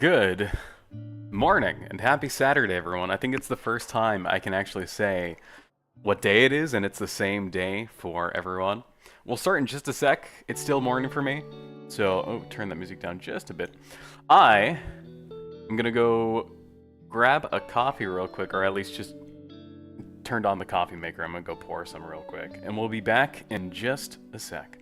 Good morning and happy Saturday, everyone. I think it's the first time I can actually say what day it is, and it's the same day for everyone. We'll start in just a sec. It's still morning for me, so turn that music down just a bit. I am gonna go grab a coffee real quick, or at least just turned on the coffee maker. I'm gonna go pour some real quick, and we'll be back in just a sec.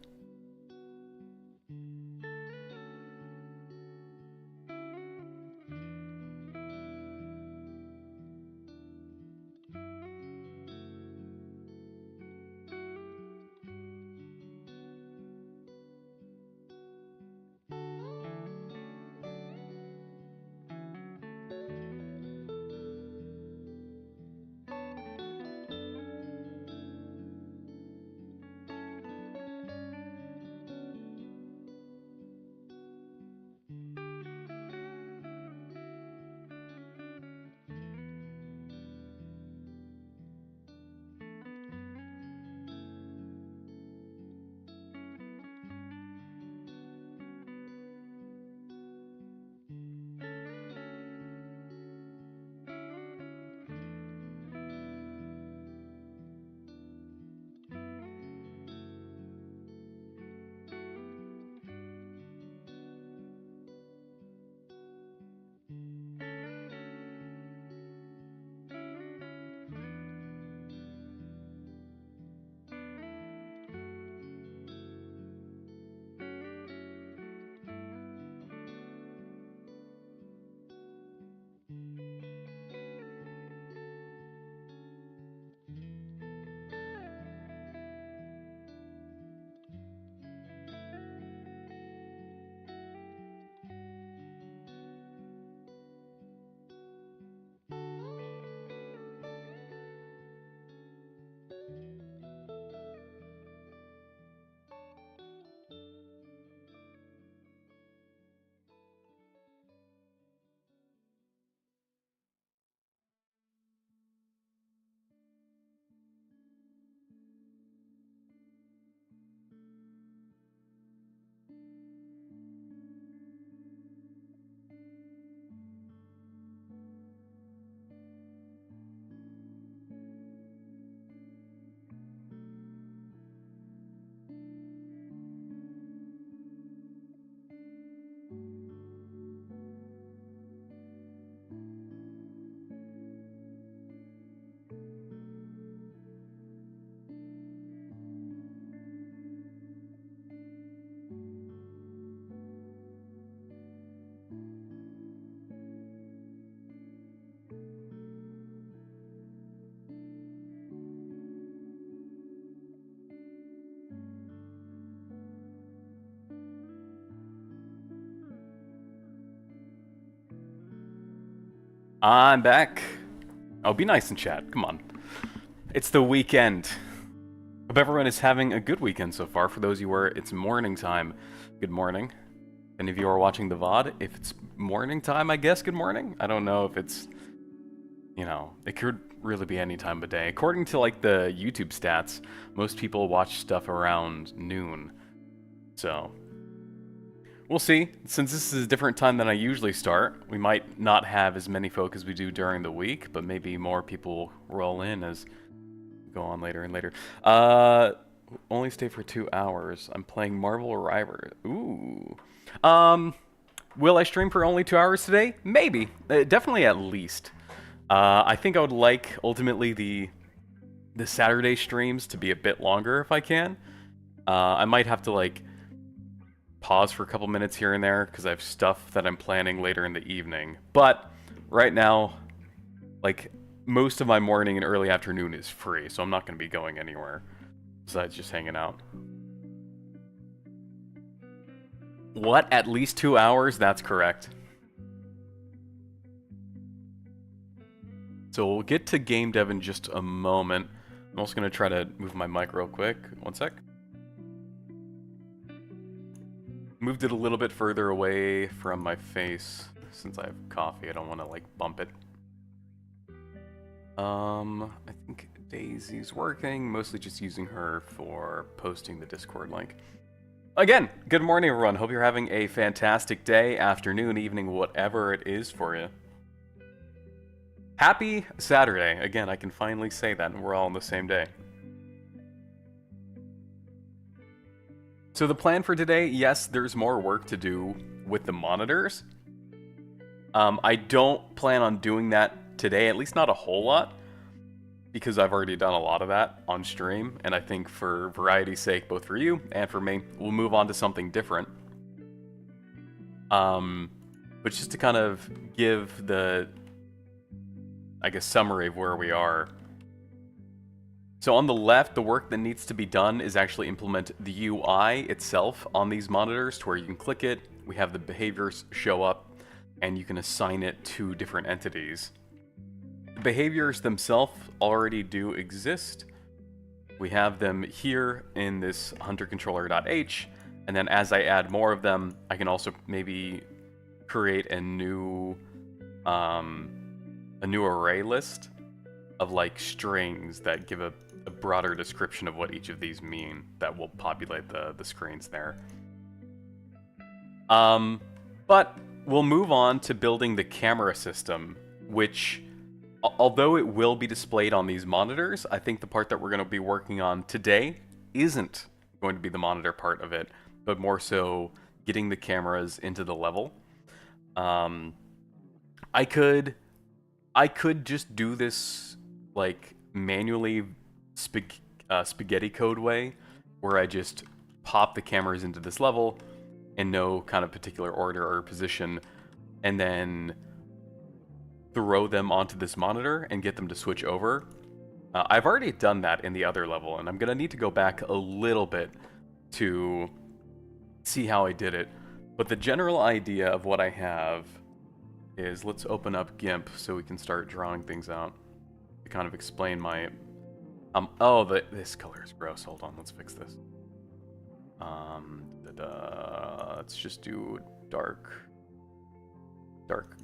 I'm back. Oh, be nice in chat. Come on. It's the weekend. Hope everyone is having a good weekend so far. For those of you where it's morning time, good morning. Any of you are watching the VOD, if it's morning time, I guess good morning. I don't know if it's, it could really be any time of day. According to like the YouTube stats, most people watch stuff around noon. So, we'll see. Since this is a different time than I usually start, we might not have as many folk as we do during the week, but maybe more people roll in as we go on later and later. Only stay for 2 hours. I'm playing Marvel Rivals. Ooh. Will I stream for only 2 hours today? Maybe. Definitely at least. I think I would like, ultimately, the Saturday streams to be a bit longer if I can. I might have to, like, pause for a couple minutes here and there because I have stuff that I'm planning later in the evening. But right now, like, most of my morning and early afternoon is free, so I'm not going to be going anywhere besides just hanging out. What? At least 2 hours? That's correct. So we'll get to game dev in just a moment. I'm also going to try to move my mic real quick. One sec. Moved it a little bit further away from my face since I have coffee. I don't want to like bump it. I think Daisy's working, mostly just using her for posting the Discord link. Again, good morning, everyone. Hope you're having a fantastic day, afternoon, evening, whatever it is for you. Happy Saturday. Again, I can finally say that, and we're all on the same day. So the plan for today, yes, there's more work to do with the monitors. I don't plan on doing that today, at least not a whole lot, because I've already done a lot of that on stream, and I think for variety's sake, both for you and for me, we'll move on to something different. But just to kind of give the, I guess, summary of where we are. So on the left, the work that needs to be done is actually implement the UI itself on these monitors to where you can click it, we have the behaviors show up, and you can assign it to different entities. The behaviors themselves already do exist. We have them here in this huntercontroller.h, and then as I add more of them, I can also maybe create a new array list of like strings that give a broader description of what each of these mean that will populate the screens there. But we'll move on to building the camera system, which, although it will be displayed on these monitors, I think the part that we're going to be working on today isn't going to be the monitor part of it, but more so getting the cameras into the level. I could just do this like manually spaghetti code way, where I just pop the cameras into this level in no kind of particular order or position, and then throw them onto this monitor and get them to switch over. I've already done that in the other level, and I'm gonna need to go back a little bit to see how I did it. But the general idea of what I have is, let's open up GIMP so we can start drawing things out to kind of explain my this color is gross. Hold on, let's fix this. Let's just do dark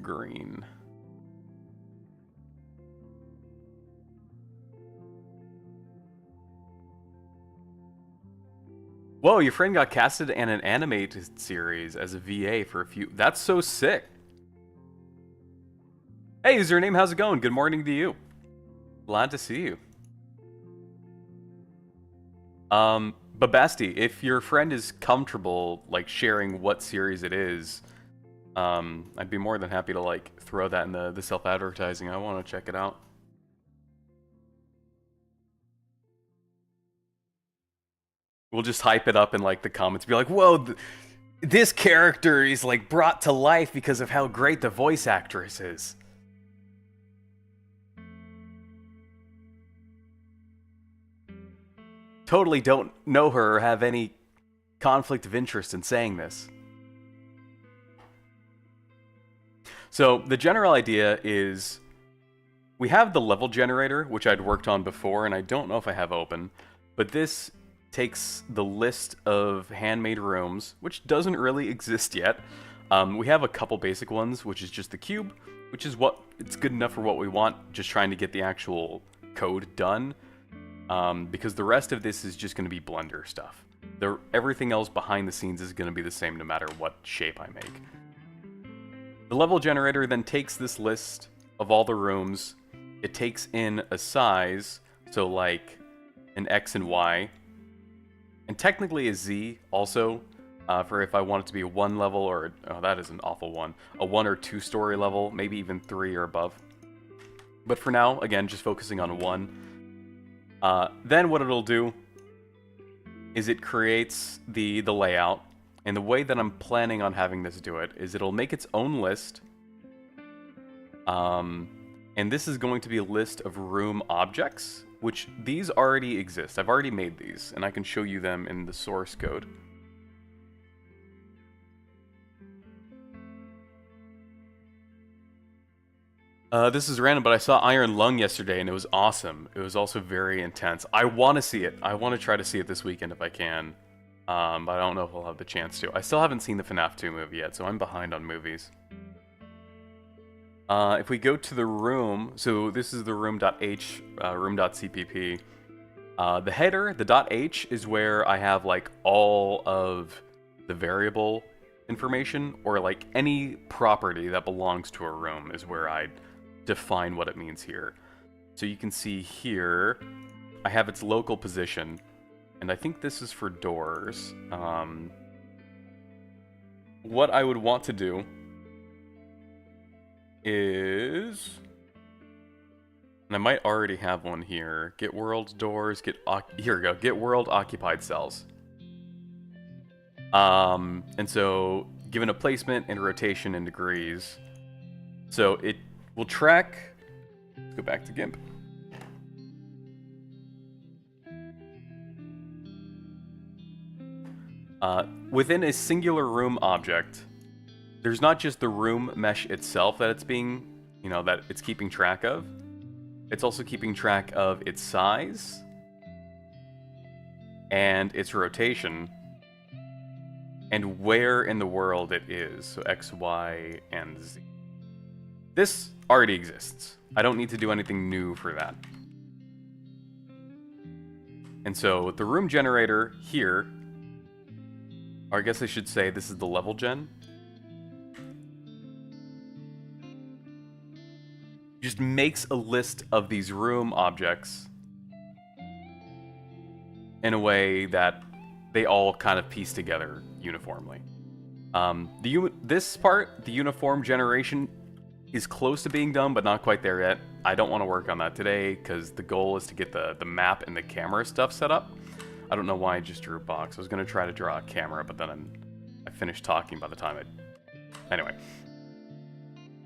green. Whoa, your friend got casted in an animated series as a VA for a few. That's so sick. Hey, username, how's it going? Good morning to you. Glad to see you. Babasti, if your friend is comfortable like sharing what series it is, I'd be more than happy to like throw that in the self-advertising. I want to check it out. We'll just hype it up in like the comments, be like, whoa, this character is like brought to life because of how great the voice actress is. Totally don't know her or have any conflict of interest in saying this. So the general idea is we have the level generator, which I'd worked on before, and I don't know if I have open, but this takes the list of handmade rooms, which doesn't really exist yet. We have a couple basic ones, which is just the cube, which is what it's good enough for what we want, just trying to get the actual code done. Because the rest of this is just going to be Blender stuff. Everything else behind the scenes is going to be the same no matter what shape I make. The level generator then takes this list of all the rooms, it takes in a size, so like an X and Y, and technically a Z also, for if I want it to be a 1 level or, oh that is an awful one, a 1 or 2 story level, maybe even 3 or above. But for now, again, just focusing on 1. Then what it'll do is it creates the layout, and the way that I'm planning on having this do it is it'll make its own list, and this is going to be a list of room objects, which these already exist. I've already made these, and I can show you them in the source code. This is random, but I saw Iron Lung yesterday, and it was awesome. It was also very intense. I want to see it. I want to try to see it this weekend if I can. But I don't know if I'll have the chance to. I still haven't seen the FNAF 2 movie yet, so I'm behind on movies. If we go to the room, so this is the room.h, room.cpp. The header, the .h, is where I have like all of the variable information, or like any property that belongs to a room is where I define what it means here. So you can see here, I have its local position, and I think this is for doors. What I would want to do is, and I might already have one here, get world doors, here we go, get world occupied cells. And so given a placement and rotation in degrees, so it will track, let's go back to GIMP. Within a singular room object, there's not just the room mesh itself that it's being, that it's keeping track of. It's also keeping track of its size and its rotation and where in the world it is. So X, Y, and Z. This already exists. I don't need to do anything new for that. And so the room generator here, or I guess I should say this is the level gen, just makes a list of these room objects in a way that they all kind of piece together uniformly. This part, the uniform generation, is close to being done, but not quite there yet. I don't want to work on that today, because the goal is to get the map and the camera stuff set up. I don't know why I just drew a box. I was going to try to draw a camera, but then I finished talking by the time Anyway.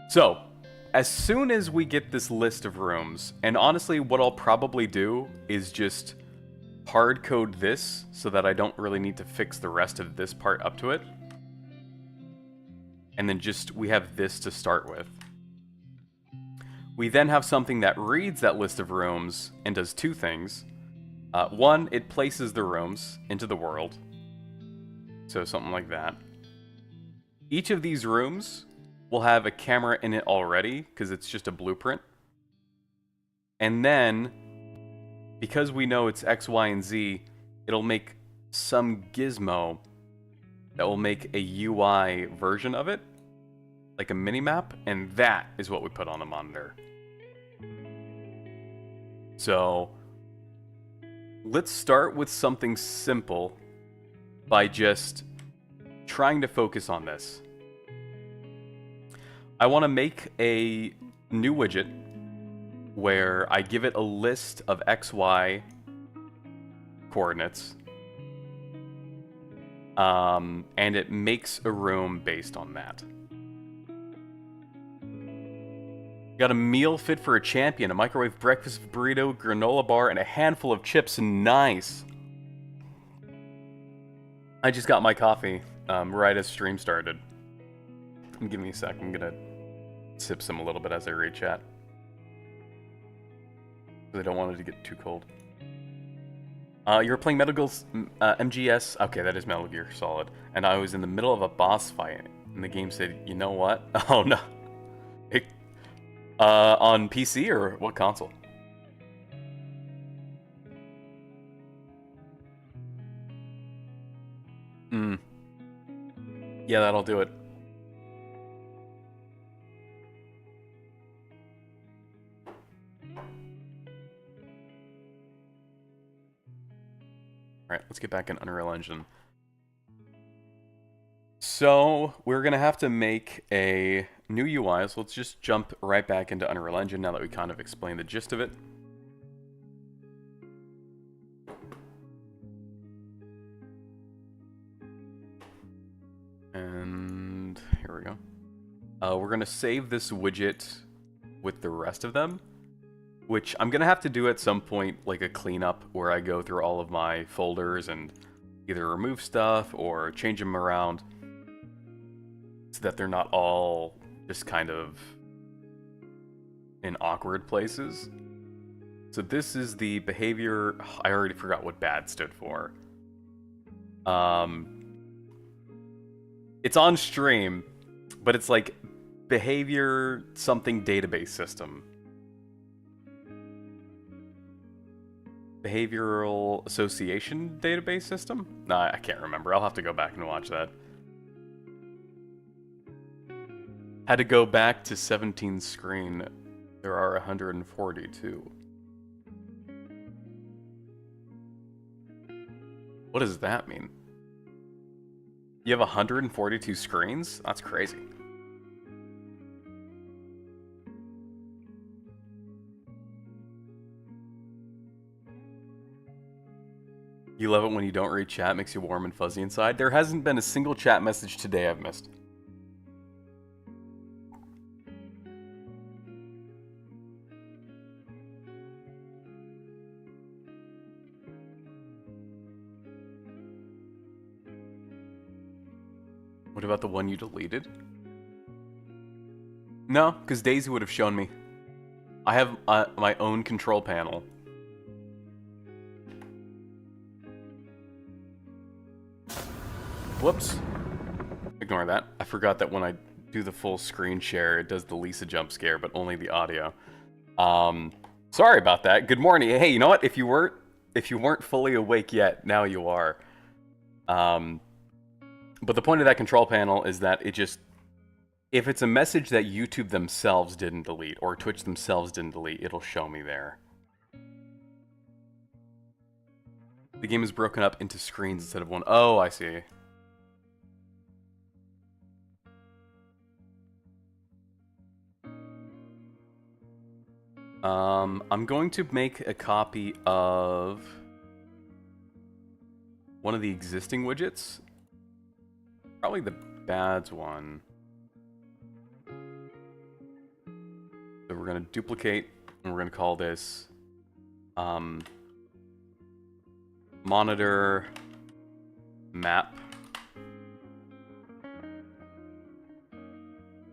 So, as soon as we get this list of rooms, and honestly, what I'll probably do is just hard code this so that I don't really need to fix the rest of this part up to it. And then we have this to start with. We then have something that reads that list of rooms and does two things. One, it places the rooms into the world. So something like that. Each of these rooms will have a camera in it already, because it's just a blueprint. And then, because we know it's X, Y, and Z, it'll make some gizmo that will make a UI version of it, like a mini-map, and that is what we put on the monitor. So, let's start with something simple by just trying to focus on this. I want to make a new widget where I give it a list of XY coordinates, and it makes a room based on that. Got a meal fit for a champion, a microwave breakfast burrito, granola bar, and a handful of chips. Nice. I just got my coffee right as stream started. Give me a sec. I'm gonna sip some a little bit as I read chat, because I don't want it to get too cold. You were playing Metal Gear MGS. Okay, that is Metal Gear Solid. And I was in the middle of a boss fight, and the game said, "You know what?" Oh no. On PC or what console? Yeah, that'll do it. Alright, let's get back in Unreal Engine. So, we're going to have to make a new UI, so let's just jump right back into Unreal Engine now that we kind of explained the gist of it. And here we go. We're going to save this widget with the rest of them, which I'm going to have to do at some point, like a cleanup where I go through all of my folders and either remove stuff or change them around so that they're not all just kind of in awkward places. So this is the behavior. I already forgot what BAD stood for. It's on stream, but it's like behavior something database system. Behavioral Association Database System? Nah, I can't remember. I'll have to go back and watch that. Had to go back to 17 screen. There are 142. What does that mean? You have 142 screens? That's crazy. You love it when you don't read chat, makes you warm and fuzzy inside. There hasn't been a single chat message today I've missed. What about the one you deleted? No, because Daisy would have shown me. I have my own control panel. Whoops. Ignore that. I forgot that when I do the full screen share, it does the Lisa jump scare, but only the audio. Sorry about that. Good morning. Hey, you know what? If you weren't fully awake yet, now you are. But the point of that control panel is that it just, if it's a message that YouTube themselves didn't delete or Twitch themselves didn't delete, it'll show me there. The game is broken up into screens instead of one. Oh, I see. I'm going to make a copy of one of the existing widgets. Probably the bads one. So we're going to duplicate, and we're going to call this monitor map.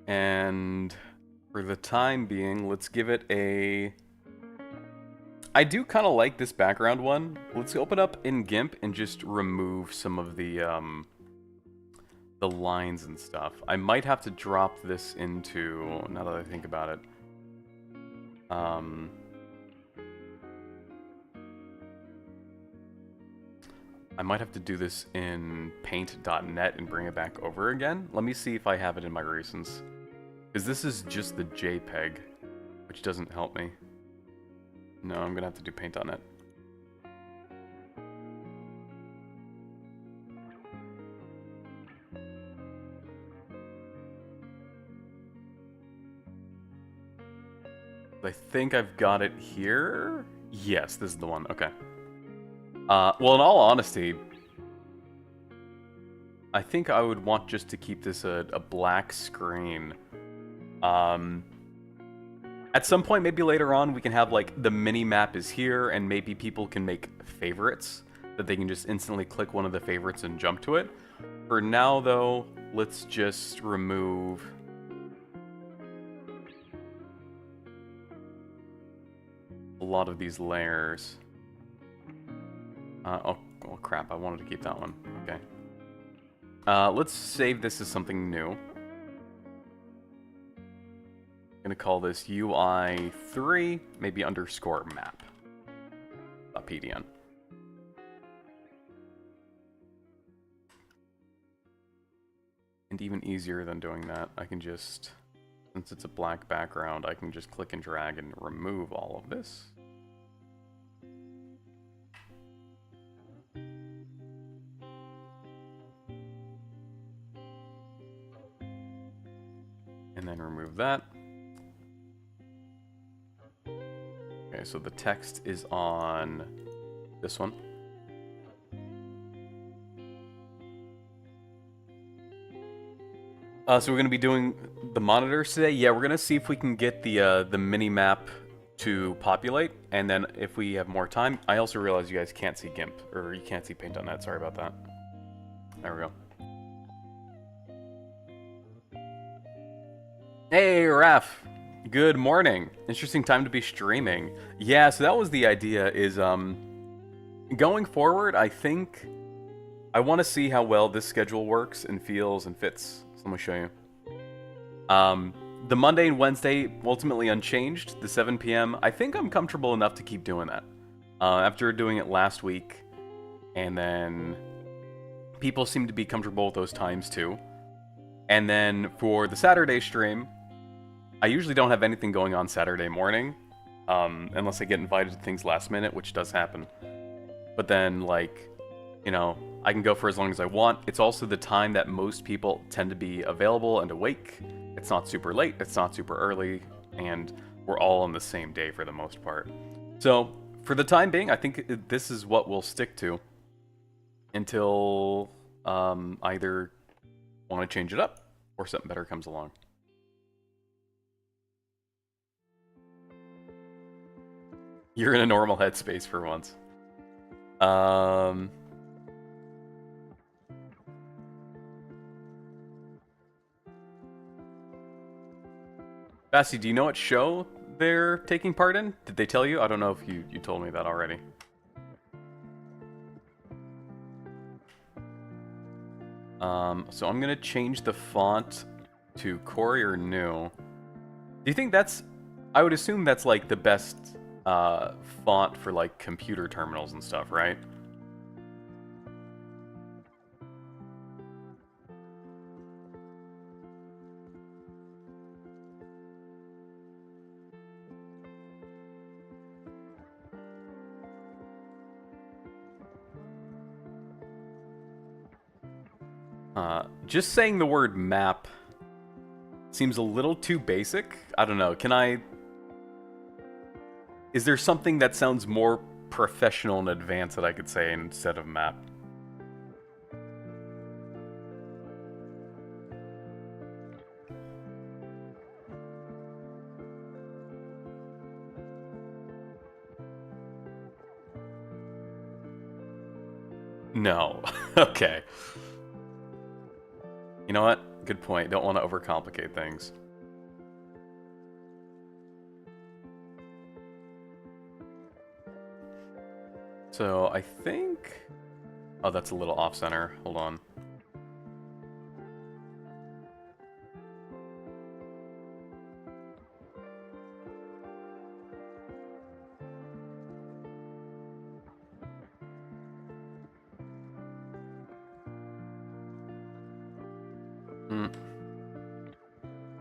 And for the time being, let's give it a... I do kind of like this background one. Let's open up in GIMP and just remove some of the lines and stuff. I might have to drop this into, now that I think about it, I might have to do this in paint.net and bring it back over again. Let me see if I have it in my recents. Because this is just the JPEG, which doesn't help me. No, I'm gonna have to do paint.net. I think I've got it here. Yes, this is the one. Okay. Well, in all honesty, I think I would want just to keep this a black screen. At some point, maybe later on, we can have, like, the mini-map is here, and maybe people can make favorites, that they can just instantly click one of the favorites and jump to it. For now, though, let's just remove... a lot of these layers. Oh, crap, I wanted to keep that one. Okay. Let's save this as something new. I'm gonna call this UI3, maybe underscore map. .pdn. And even easier than doing that, I can just, since it's a black background, I can just click and drag and remove all of this. And then remove that. Okay, so the text is on this one. So we're going to be doing the monitors today. Yeah, we're going to see if we can get the mini map to populate, and then if we have more time, I also realize you guys can't see GIMP, or you can't see paint.net. Sorry about that. There we go. Hey, Raph. Good morning. Interesting time to be streaming. Yeah, so that was the idea, is going forward, I think I want to see how well this schedule works and feels and fits. So let me show you. The Monday and Wednesday, ultimately unchanged. The 7 p.m., I think I'm comfortable enough to keep doing that. After doing it last week, and then people seem to be comfortable with those times too. And then for the Saturday stream, I usually don't have anything going on Saturday morning, unless I get invited to things last minute, which does happen. But then, like, you know, I can go for as long as I want. It's also the time that most people tend to be available and awake. It's not super late, it's not super early, and we're all on the same day for the most part. So, for the time being, I think this is what we'll stick to until either want to change it up or something better comes along. You're in a normal headspace for once. Bassie, do you know what show they're taking part in? Did they tell you? I don't know if you told me that already. So I'm gonna change the font to Courier New. Do you think that's... I would assume that's like the best font for like computer terminals and stuff, right? Just saying the word map seems a little too basic. I don't know. Can I... Is there something that sounds more professional and advanced that I could say instead of map? No. Okay. You know what? Good point. Don't want to overcomplicate things. So I think... Oh, that's a little off-center. Hold on.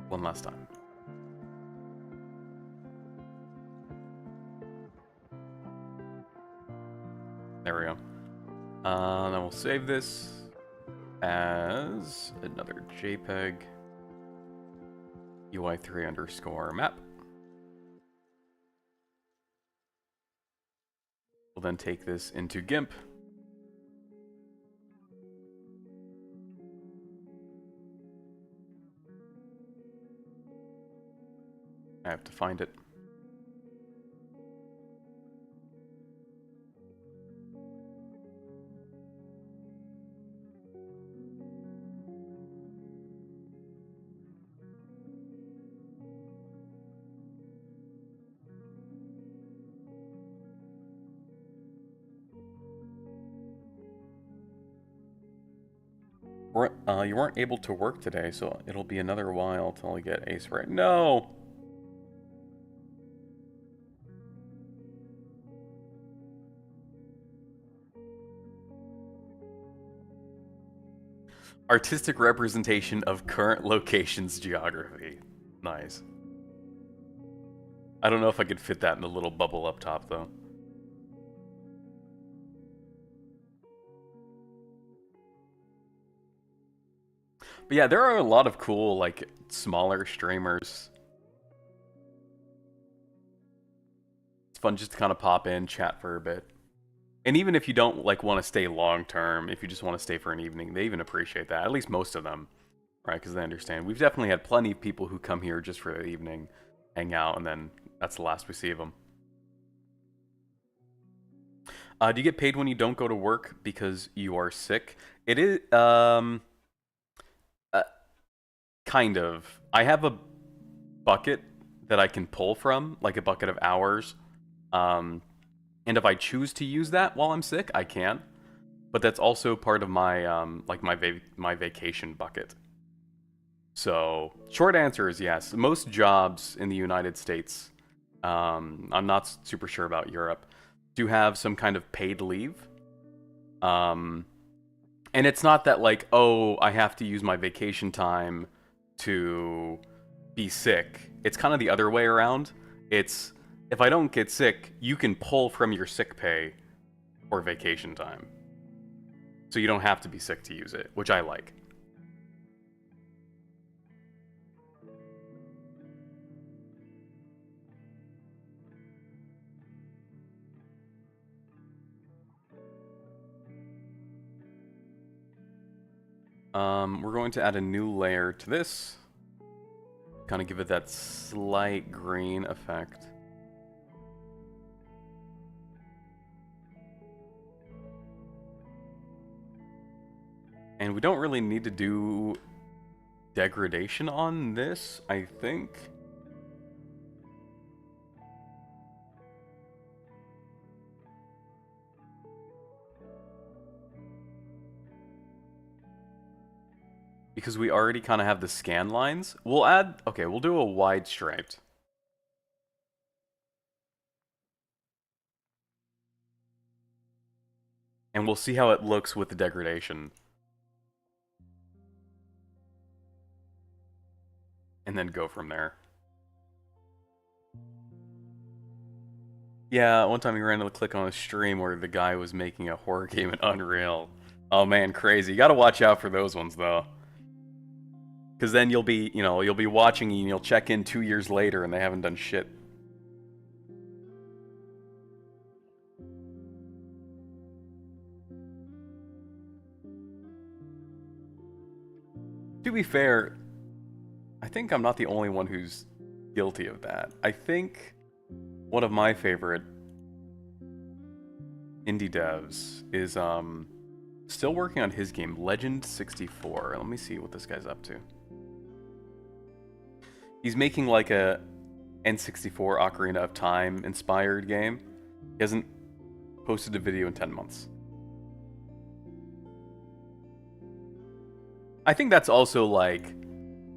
One last time. There we go. Then we'll save this as another JPEG UI3 underscore map. We'll then take this into GIMP. I have to find it. You weren't able to work today, so it'll be another while till we get Ace right. No! Artistic representation of current location's geography. Nice. I don't know if I could fit that in the little bubble up top, though. But yeah, there are a lot of cool, like, smaller streamers. It's fun just to kind of pop in, chat for a bit. And even if you don't, like, want to stay long-term, if you just want to stay for an evening, they even appreciate that. At least most of them, right? Because they understand. We've definitely had plenty of people who come here just for the evening, hang out, and then that's the last we see of them. Do you get paid when you don't go to work because you are sick? It is, kind of. I have a bucket that I can pull from, like a bucket of hours. And if I choose to use that while I'm sick, I can. But that's also part of my like my vacation bucket. So, short answer is yes. Most jobs in the United States, I'm not super sure about Europe, to have some kind of paid leave. Um, and it's not that like, oh, I have to use my vacation time to be sick. It's kind of the other way around. It's if I don't get sick, you can pull from your sick pay for vacation time. So you don't have to be sick to use it, which I like. We're going to add a new layer to this. Kind of give it that slight green effect. And we don't really need to do degradation on this, I think. Because we already kind of have the scan lines. We'll add, okay, we'll do a wide striped. And we'll see how it looks with the degradation. And then go from there. Yeah, one time we ran into click on a stream where the guy was making a horror game in Unreal. Oh man, crazy. You gotta watch out for those ones though. Because then you'll be, you'll be watching and you'll check in 2 years later and they haven't done shit. To be fair, I think I'm not the only one who's guilty of that. I think one of my favorite indie devs is still working on his game, Legend 64. Let me see what this guy's up to. He's making like a N64 Ocarina of Time inspired game. He hasn't posted a video in 10 months. I think that's also like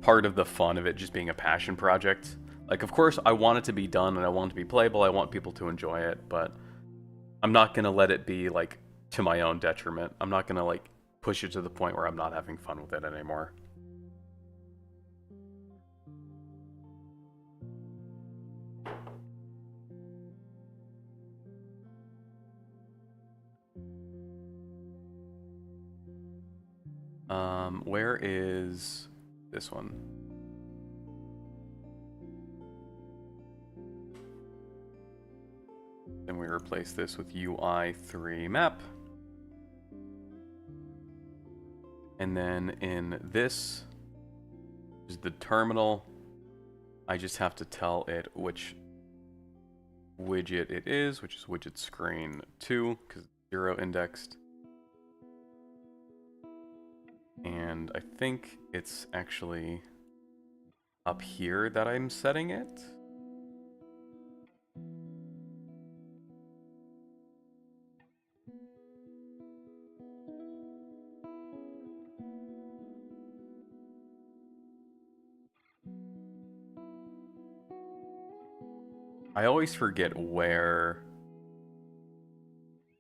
part of the fun of it just being a passion project. Like, of course, I want it to be done and I want it to be playable. I want people to enjoy it, but I'm not gonna let it be like to my own detriment. I'm not gonna like push it to the point where I'm not having fun with it anymore. Where is this one? Then we replace this with UI3 map. And then in this is the terminal. I just have to tell it which widget it is, which is widget screen 2, because it's 0 indexed. And I think it's actually up here that I'm setting it. I always forget where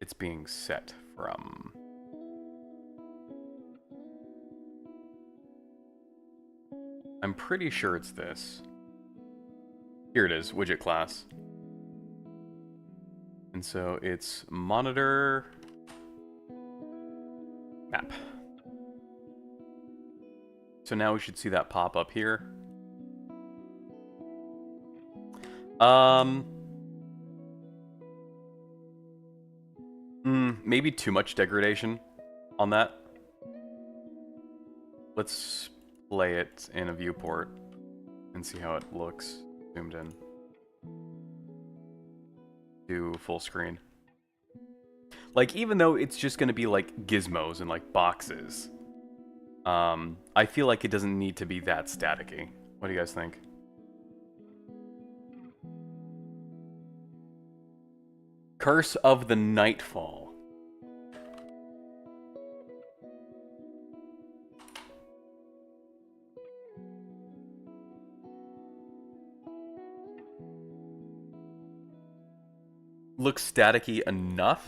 it's being set from. I'm pretty sure it's this. Here it is, widget class. And so it's monitor map. So now we should see that pop up here. Maybe too much degradation on that. Let's play it in a viewport and see how it looks zoomed in. Do full screen. Like, even though it's just gonna be like gizmos and like boxes, I feel like it doesn't need to be that staticky. What do you guys think? Curse of the Nightfall. looks staticky enough.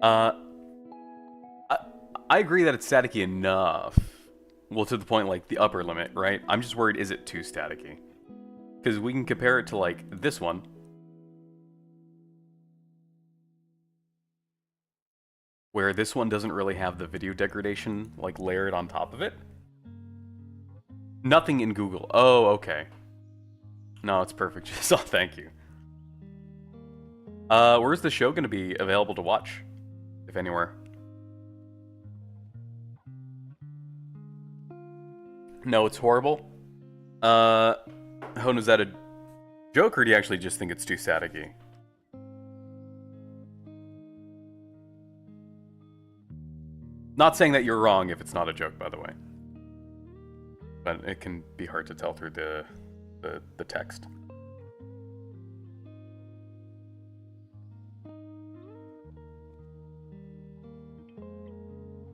Uh, I, I agree that it's staticky enough. Well, to the point, like, the upper limit, right? I'm just worried, is it too staticky? Because we can compare it to, like, this one. Where this one doesn't really have the video degradation, like, layered on top of it. Nothing in Google. Oh, okay. No, it's perfect. So, thank you. Where's the show going to be available to watch? If anywhere. No, it's horrible. Hone, is that a joke, or do you actually just think it's too staticky? Not saying that you're wrong if it's not a joke, by the way. But it can be hard to tell through the text.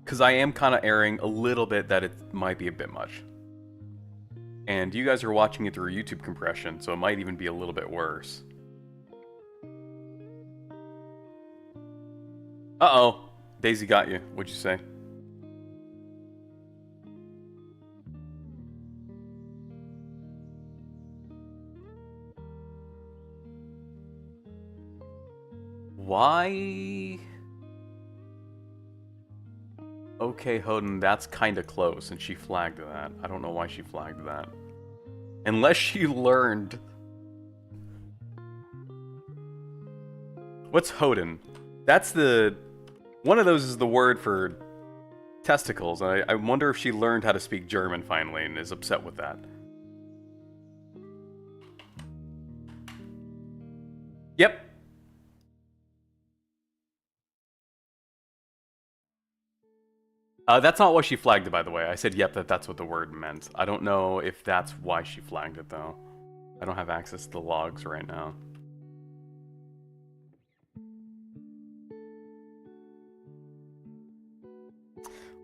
Because I am kind of erring a little bit that it might be a bit much. And you guys are watching it through YouTube compression, so it might even be a little bit worse. Uh-oh. Daisy got you. What'd you say? Why? Okay, Hoden, that's kind of close, and she flagged that. I don't know why she flagged that. Unless she learned. What's Hoden? That's the... One of those is the word for testicles. I wonder if she learned how to speak German finally and is upset with that. Yep. That's not why she flagged it, by the way. I said, yep, that's what the word meant. I don't know if that's why she flagged it, though. I don't have access to the logs right now.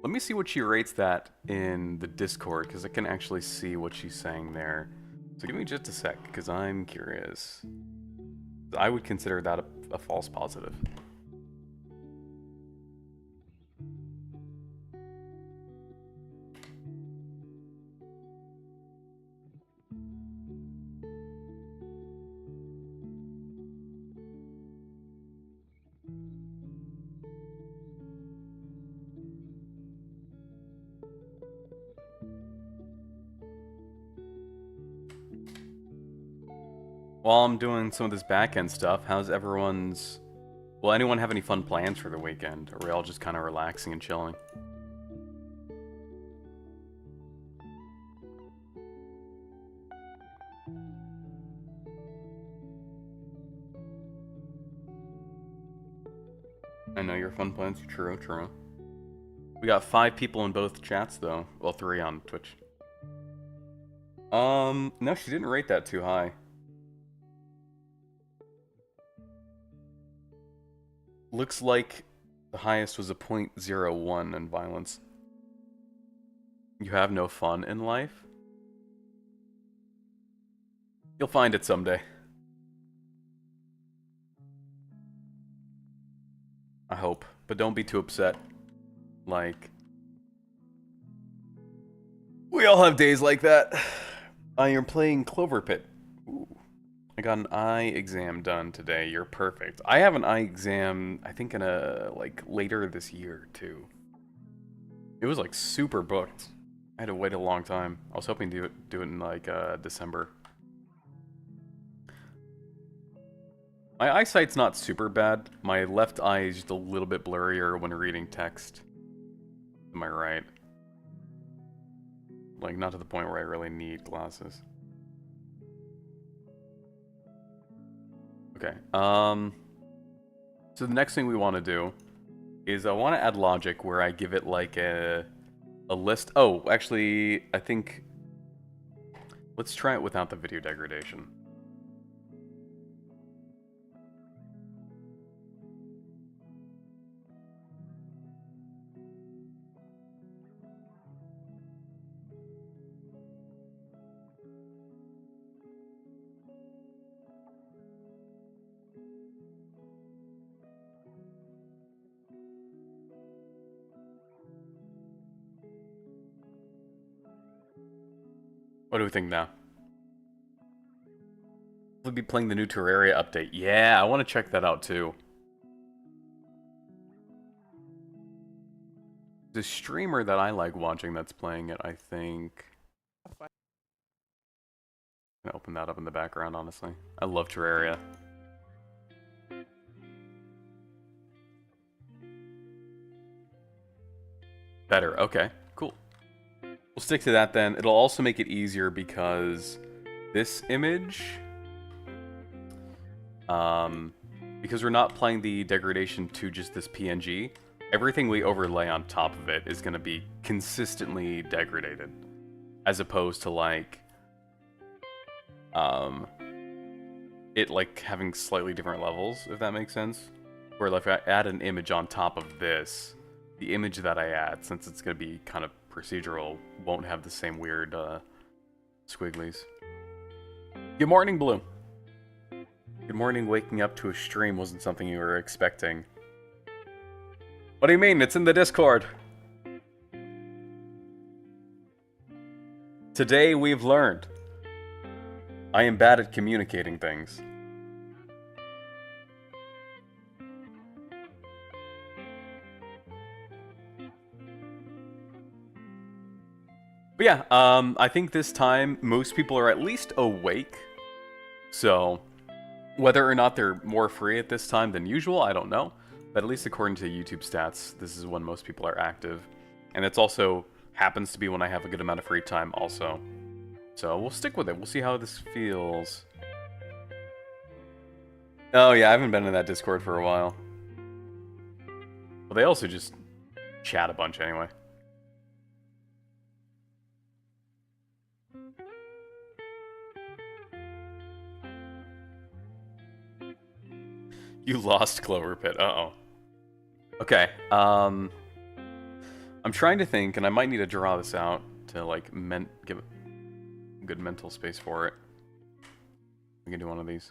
Let me see what she rates that in the Discord, because I can actually see what she's saying there. So give me just a sec, because I'm curious. I would consider that a false positive. While I'm doing some of this back-end stuff, how's everyone's... Will anyone have any fun plans for the weekend? Or are we all just kind of relaxing and chilling? I know your fun plans. True, true. We got 5 people in both chats, though. Well, 3 on Twitch. No, she didn't rate that too high. Looks like the highest was a 0.01 in violence. You have no fun in life? You'll find it someday. I hope. But don't be too upset. Like... We all have days like that. I am playing Clover Pit. Ooh. I got an eye exam done today. You're perfect. I have an eye exam, I think like, later this year, too. It was, like, super booked. I had to wait a long time. I was hoping to do it in, like, December. My eyesight's not super bad. My left eye is just a little bit blurrier when reading text. Am I right? Like, not to the point where I really need glasses. Okay, so the next thing we want to do is I want to add logic where I give it, like, a list. Oh, actually, I think... Let's try it without the video degradation. What do we think now? We'll be playing the new Terraria update. Yeah, I want to check that out too. The streamer that I like watching that's playing it, I think. I'm gonna open that up in the background, honestly. I love Terraria. Better, okay, cool. We'll stick to that then. It'll also make it easier because this image, because we're not playing the degradation to just this PNG, everything we overlay on top of it is going to be consistently degraded, as opposed to like, it like having slightly different levels, if that makes sense. Where like if I add an image on top of this, the image that I add, since it's going to be kind of procedural, won't have the same weird squigglies. Good morning, Blue. Good morning. Waking up to a stream wasn't something you were expecting. What do you mean? It's in the Discord. Today we've learned I am bad at communicating things. But yeah, I think this time most people are at least awake. So whether or not they're more free at this time than usual, I don't know. But at least according to YouTube stats, this is when most people are active. And it's also happens to be when I have a good amount of free time also. So we'll stick with it. We'll see how this feels. Oh yeah, I haven't been in that Discord for a while. Well, they also just chat a bunch anyway. You lost Clover Pit. Uh-oh. Okay. I'm trying to think, and I might need to draw this out to like give good mental space for it. We can do one of these.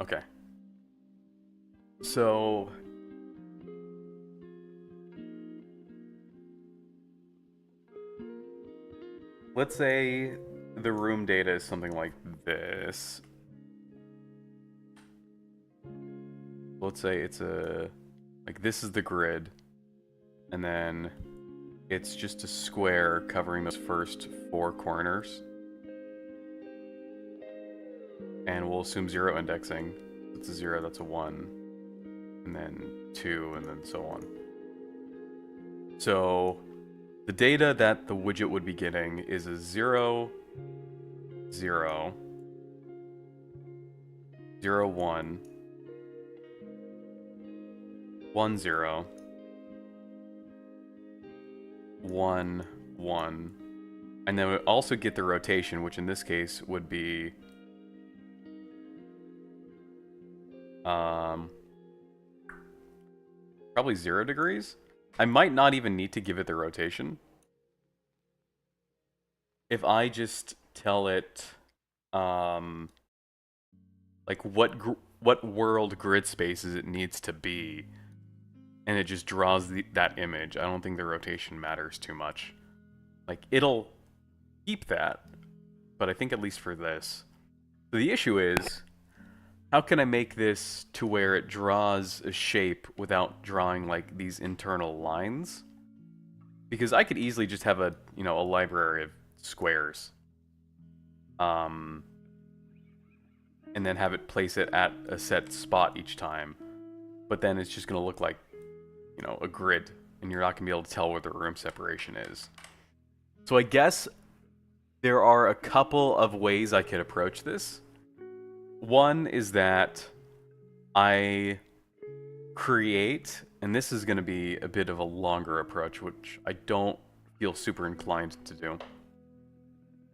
Okay. So let's say the room data is something like this. Let's say it's like this is the grid, and then it's just a square covering those first 4 corners. And we'll assume 0 indexing. It's a 0, that's a 1. And then 2, and then so on. So the data that the widget would be getting is a 0, 0, 0, 1, 1, 0, 1, 1. And then we also get the rotation, which in this case would be probably 0 degrees. I might not even need to give it the rotation. If I just tell it, like what world grid spaces it needs to be, and it just draws that image, I don't think the rotation matters too much. Like, it'll keep that, but I think at least for this. So the issue is, how can I make this to where it draws a shape without drawing like these internal lines? Because I could easily just have a library of squares, and then have it place it at a set spot each time. But then it's just gonna look like, a grid, and you're not gonna be able to tell where the room separation is. So I guess there are a couple of ways I could approach this. One is that I create, and this is going to be a bit of a longer approach, which I don't feel super inclined to do.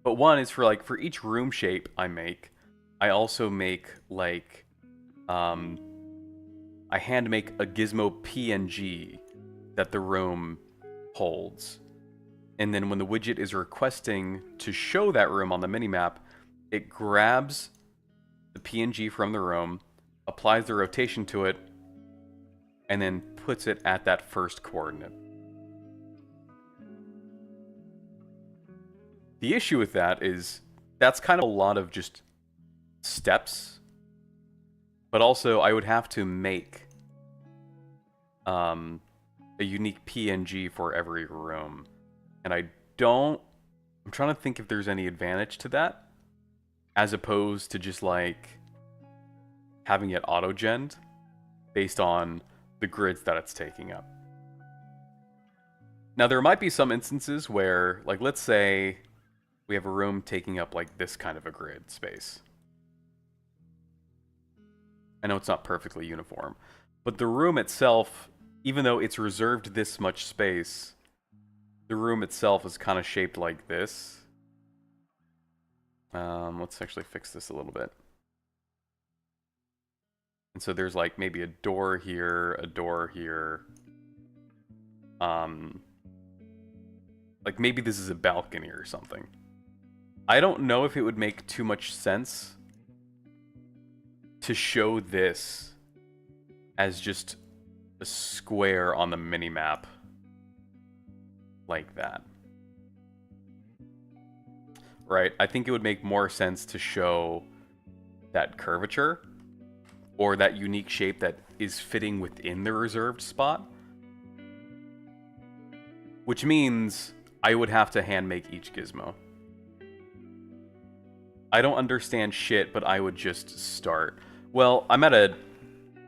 But one is for like, for each room shape I make, I also make like, I hand make a gizmo PNG that the room holds. And then when the widget is requesting to show that room on the minimap, it grabs the PNG from the room, applies the rotation to it, and then puts it at that first coordinate. The issue with that is that's kind of a lot of just steps, but also I would have to make a unique PNG for every room. And I'm trying to think if there's any advantage to that, as opposed to just like having it auto-genned based on the grids that it's taking up. Now there might be some instances where, like, let's say we have a room taking up like this kind of a grid space. I know it's not perfectly uniform, but the room itself, even though it's reserved this much space, the room itself is kind of shaped like this. Let's actually fix this a little bit. And so there's like maybe a door here, a door here. Like maybe this is a balcony or something. I don't know if it would make too much sense to show this as just a square on the minimap like that. Right? I think it would make more sense to show that curvature or that unique shape that is fitting within the reserved spot. Which means I would have to hand make each gizmo. I don't understand shit, but I would just start. Well, I'm at a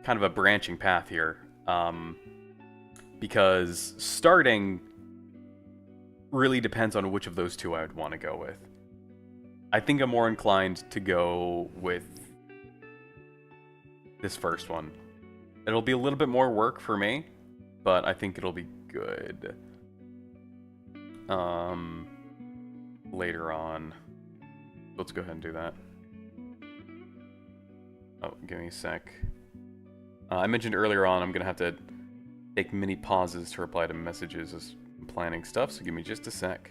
kind of a branching path here. Because starting really depends on which of those two I would want to go with. I think I'm more inclined to go with this first one. It'll be a little bit more work for me, but I think it'll be good. Later on. Let's go ahead and do that. Oh, give me a sec. I mentioned earlier on I'm going to have to take mini pauses to reply to messages as I'm planning stuff, so give me just a sec.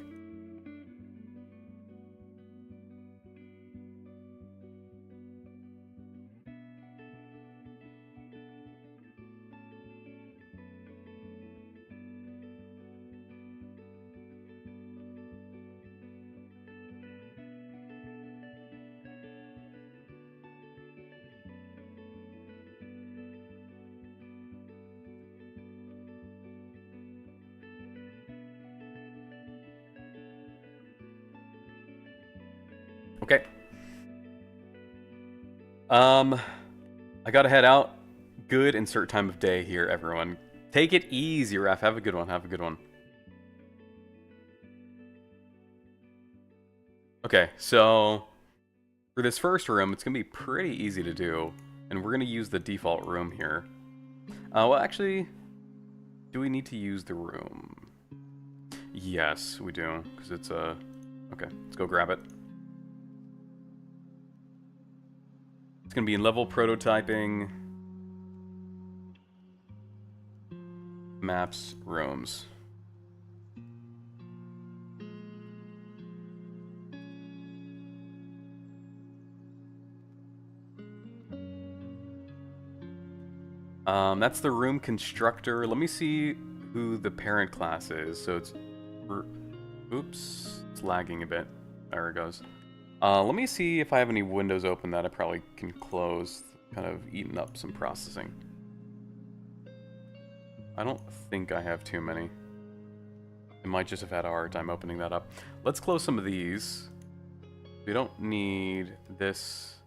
Okay. I gotta head out. Good insert time of day here, everyone. Take it easy, Raph. Have a good one. Have a good one. Okay, so for this first room, it's gonna be pretty easy to do, and we're gonna use the default room here. Well, actually, do we need to use the room? Yes, we do, because it's a... Okay, let's go grab it. It's going to be in level prototyping, maps, rooms. That's the room constructor. Let me see who the parent class is. So it's... Oops, it's lagging a bit. There it goes. Let me see if I have any windows open that I probably can close, kind of eating up some processing. I don't think I have too many. I might just have had a hard time opening that up. Let's close some of these. We don't need this.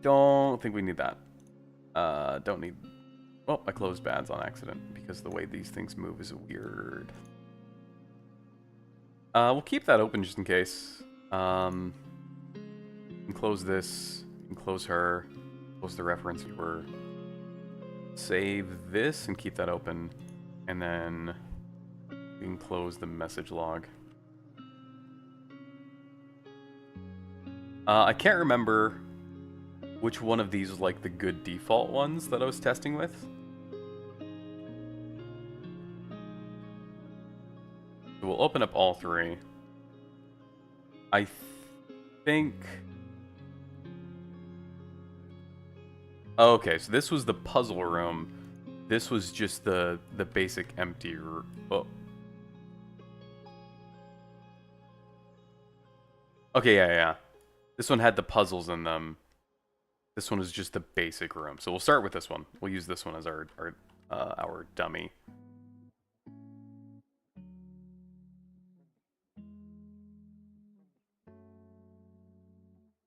Don't think we need that. Don't need... Oh, I closed bads on accident because the way these things move is weird. We'll keep that open just in case. can close this, and close her, close the reference viewer, save this and keep that open, and then we can close the message log. I can't remember which one of these was like the good default ones that I was testing with. So we'll open up all three. I think... Okay, so this was the puzzle room. This was just the basic empty room. Oh. Okay, yeah. This one had the puzzles in them. This one is just the basic room. So we'll start with this one. We'll use this one as our dummy.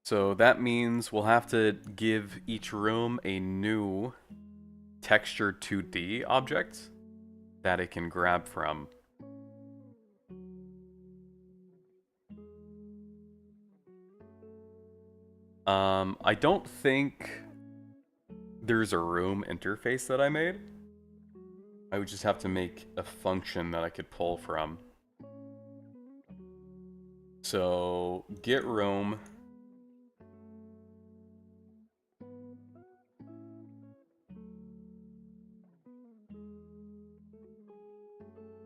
So that means we'll have to give each room a new texture 2D object that it can grab from. I don't think there's a room interface that I made. I would just have to make a function that I could pull from. So get room.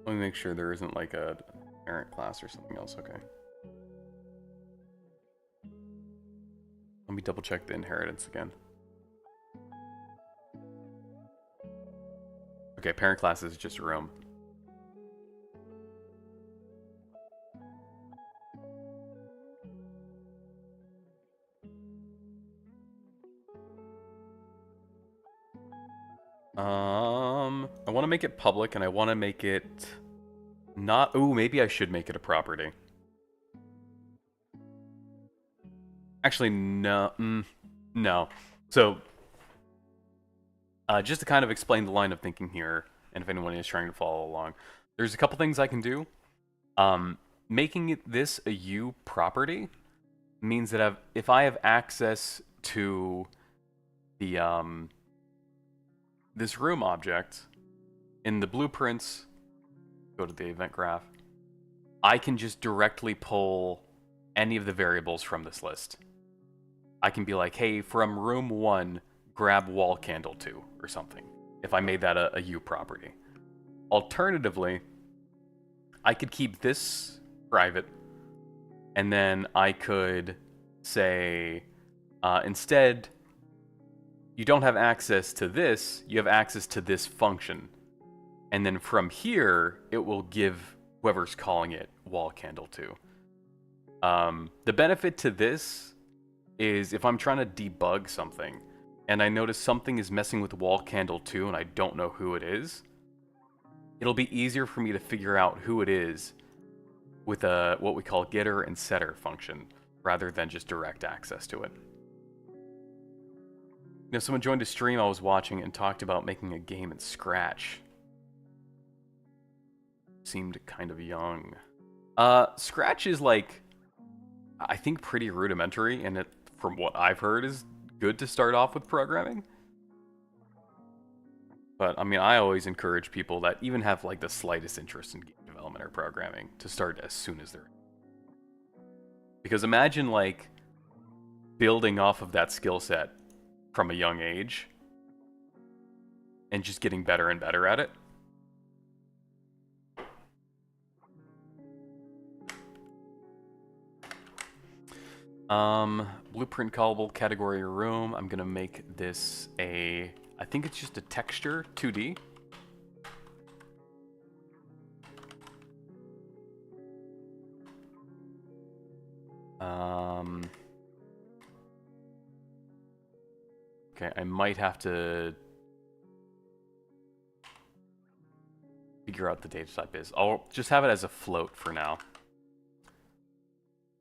Let me make sure there isn't like a parent class or something else. Okay. Let me double check the inheritance again. Okay, parent class is just room. I want to make it public, and I want to make it not... Ooh, maybe I should make it a property. Actually, no. No. So, just to kind of explain the line of thinking here, and if anyone is trying to follow along, there's a couple things I can do. Making this a U property means that if I have access to the this room object in the blueprints, go to the event graph, I can just directly pull any of the variables from this list. I can be like, hey, from room 1, grab wall candle 2 or something, if I made that a U property. Alternatively, I could keep this private, and then I could say, instead, you don't have access to this, you have access to this function. And then from here, it will give whoever's calling it wall candle 2. The benefit to this is if I'm trying to debug something, and I notice something is messing with wall candle 2 and I don't know who it is, it'll be easier for me to figure out who it is with a what we call getter and setter function, rather than just direct access to it. You know, someone joined a stream I was watching and talked about making a game in Scratch. Seemed kind of young. Scratch is like, I think pretty rudimentary, and it, from what I've heard, is good to start off with programming. But, I mean, I always encourage people that even have, like, the slightest interest in game development or programming to start as soon as they're... Because imagine, like, building off of that skill set from a young age and just getting better and better at it. Blueprint callable category room. I'm gonna make this a... I think it's just a texture 2D. Okay, I might have to figure out the data type is. I'll just have it as a float for now,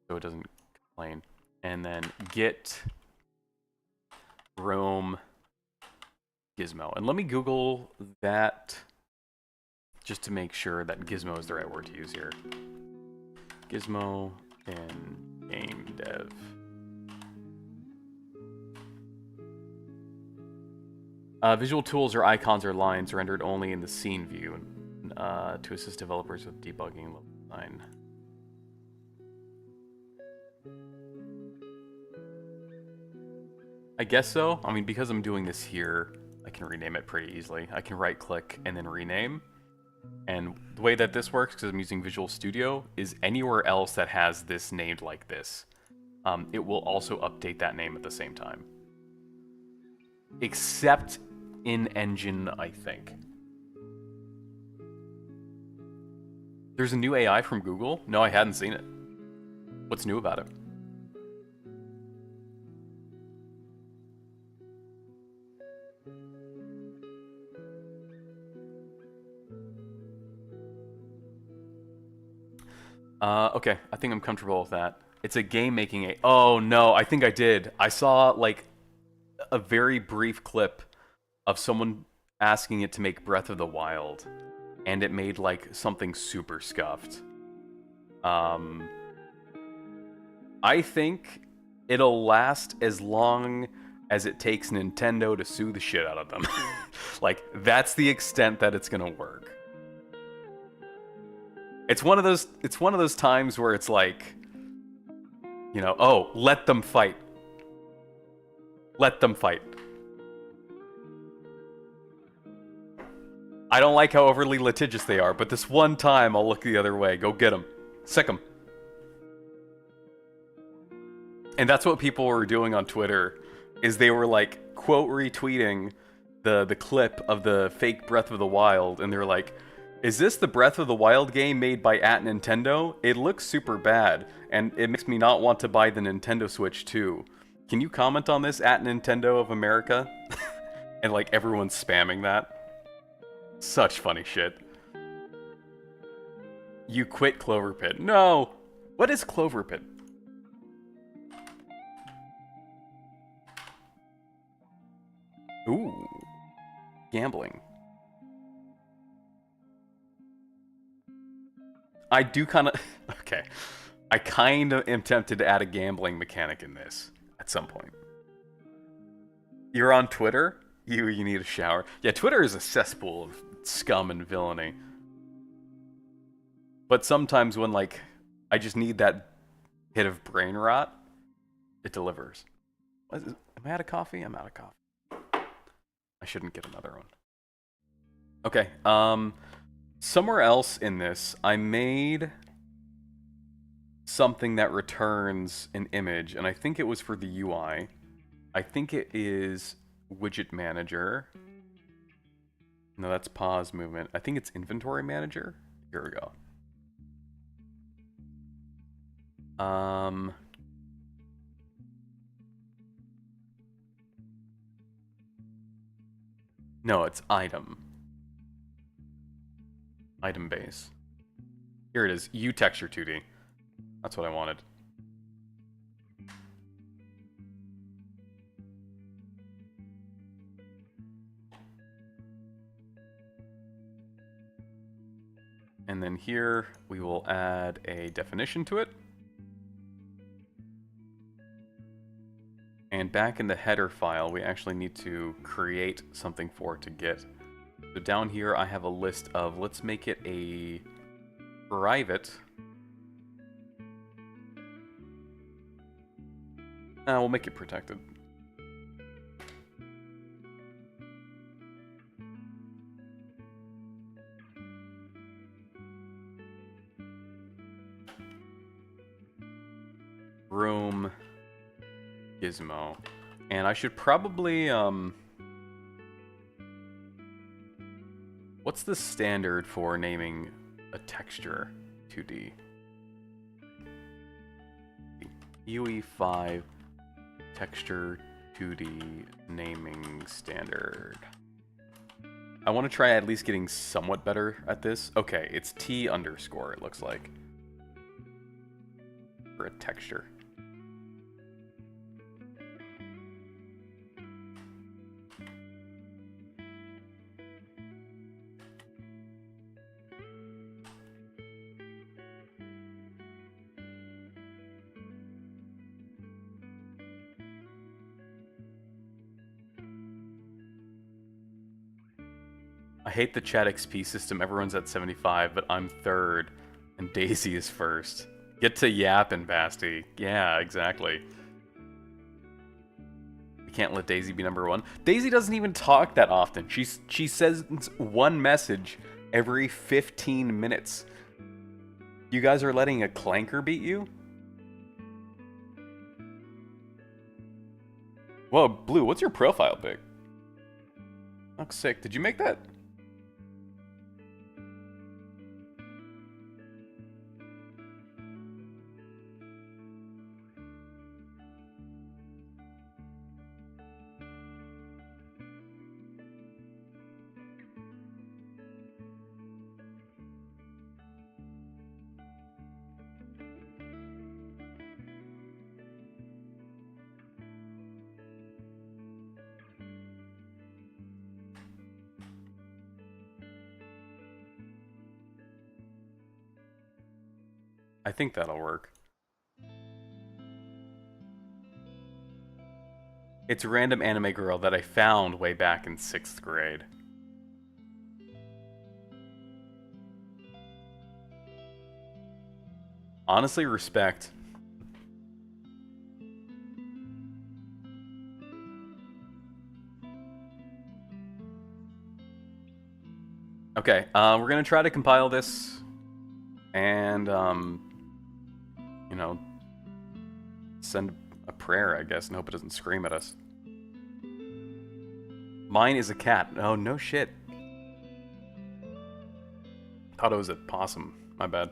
so it doesn't complain. And then get room gizmo. And let me Google that just to make sure that gizmo is the right word to use here. Gizmo in game dev. Visual tools or icons or lines rendered only in the scene view to assist developers with debugging level design. I guess so. I mean, because I'm doing this here, I can rename it pretty easily. I can right-click and then rename. And the way that this works, because I'm using Visual Studio, is anywhere else that has this named like this, it will also update that name at the same time. Except in Engine, I think. There's a new AI from Google? No, I hadn't seen it. What's new about it? Okay, I think I'm comfortable with that. It's a game-making A... Oh, no, I think I did. I saw, like, a very brief clip of someone asking it to make Breath of the Wild, and it made, like, something super scuffed. I think it'll last as long as it takes Nintendo to sue the shit out of them. Like, that's the extent that it's gonna work. It's one of those times where it's like, you know, oh, let them fight. Let them fight. I don't like how overly litigious they are, but this one time I'll look the other way. Go get them. Sick them. And that's what people were doing on Twitter, is they were like quote retweeting the clip of the fake Breath of the Wild, and they were like, is this the Breath of the Wild game made by @Nintendo? It looks super bad, and it makes me not want to buy the Nintendo Switch too. Can you comment on this @Nintendo of America? And like everyone's spamming that. Such funny shit. You quit Clover Pit. No! What is Clover Pit? Ooh. Gambling. I do kind of... Okay. I kind of am tempted to add a gambling mechanic in this at some point. You're on Twitter? You need a shower. Yeah, Twitter is a cesspool of scum and villainy. But sometimes when, like, I just need that hit of brain rot, it delivers. Am I out of coffee? I'm out of coffee. I shouldn't get another one. Okay, somewhere else in this, I made something that returns an image, and I think it was for the UI. I think it is Widget Manager. No, that's pause movement. I think it's Inventory Manager. Here we go. No, it's item. Item base. Here it is. U texture 2D. That's what I wanted. And then here we will add a definition to it. And back in the header file, we actually need to create something for it to get. So down here, I have a list of, let's make it a private. We'll make it protected. Room Gizmo. And I should probably, what's the standard for naming a texture 2D? UE5 texture 2D naming standard. I want to try at least getting somewhat better at this. Okay, it's T underscore, it looks like. For a texture. I hate the chat XP system. Everyone's at 75, but I'm third, and Daisy is first. Get to yapping, Basti. Yeah, exactly. We can't let Daisy be number one. Daisy doesn't even talk that often. She says one message every 15 minutes. You guys are letting a clanker beat you? Whoa, Blue, what's your profile pic? Looks sick. Did you make that? I think that'll work. It's a random anime girl that I found way back in 6th grade. Honestly, respect. Okay, we're gonna try to compile this and, you know, send a prayer, I guess, and hope it doesn't scream at us. Mine is a cat. Oh, no shit. Thought it was a possum. My bad.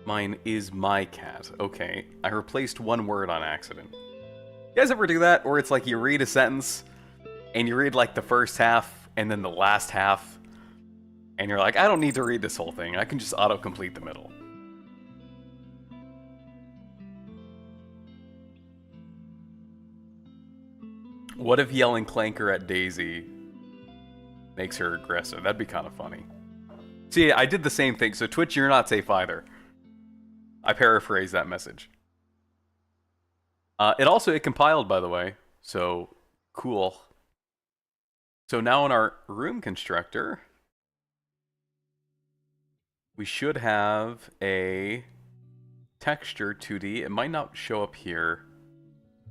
Mine is my cat. Okay, I replaced one word on accident. You guys ever do that? Where it's like you read a sentence, and you read like the first half, and then the last half, and you're like, I don't need to read this whole thing, I can just autocomplete the middle. What if yelling clanker at Daisy makes her aggressive? That'd be kind of funny. See, I did the same thing, so Twitch, you're not safe either. I paraphrased that message. It compiled, by the way, so cool. So now in our room constructor, we should have a texture 2D. It might not show up here.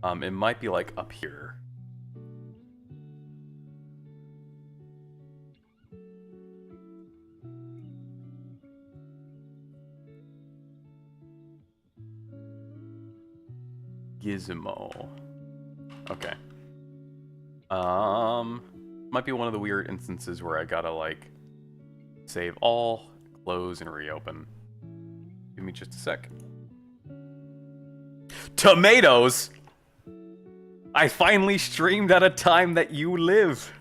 It might be like up here. Gizmo. Okay. Might be one of the weird instances where I gotta like save all, close, and reopen. Give me just a sec. Tomatoes! I finally streamed at a time that you live.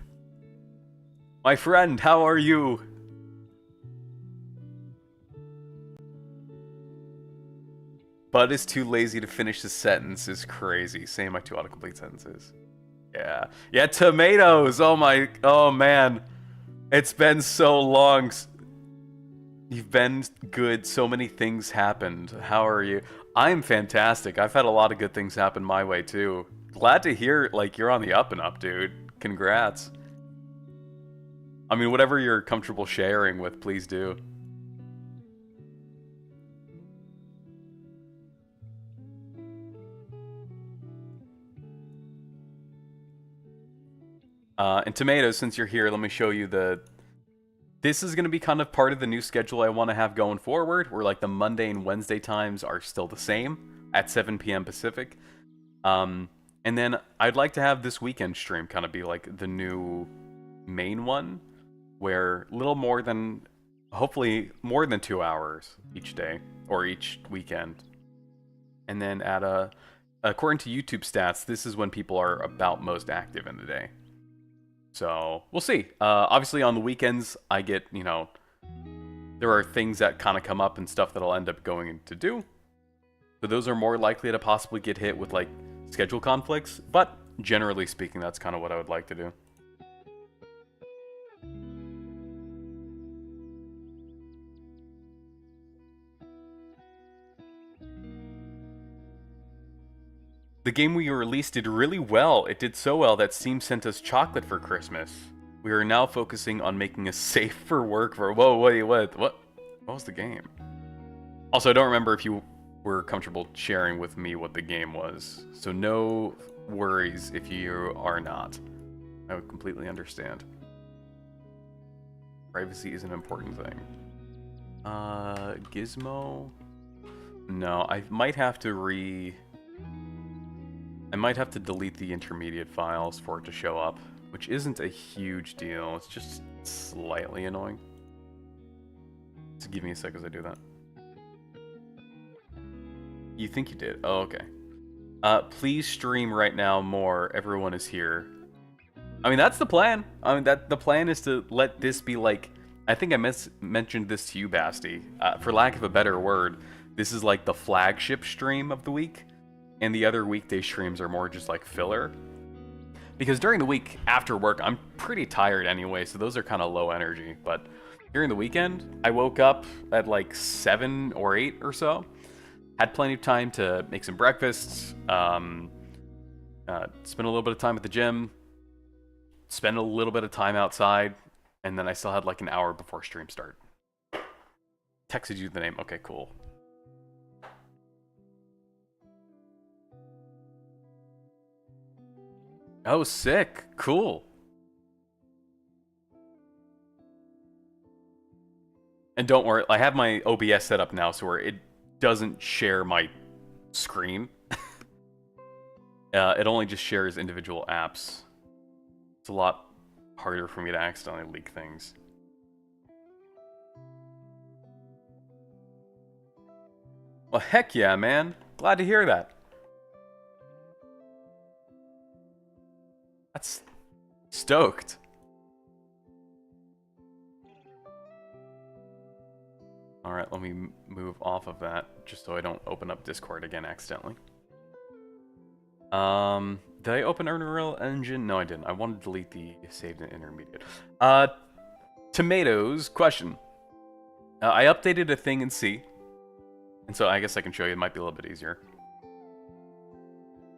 My friend, how are you? Bud is too lazy to finish the sentence is crazy. Saying my 2 autocomplete sentences. Yeah. Yeah, tomatoes! Oh man. It's been so long. You've been good. So many things happened. How are you? I'm fantastic. I've had a lot of good things happen my way too. Glad to hear, like, you're on the up and up, dude. Congrats. I mean, whatever you're comfortable sharing with, please do. And tomatoes, since you're here, let me show you this is going to be kind of part of the new schedule I want to have going forward, where like the Monday and Wednesday times are still the same at 7 p.m. Pacific. And then I'd like to have this weekend stream kind of be like the new main one, where hopefully more than 2 hours each day or each weekend. And then according to YouTube stats, this is when people are about most active in the day. So, we'll see. Obviously, on the weekends, I get, there are things that kind of come up and stuff that I'll end up going to do. So those are more likely to possibly get hit with, like, schedule conflicts. But, generally speaking, that's kind of what I would like to do. The game we released did really well. It did so well that Steam sent us chocolate for Christmas. We are now focusing on making a safe for work for. Whoa, wait, what? What was the game? Also, I don't remember if you were comfortable sharing with me what the game was, so no worries if you are not. I would completely understand. Privacy is an important thing. Gizmo? No, I might have to delete the intermediate files for it to show up, which isn't a huge deal. It's just slightly annoying. Just give me a sec as I do that. You think you did? Oh, okay. Please stream right now more. Everyone is here. I mean, that's the plan. I mean, the plan is to let this be like... I think I mentioned this to you, Basti. For lack of a better word, this is like the flagship stream of the week. And the other weekday streams are more just like filler. Because during the week after work, I'm pretty tired anyway, so those are kind of low energy. But during the weekend, I woke up at like 7 or 8 or so. Had plenty of time to make some breakfast, spend a little bit of time at the gym, spend a little bit of time outside, and then I still had like an hour before stream start. Texted you the name. Okay, cool. Oh, sick. Cool. And don't worry, I have my OBS set up now so where it doesn't share my screen. It only just shares individual apps. It's a lot harder for me to accidentally leak things. Well, heck yeah, man. Glad to hear that. That's stoked. Alright, let me move off of that, just so I don't open up Discord again accidentally. Did I open Unreal Engine? No, I didn't. I wanted to delete the saved and intermediate. Tomatoes, question. I updated a thing in C, and so I guess I can show you. It might be a little bit easier.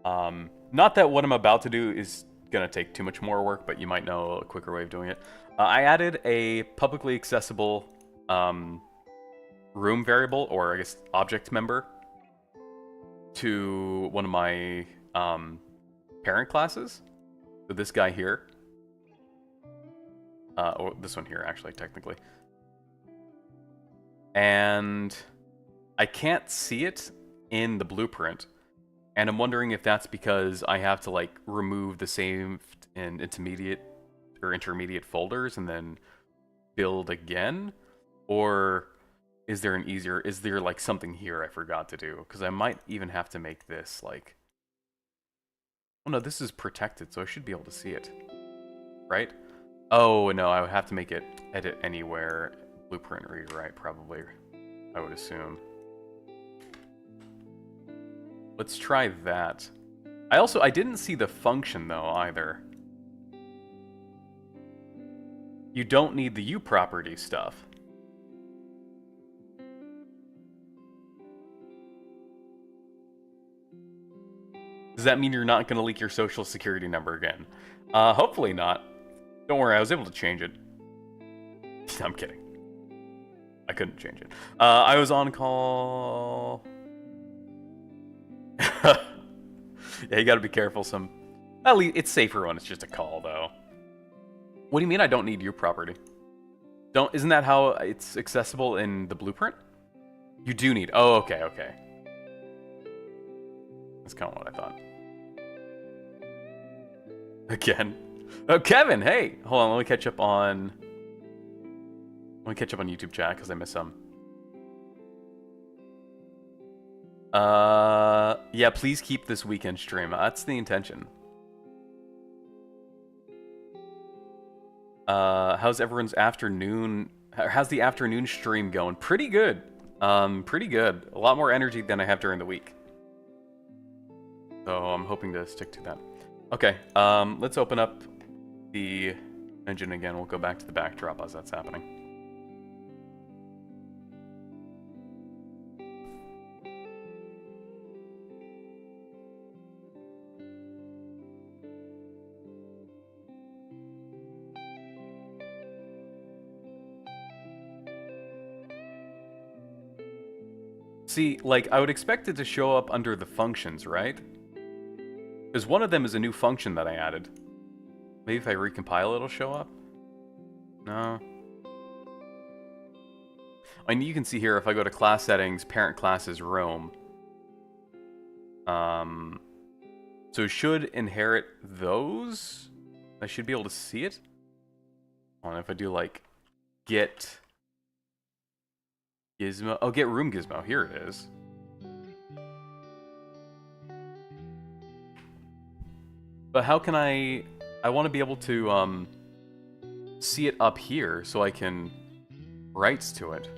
Not that what I'm about to do is gonna take too much more work, but you might know a quicker way of doing it. I added a publicly accessible, room variable, or I guess object member, to one of my parent classes. So this guy here, or this one here actually technically, and I can't see it in the blueprint, and I'm wondering if that's because I have to like remove the saved and intermediate folders and then build again, or is there like something here I forgot to do? Because I might even have to make this like... Oh no, this is protected, so I should be able to see it. Right? Oh no, I would have to make it edit anywhere. Blueprint rewrite, probably, I would assume. Let's try that. I didn't see the function though, either. You don't need the uProperty stuff. Does that mean you're not going to leak your social security number again? Hopefully not. Don't worry, I was able to change it. I'm kidding. I couldn't change it. I was on call... Yeah, you gotta be careful. At least it's safer when it's just a call, though. What do you mean I don't need uProperty? Isn't that how it's accessible in the blueprint? You do need... Oh, okay, okay. That's kind of what I thought. Again. Oh, Kevin, hey! Hold on, let me catch up on YouTube chat, because I missed some. Yeah, please keep this weekend stream. That's the intention. How's everyone's afternoon... How's the afternoon stream going? Pretty good. Pretty good. A lot more energy than I have during the week. So I'm hoping to stick to that. Okay, let's open up the engine again. We'll go back to the backdrop as that's happening. See, like, I would expect it to show up under the functions, right? Because one of them is a new function that I added. Maybe if I recompile, it'll show up? No. I mean, you can see here, if I go to class settings, parent class is Rome. So should inherit those? I should be able to see it? Hold on, if I do, like, get gizmo. Oh, get room gizmo. Here it is. But how can I want to be able to, see it up here so I can write to it.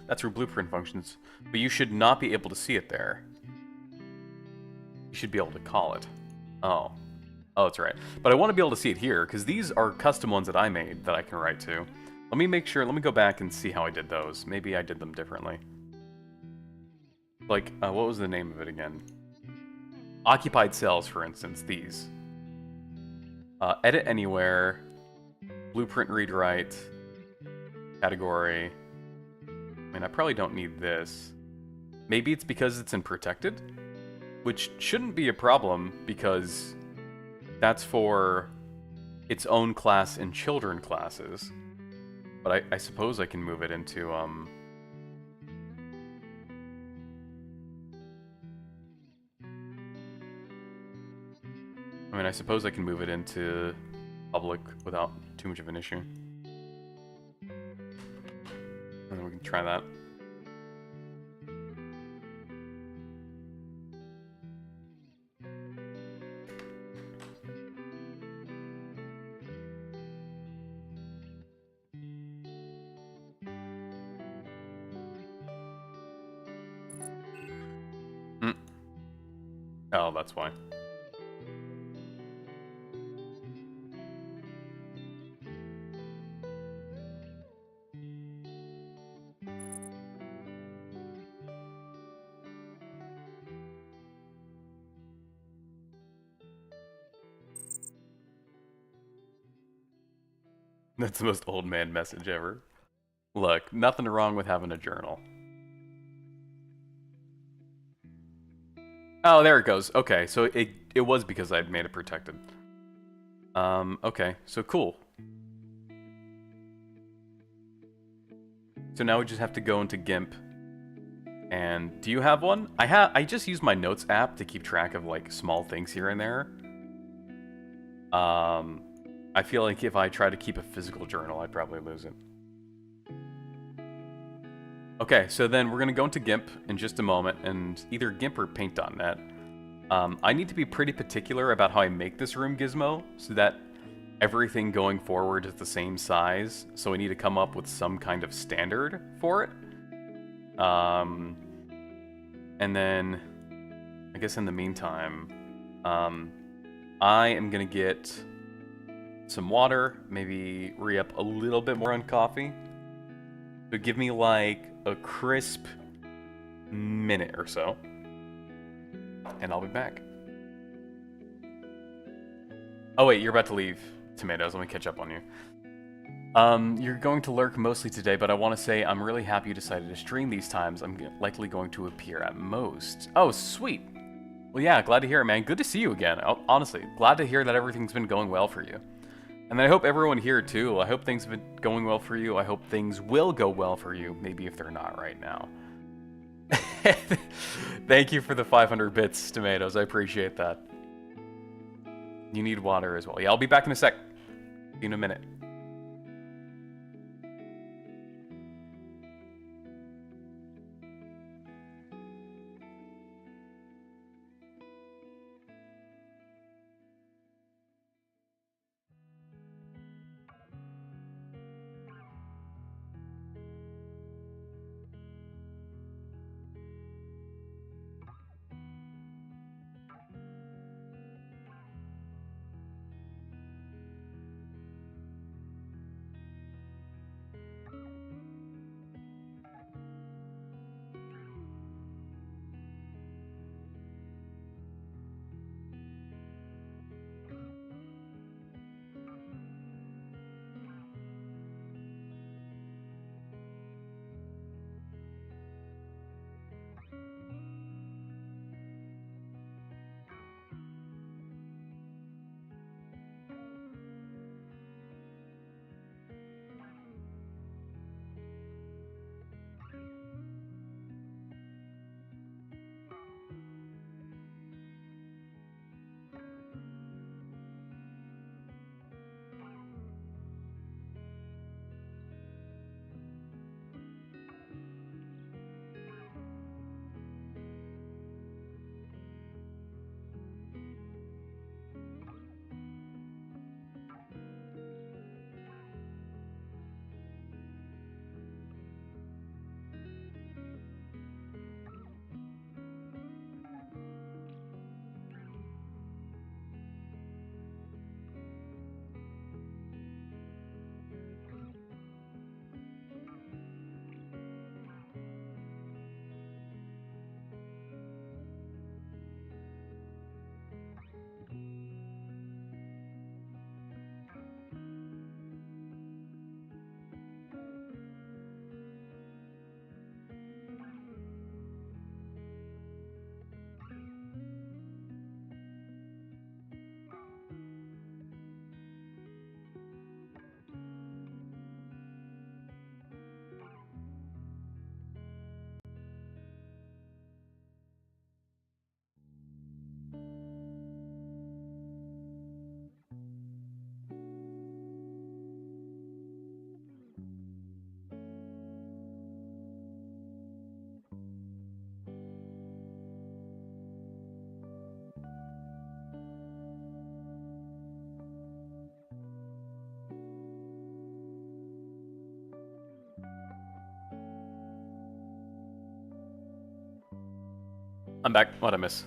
That's for blueprint functions. But you should not be able to see it there. You should be able to call it. Oh. Oh, that's right. But I want to be able to see it here, because these are custom ones that I made that I can write to. Let me make sure, let me go back and see how I did those. Maybe I did them differently. Like, what was the name of it again? Occupied cells, for instance, these. Edit anywhere, blueprint read write, category. I mean, I probably don't need this. Maybe it's because it's in protected? Which shouldn't be a problem, because that's for its own class in children classes. But I suppose I can move it into, I mean, I suppose I can move it into public without too much of an issue. And then we can try that. Oh, that's why. That's the most old man message ever. Look, nothing wrong with having a journal. Oh, there it goes. Okay, so it was because I'd made it protected. Okay, so cool. So now we just have to go into GIMP. And do you have one? I just use my notes app to keep track of like small things here and there. I feel like if I try to keep a physical journal, I'd probably lose it. Okay, so then we're going to go into GIMP in just a moment, and either GIMP or Paint.net. I need to be pretty particular about how I make this room gizmo, so that everything going forward is the same size, so I need to come up with some kind of standard for it. And then, I guess in the meantime, I am going to get some water, maybe re-up a little bit more on coffee. So give me like a crisp minute or so, and I'll be back. Oh wait, you're about to leave, Tomatoes. Let me catch up on you. You're going to lurk mostly today, but I want to say I'm really happy you decided to stream these times. I'm likely going to appear at most. Oh, sweet. Well, yeah, glad to hear it, man. Good to see you again. Honestly, glad to hear that everything's been going well for you. And I hope everyone here, too. I hope things have been going well for you. I hope things will go well for you, maybe if they're not right now. Thank you for the 500 bits, Tomatoes. I appreciate that. You need water as well. Yeah, I'll be back in a sec. See you in a minute. I'm back. What'd I miss?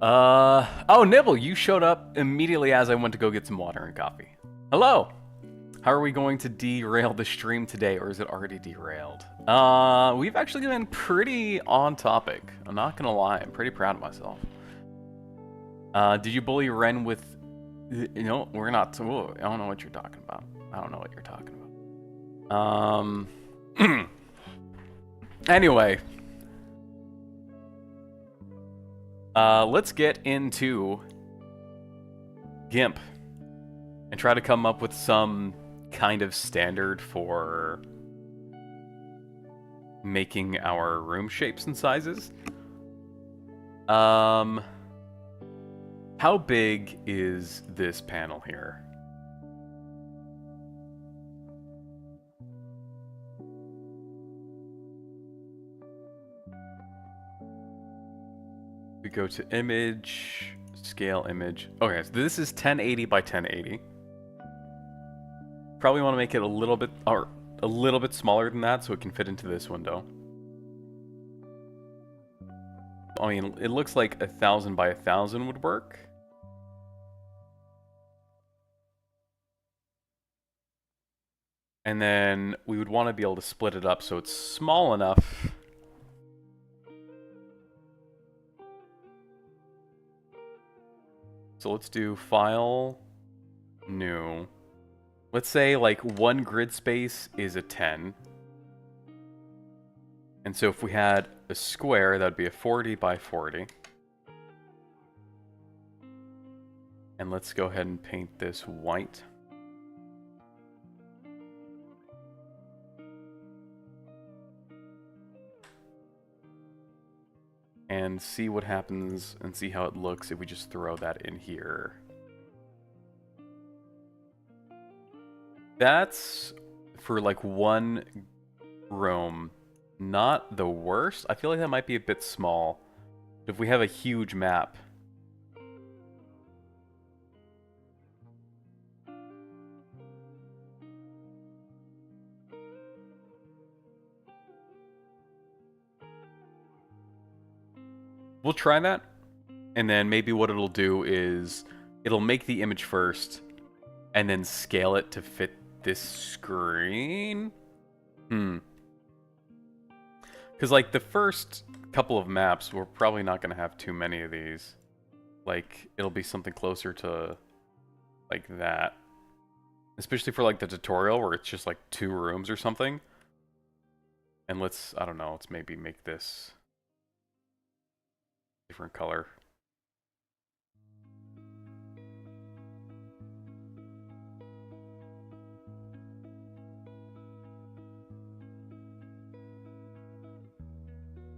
Oh, Nibble, you showed up immediately as I went to go get some water and coffee. Hello! How are we going to derail the stream today, or is it already derailed? We've actually been pretty on topic. I'm not gonna lie, I'm pretty proud of myself. Did you bully Ren with... You know, we're not... Whoa, I don't know what you're talking about. I don't know what you're talking about. Anyway. Let's get into GIMP and try to come up with some kind of standard for making our room shapes and sizes. How big is this panel here? We go to image, scale image. Okay, so this is 1080 by 1080. Probably want to make it a little bit smaller than that so it can fit into this window. I mean, it looks like 1000 by 1000 would work. And then we would want to be able to split it up so it's small enough. So let's do file, new. Let's say like one grid space is a 10. And so if we had a square, that'd be a 40 by 40. And let's go ahead and paint this white. And see what happens and see how it looks if we just throw that in here. That's for like one room, not the worst. I feel like that might be a bit small. If we have a huge map. We'll try that, and then maybe what it'll do is it'll make the image first, and then scale it to fit this screen. Because like the first couple of maps, we're probably not going to have too many of these. Like it'll be something closer to like that, especially for like the tutorial where it's just like 2 rooms or something. And let's, I don't know, let's maybe make this different color.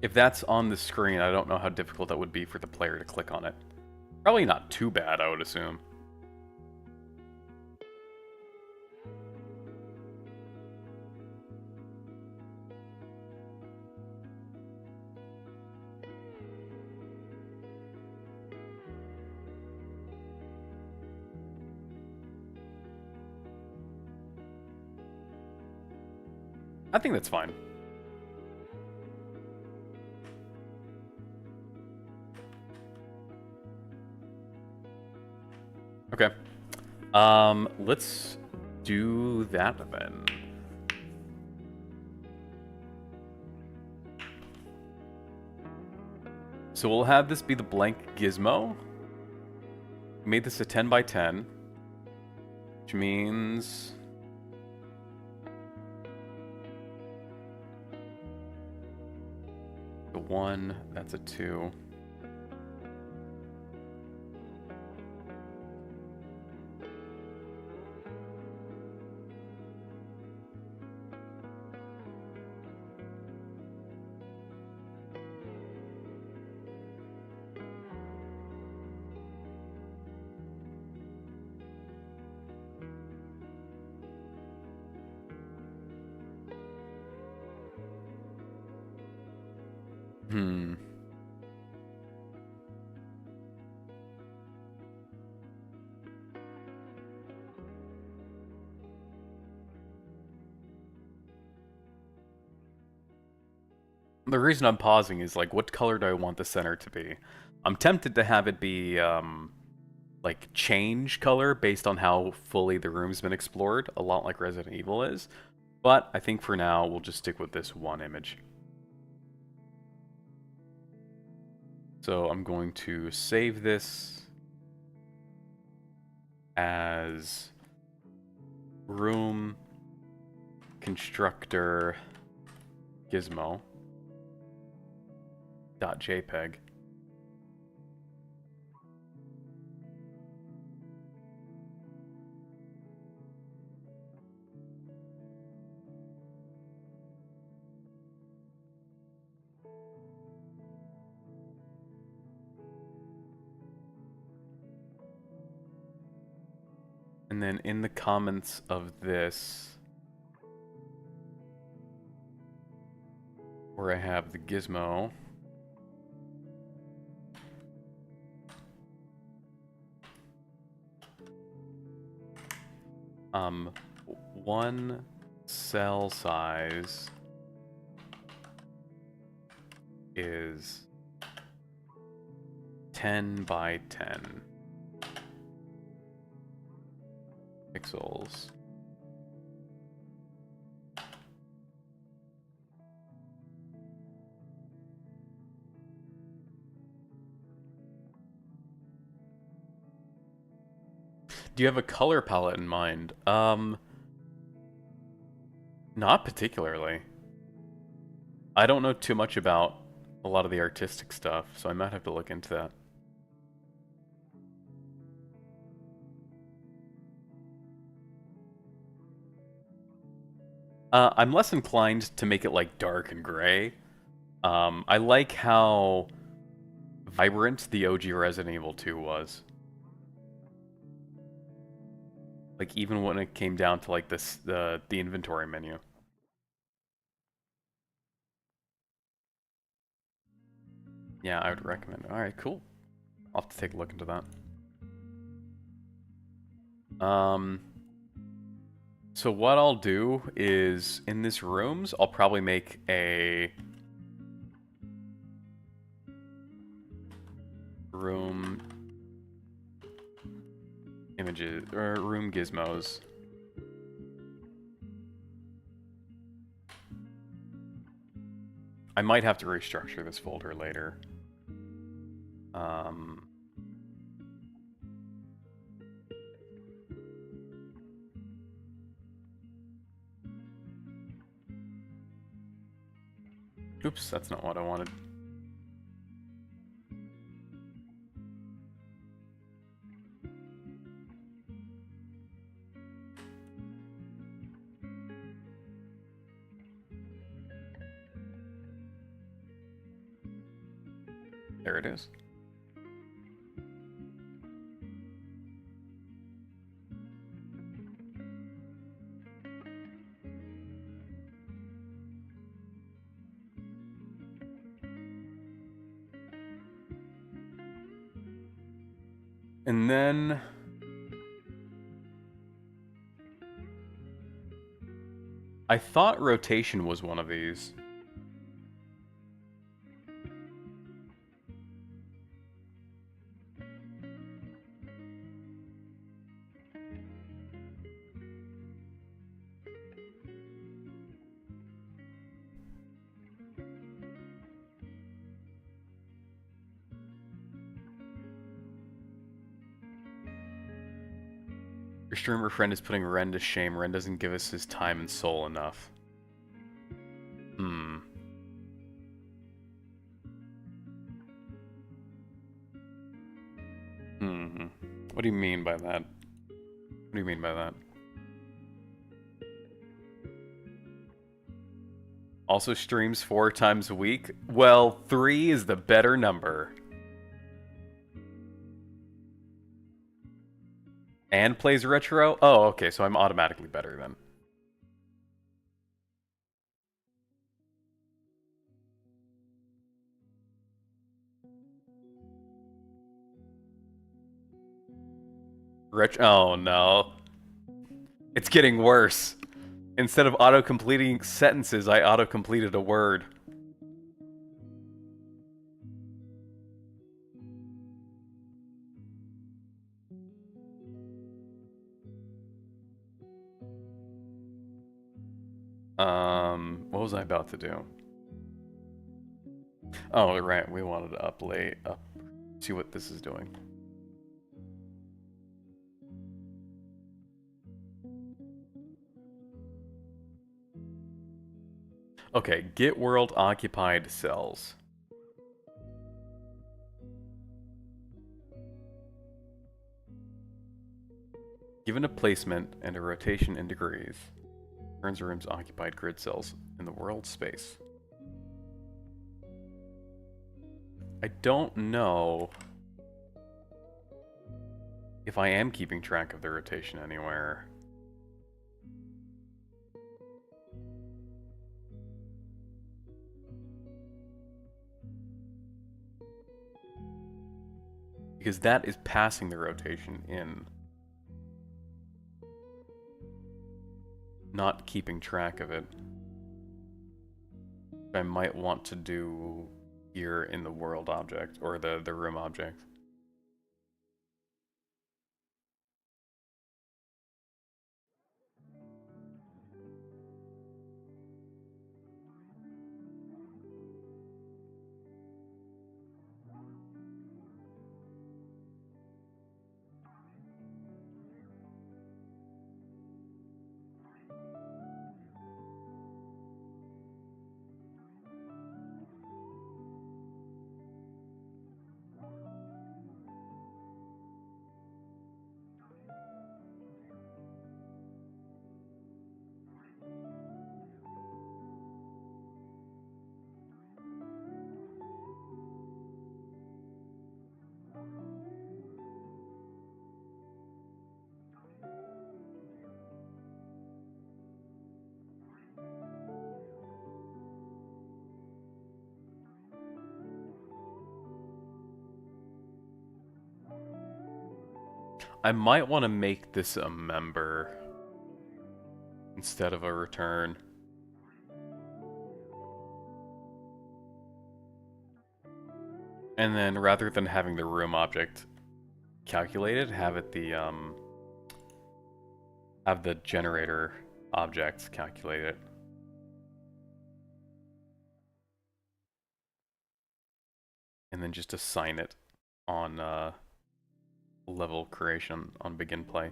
If that's on the screen, I don't know how difficult that would be for the player to click on it. Probably not too bad, I would assume. I think that's fine. Okay. Let's do that then. So we'll have this be the blank gizmo. We made this a 10 by 10, which means the 1, that's a 2. The reason I'm pausing is, like, what color do I want the center to be? I'm tempted to have it be, like, change color based on how fully the room's been explored, a lot like Resident Evil is. But I think for now, we'll just stick with this one image. So I'm going to save this as room constructor gizmo .jpg. And then in the comments of this, where I have the gizmo, one cell size is 10 by 10 pixels. Do you have a color palette in mind? Not particularly. I don't know too much about a lot of the artistic stuff, so I might have to look into that. I'm less inclined to make it like dark and gray. I like how vibrant the OG Resident Evil 2 was. Like, even when it came down to like this, the inventory menu. Yeah, I would recommend it. Alright, cool. I'll have to take a look into that. So what I'll do is, in this rooms, I'll probably make a room images, or room gizmos. I might have to restructure this folder later. Oops, that's not what I wanted. There it is. And then I thought rotation was one of these. Your streamer friend is putting Ren to shame. Ren doesn't give us his time and soul enough. What do you mean by that? What do you mean by that? Also streams 4 times a week? Well, 3 is the better number. And plays retro? Oh, okay, so I'm automatically better then. Oh no. It's getting worse. Instead of auto-completing sentences, I auto-completed a word. What was I about to do? Oh, right, we wanted to see what this is doing. Okay, get world occupied cells. Given a placement and a rotation in degrees, turns rooms occupied grid cells in the world space. I don't know if I am keeping track of the rotation anywhere. Because that is passing the rotation in. Not keeping track of it. I might want to do here in the world object, or the room object. I might want to make this a member instead of a return. And then rather than having the room object calculated, have the generator objects calculate it. And then just assign it on level creation on begin play.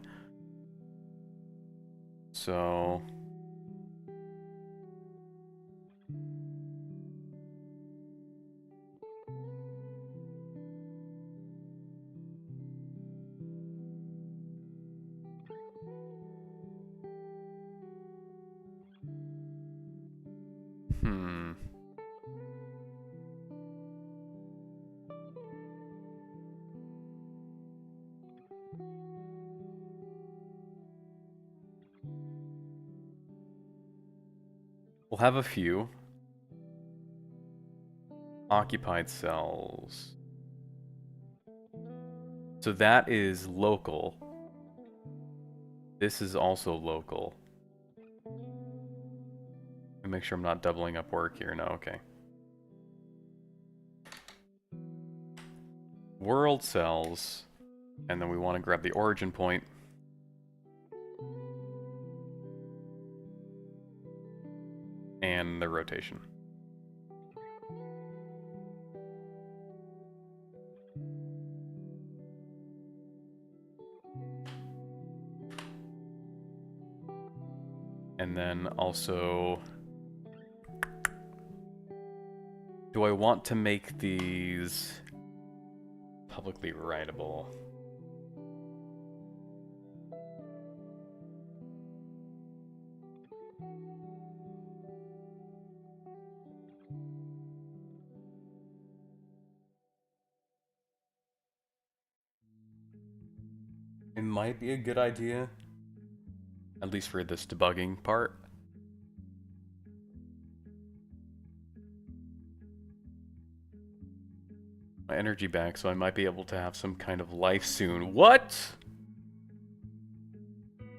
So we'll have a few occupied cells. So that is local. This is also local. And make sure I'm not doubling up work here. No, okay. World cells. And then we want to grab the origin point. And the rotation. And then also, do I want to make these publicly writable? It might be a good idea, at least for this debugging part. My energy back, so I might be able to have some kind of life soon. What?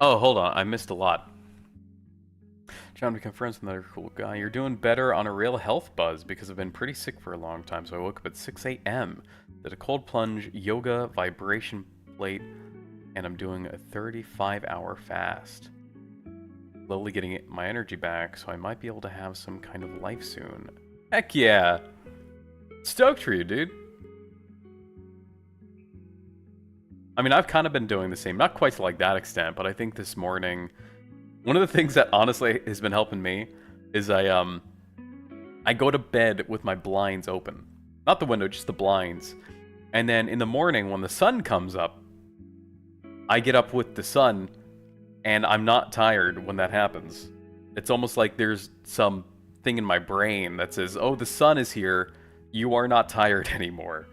Oh, hold on, I missed a lot. Trying to become friends with another cool guy. You're doing better on a real health buzz because I've been pretty sick for a long time, so I woke up at 6 a.m. Did a cold plunge, yoga, vibration plate, and I'm doing a 35-hour fast. slowly getting my energy back, so I might be able to have some kind of life soon. Heck yeah! Stoked for you, dude. I mean, I've kind of been doing the same. Not quite to like that extent, but I think this morning, one of the things that honestly has been helping me is I go to bed with my blinds open. Not the window, just the blinds. And then in the morning, when the sun comes up, I get up with the sun, and I'm not tired when that happens. It's almost like there's some thing in my brain that says, oh, the sun is here, you are not tired anymore.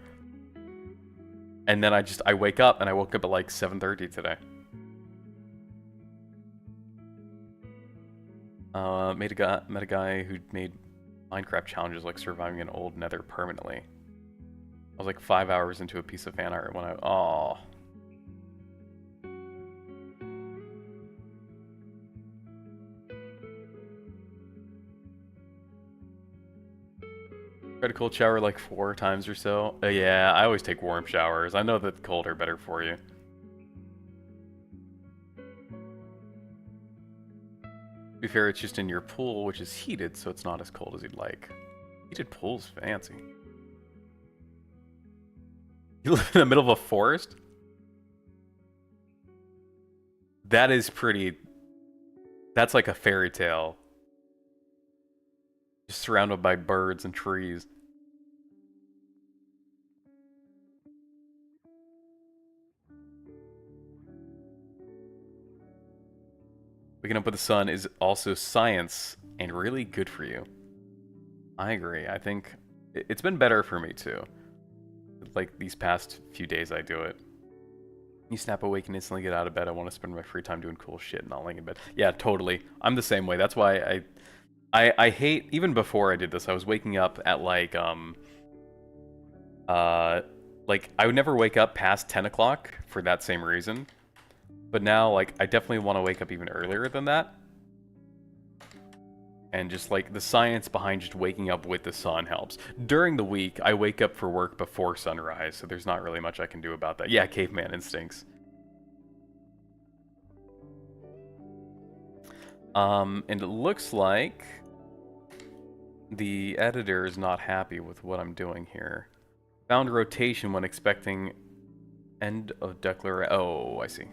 And then I wake up, and I woke up at like 7:30 today. Met a guy who made Minecraft challenges like surviving an old nether permanently. I was like 5 hours into a piece of fan art when oh. Tried a cold shower like 4 times or so. Yeah, I always take warm showers. I know that cold are better for you. To be fair, it's just in your pool, which is heated, so it's not as cold as you'd like. Heated pool's fancy. You live in the middle of a forest? That is pretty... That's like a fairy tale. Just surrounded by birds and trees. Waking up with the sun is also science and really good for you. I agree. I think it's been better for me too. Like these past few days I do it. You snap awake and instantly get out of bed. I want to spend my free time doing cool shit, not laying in bed. Yeah, totally. I'm the same way. That's why I hate, even before I did this, I was waking up at like I would never wake up past 10 o'clock for that same reason. But now, like, I definitely want to wake up even earlier than that. And just, like, the science behind just waking up with the sun helps. During the week, I wake up for work before sunrise, so there's not really much I can do about that. Yeah, caveman instincts. And it looks like the editor is not happy with what I'm doing here. Found rotation when expecting end of declaration. Oh, I see.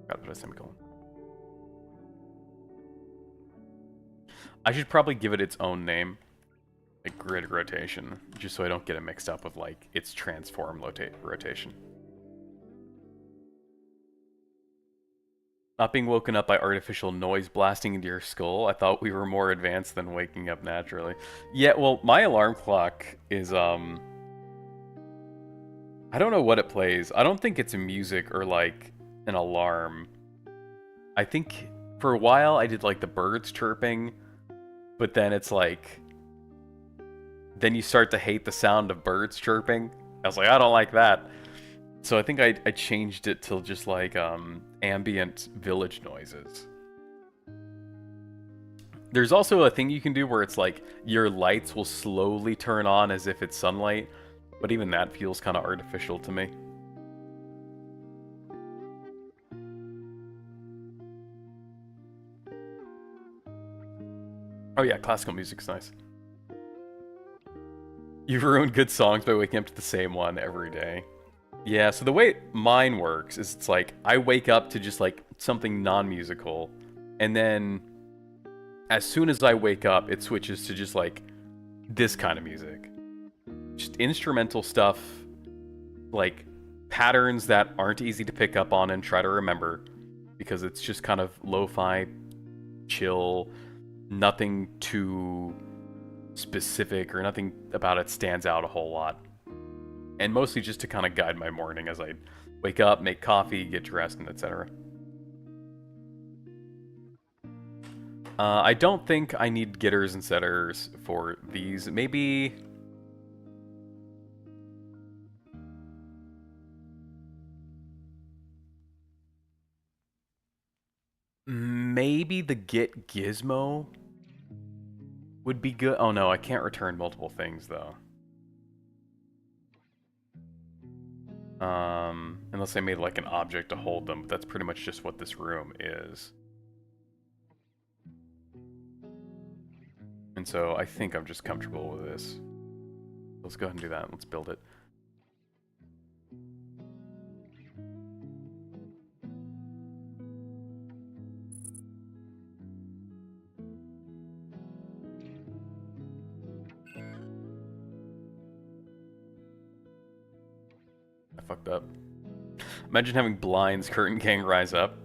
Got to put a semicolon. I should probably give it its own name, like grid rotation, just so I don't get it mixed up with like its transform rotation. Not being woken up by artificial noise blasting into your skull. I thought we were more advanced than waking up naturally. Yeah, well, my alarm clock is I don't know what it plays. I don't think it's music or like an alarm. I think for a while I did like the birds chirping, but then it's like, then you start to hate the sound of birds chirping. I was like, I don't like that. So I think I changed it till just like ambient village noises. There's also a thing you can do where it's like your lights will slowly turn on as if it's sunlight, but even that feels kind of artificial to me. Oh yeah, classical music's nice. You ruin good songs by waking up to the same one every day. Yeah, so the way mine works is it's like I wake up to just like something non-musical, and then as soon as I wake up, it switches to just like this kind of music. Just instrumental stuff, like patterns that aren't easy to pick up on and try to remember, because it's just kind of lo-fi, chill, nothing too specific or nothing about it stands out a whole lot. And mostly just to kind of guide my morning as I wake up, make coffee, get dressed, and etc. I don't think I need getters and setters for these. Maybe... maybe the get gizmo would be good. Oh no, I can't return multiple things though. Unless I made like an object to hold them, but that's pretty much just what this room is. And so I think I'm just comfortable with this. Let's go ahead and do that. Let's build it. I fucked up. Imagine having blinds, Curtain Gang rise up.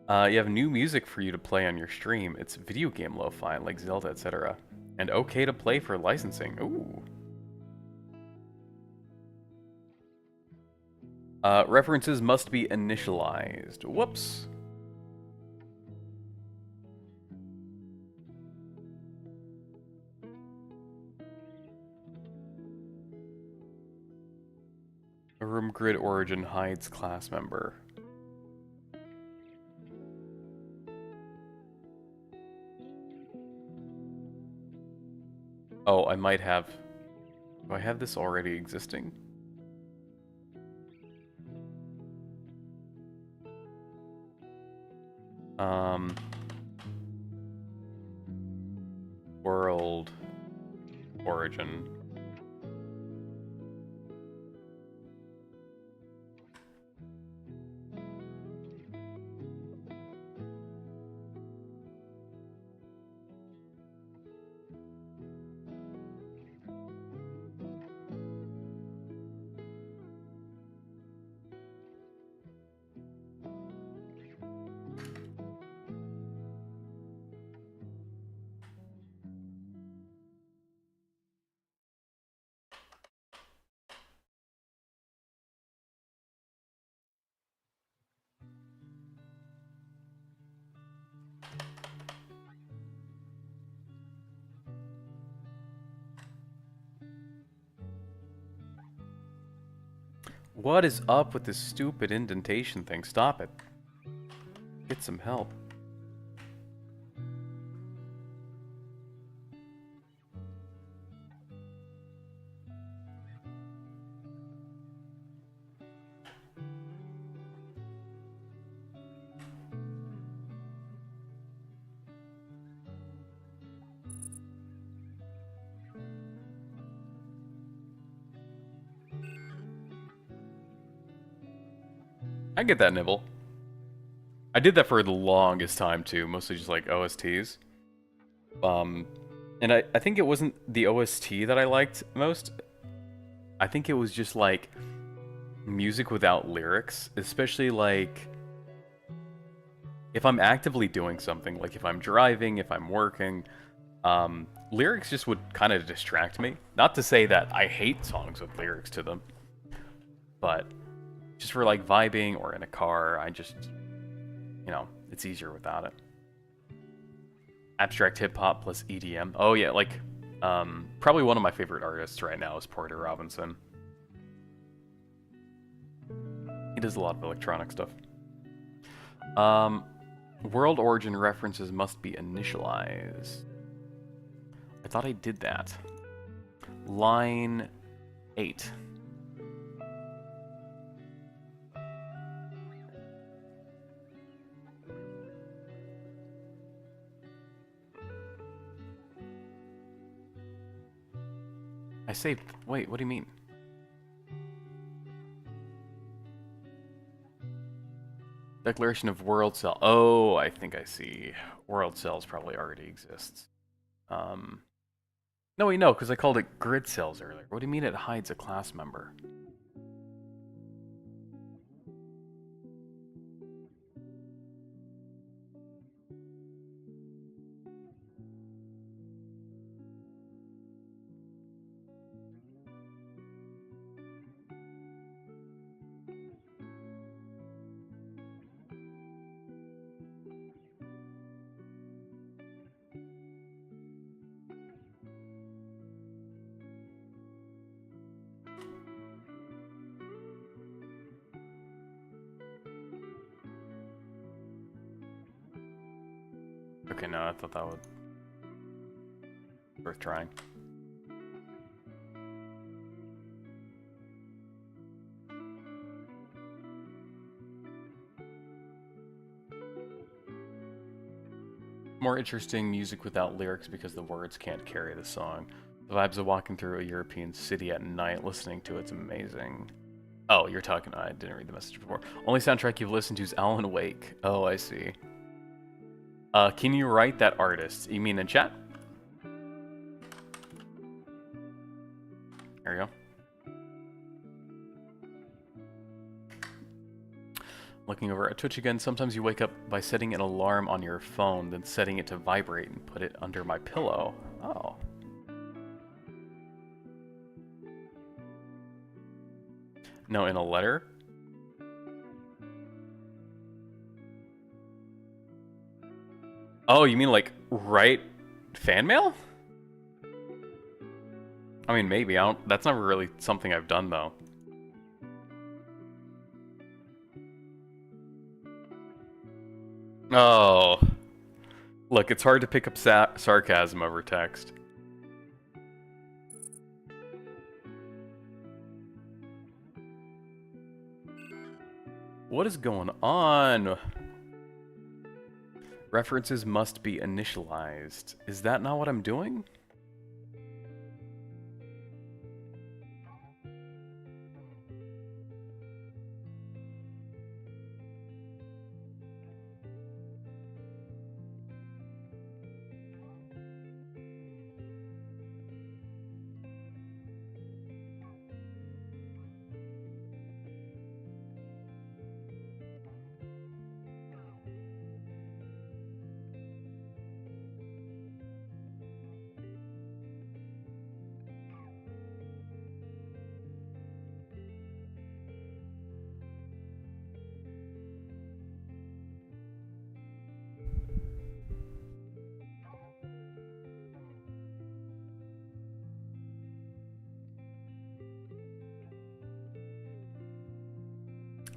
You have new music for you to play on your stream. It's video game lo-fi, like Zelda, etc. And okay to play for licensing. Ooh. References must be initialized. Whoops. A room grid origin hides class member. Oh, I might have... Do I have this already existing? World origin. What is up with this stupid indentation thing? Stop it. Get some help. I get that, Nibble. I did that for the longest time too, mostly just like OSTs. And I think it wasn't the OST that I liked most. I think it was just like music without lyrics, especially like if I'm actively doing something, like if I'm driving, if I'm working, lyrics just would kind of distract me. Not to say that I hate songs with lyrics to them, but just for like vibing or in a car, I just, you know, it's easier without it. Abstract hip hop plus EDM. Oh yeah, like probably one of my favorite artists right now is Porter Robinson. He does a lot of electronic stuff. World origin references must be initialized. I thought I did that. Line 8. I saved... Wait, what do you mean? Declaration of World Cell. Oh, I think I see. World Cells probably already exists. No, wait, no, because I called it Grid Cells earlier. What do you mean it hides a class member? Okay, no, I thought that would... worth trying. more interesting music without lyrics because the words can't carry the song. The vibes of walking through a European city at night, listening to it's amazing. Oh, you're talking. I didn't read the message before. Only soundtrack you've listened to is Alan Wake. Oh, I see. Can you write that artist? You mean in chat? There you go. Looking over at Twitch again, sometimes you wake up by setting an alarm on your phone, then setting it to vibrate and put it under my pillow. Oh. No, in a letter? Oh, you mean like write fan mail? I mean, maybe. That's never really something I've done, though. Oh. Look, it's hard to pick up sarcasm over text. What is going on? References must be initialized. Is that not what I'm doing?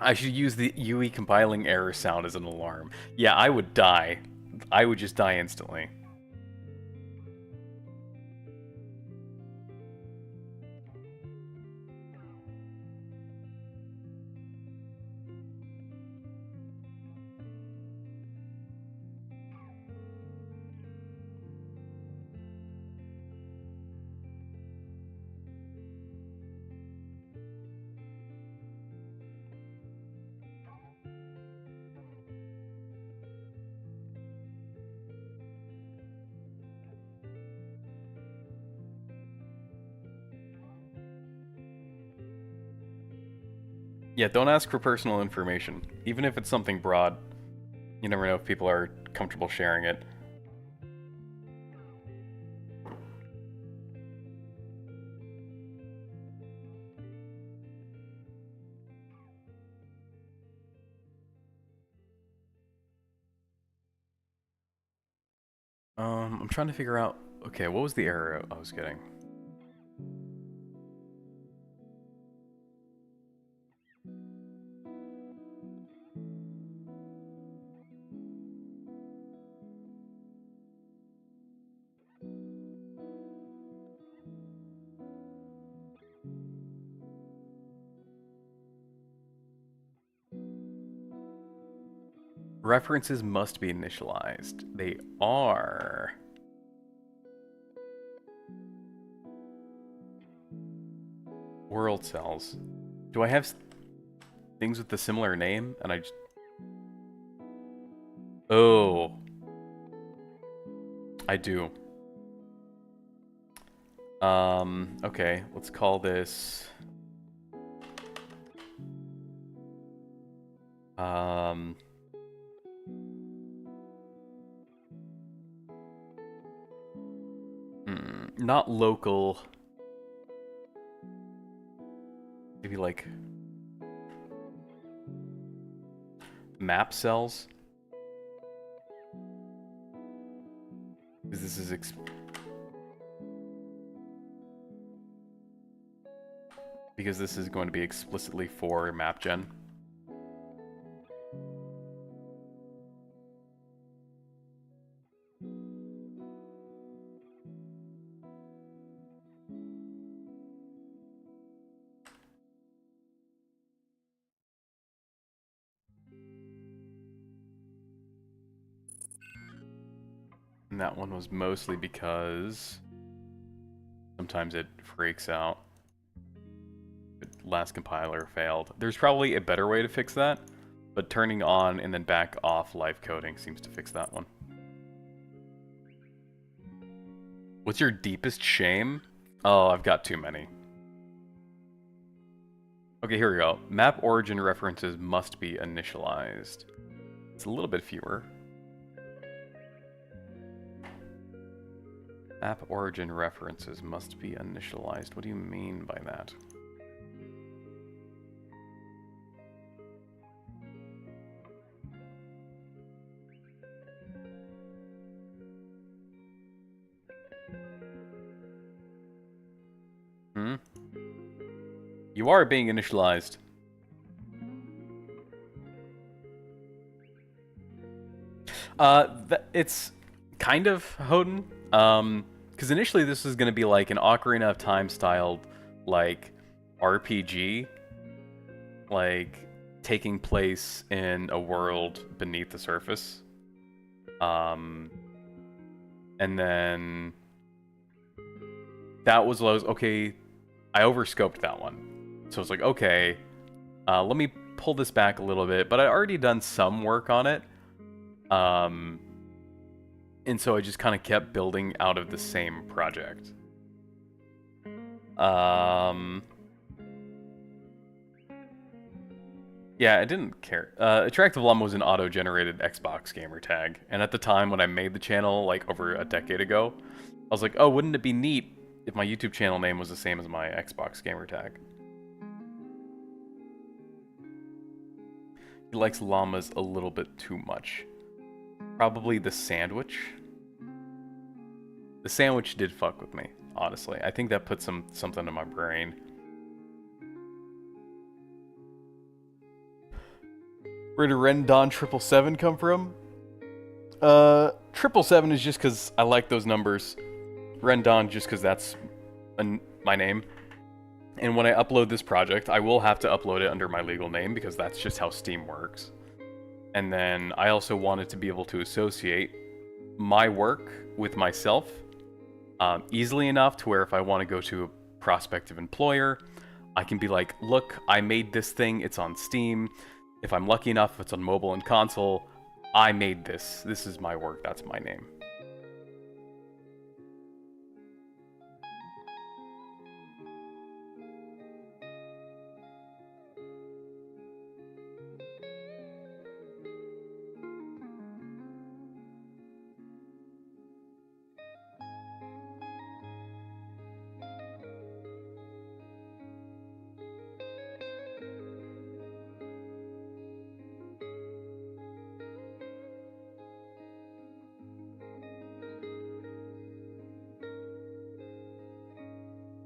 I should use the UE compiling error sound as an alarm. Yeah, I would die. I would just die instantly. Yeah, don't ask for personal information. Even if it's something broad, you never know if people are comfortable sharing it. I'm trying to figure out... Okay, what was the error I was getting? References must be initialized. They are... World cells. Do I have things with a similar name? And I just... Oh. I do. Okay, let's call this... Not local. Maybe like... map cells? Because this is... because this is going to be explicitly for map gen. And that one was mostly because sometimes it freaks out. The last compiler failed. There's probably a better way to fix that, but turning on and then back off live coding seems to fix that one. What's your deepest shame? Oh, I've got too many. Okay, here we go. Map origin references must be initialized. It's a little bit fewer. Map origin references must be initialized. What do you mean by that? You are being initialized. It's kind of Hoden. Because initially this was going to be like an Ocarina of Time styled, like, RPG. Like, taking place in a world beneath the surface. And then that was okay. I overscoped that one, so it's like, okay, let me pull this back a little bit. But I already done some work on it, and so I just kind of kept building out of the same project. Yeah, I didn't care. Attractive Llama was an auto-generated Xbox gamer tag, and at the time when I made the channel, like over a decade ago, I was like, oh, wouldn't it be neat if my YouTube channel name was the same as my Xbox gamer tag? He likes llamas a little bit too much. Probably the sandwich. The sandwich did fuck with me, honestly. I think that put something in my brain. Where did Rendon 777 come from? 777 is just because I like those numbers. Rendon just because that's my name. And when I upload this project, I will have to upload it under my legal name because that's just how Steam works. And then I also wanted to be able to associate my work with myself easily enough to where if I want to go to a prospective employer, I can be like, look, I made this thing, it's on Steam. If I'm lucky enough, it's on mobile and console. I made this. This is my work. That's my name.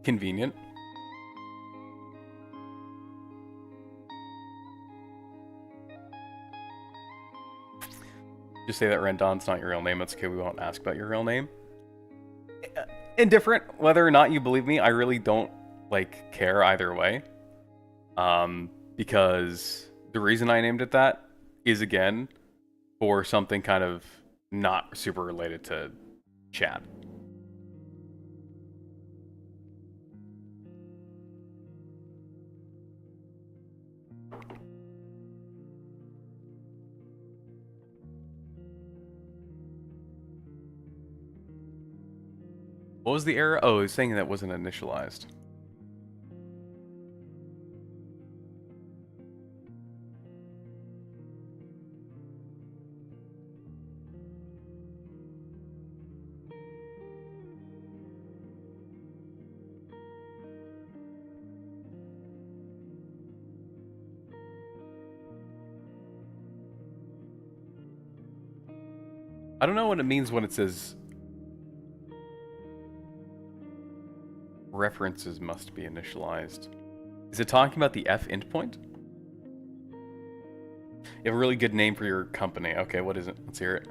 Convenient. Just say that Rendon's not your real name. That's okay. We won't ask about your real name. Indifferent whether or not you believe me. I really don't care either way. Because the reason I named it that is again for something kind of not super related to chat. What was the error? Oh, he was saying that wasn't initialized. I don't know what it means when it says references must be initialized. Is it talking about the F endpoint? You have a really good name for your company. Okay, what is it? Let's hear it.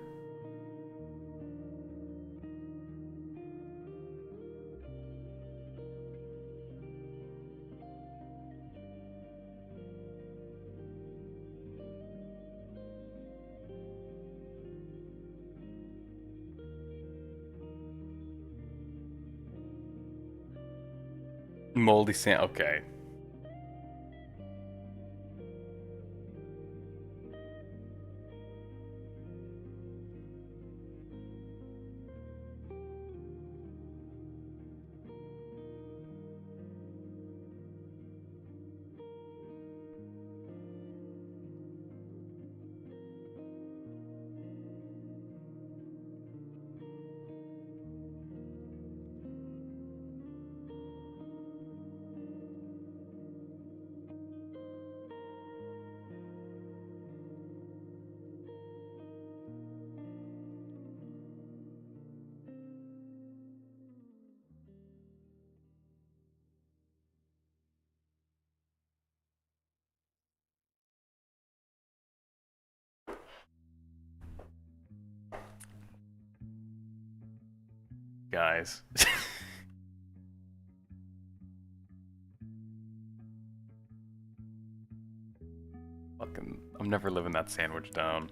Moldy sand. Okay. Guys. Fucking, I'm never living that sandwich down.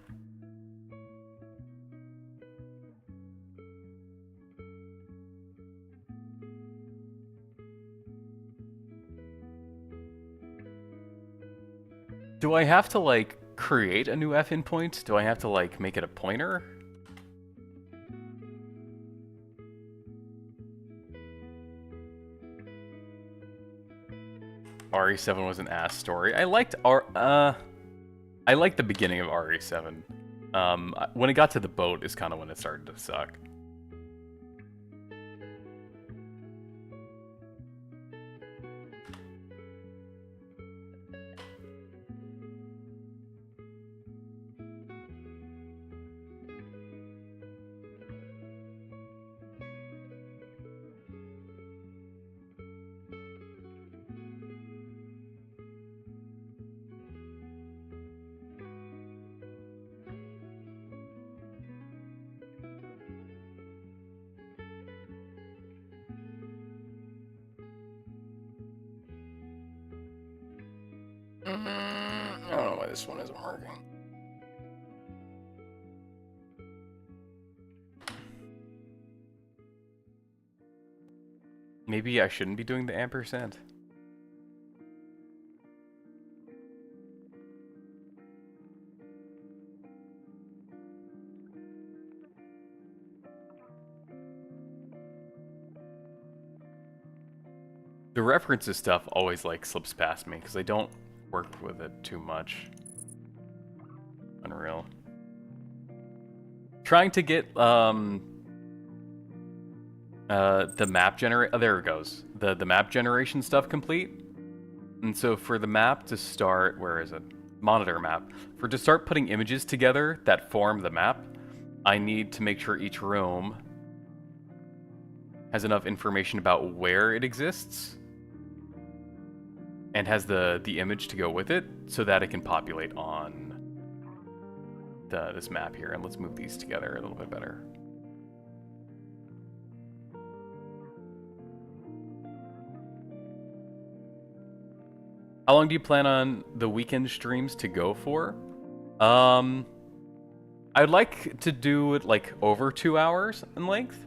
Do I have to, like, create a new F endpoint? Do I have to, like, make it a pointer? RE7 was an ass story. I liked I liked the beginning of RE7. When it got to the boat is kind of when it started to suck. I don't know why this one isn't working. Maybe I shouldn't be doing the ampersand. The references stuff always, like, slips past me because I don't work with it too much. Unreal. Trying to get the map generate. Oh, there it goes. The map generation stuff complete. And so for the map to start, where is it? Monitor map. To start putting images together that form the map, I need to make sure each room has enough information about where it exists and has the image to go with it so that it can populate on this map here. And let's move these together a little bit better. How long do you plan on the weekend streams to go for? I'd like to do it like over 2 hours in length.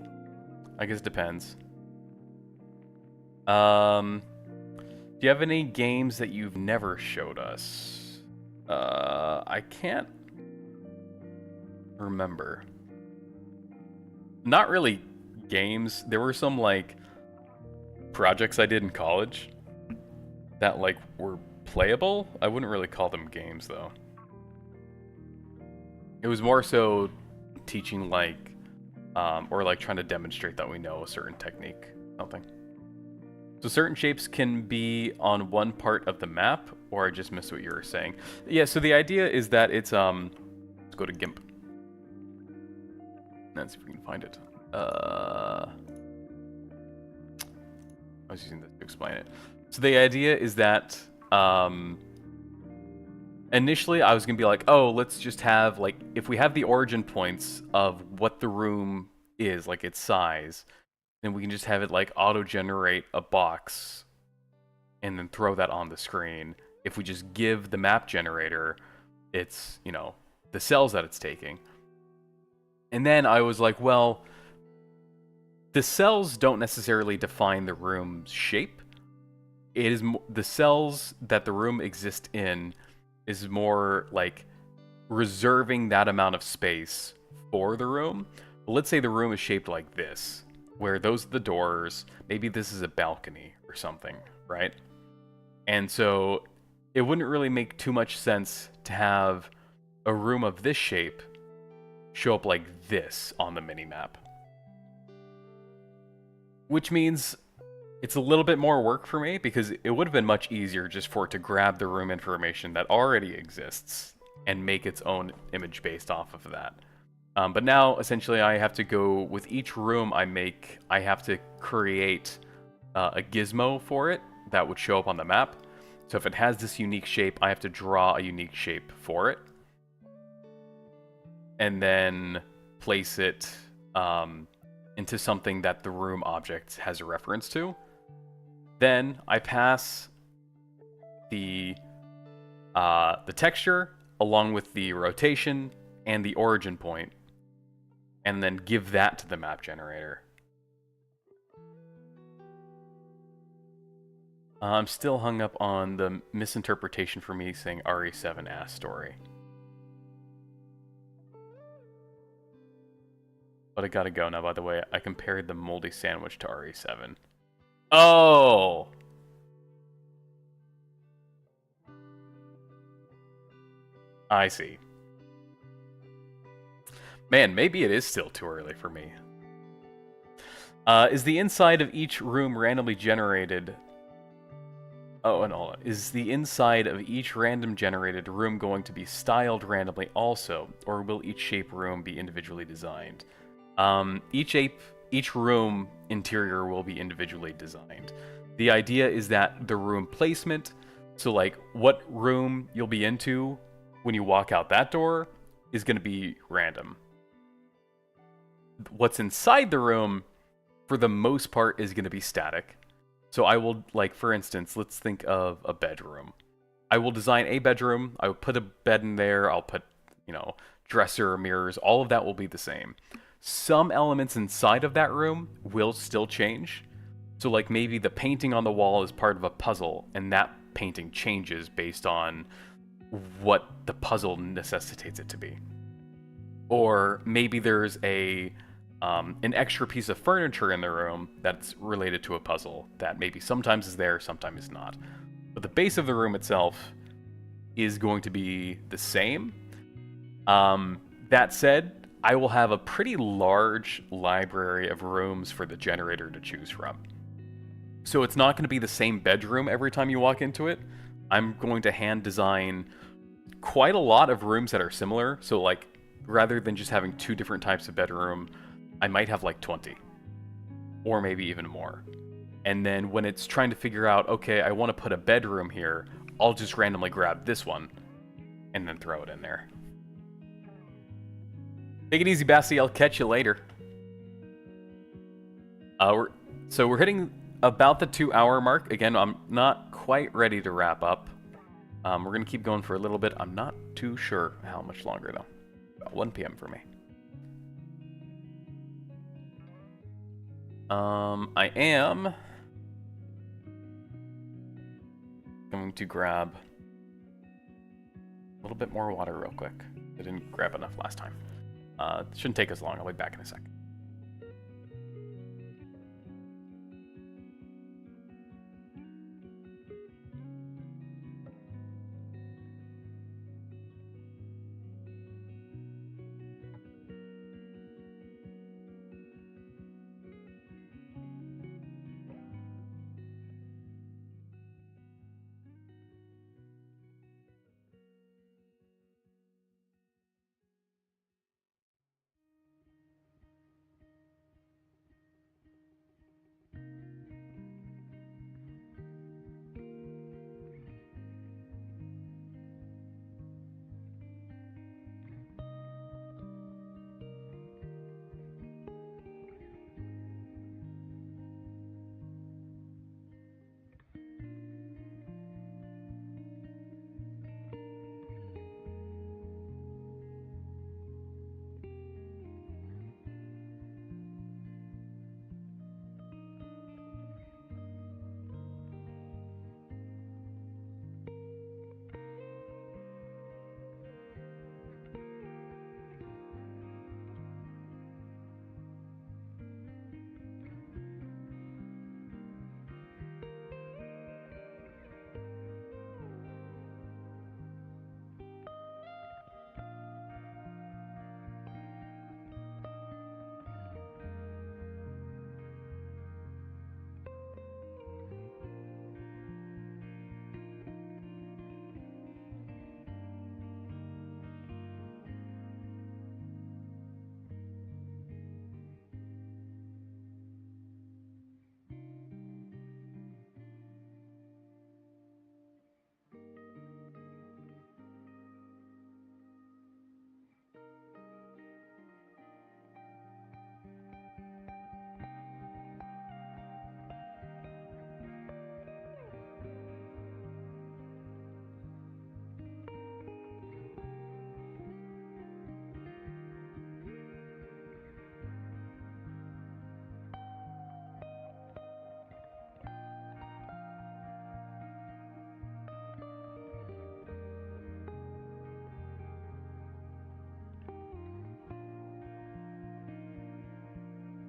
I guess it depends. Do you have any games that you've never showed us? I can't remember. Not really games. There were some, like, projects I did in college that, like, were playable. I wouldn't really call them games, though. It was more so teaching, like, or, like, trying to demonstrate that we know a certain technique, something. So certain shapes can be on one part of the map, or I just missed what you were saying. Yeah, so the idea is that it's, let's go to GIMP. Let's see if we can find it. I was using this to explain it. So the idea is that, initially I was going to be like, oh, let's just have, like, if we have the origin points of what the room is, like its size, then we can just have it, like, auto-generate a box and then throw that on the screen. If we just give the map generator its, you know, the cells that it's taking. And then I was like, well, the cells don't necessarily define the room's shape. it is the cells that the room exists in is more like reserving that amount of space for the room. But let's say the room is shaped like this, where those are the doors, maybe this is a balcony or something, right? And so it wouldn't really make too much sense to have a room of this shape show up like this on the minimap. Which means it's a little bit more work for me, because it would have been much easier just for it to grab the room information that already exists and make its own image based off of that. But now, essentially, I have to go, with each room I make, I have to create a gizmo for it that would show up on the map. So if it has this unique shape, I have to draw a unique shape for it. And then place it into something that the room object has a reference to. Then I pass the texture along with the rotation and the origin point, and then give that to the map generator. I'm still hung up on the misinterpretation for me saying RE7 ass story. But I gotta go now, by the way. I compared the moldy sandwich to RE7. Oh! I see. Man, maybe it is still too early for me. Is the inside of each room randomly generated? Oh, and hold on. Is the inside of each random generated room going to be styled randomly also, or will each shape room be individually designed? Each room interior will be individually designed. The idea is that the room placement, so like what room you'll be into when you walk out that door, is going to be random. What's inside the room, for the most part, is going to be static. So I will, like, for instance, let's think of a bedroom. I will design a bedroom, I will put a bed in there, I'll put, dresser, mirrors, all of that will be the same. Some elements inside of that room will still change. So like maybe the painting on the wall is part of a puzzle, and that painting changes based on what the puzzle necessitates it to be. Or maybe there's an extra piece of furniture in the room that's related to a puzzle that maybe sometimes is there, sometimes is not. But the base of the room itself is going to be the same. That said, I will have a pretty large library of rooms for the generator to choose from. So it's not going to be the same bedroom every time you walk into it. I'm going to hand design quite a lot of rooms that are similar. So like, rather than just having 2 different types of bedroom, I might have like 20. Or maybe even more. And then when it's trying to figure out, okay, I want to put a bedroom here, I'll just randomly grab this one and then throw it in there. Take it easy, Bassie. I'll catch you later. We're hitting about the 2-hour mark. Again, I'm not quite ready to wrap up. We're going to keep going for a little bit. I'm not too sure how much longer, though. About 1 p.m. for me. I am going to grab a little bit more water real quick. I didn't grab enough last time. It shouldn't take us long. I'll be back in a second.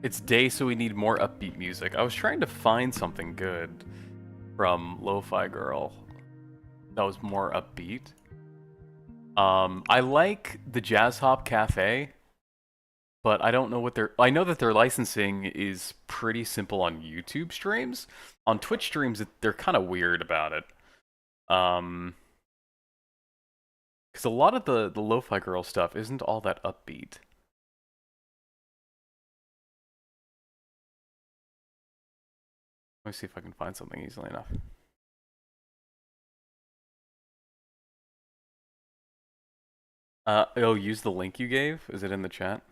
It's day, so we need more upbeat music. I was trying to find something good from Lo-Fi Girl that was more upbeat. I like the Jazz Hop Cafe, but I don't know what their... I know that their licensing is pretty simple on YouTube streams. On Twitch streams, they're kind of weird about it. Because a lot of the Lo-Fi Girl stuff isn't all that upbeat. Let me see if I can find something easily enough. Oh, use the link you gave? Is it in the chat?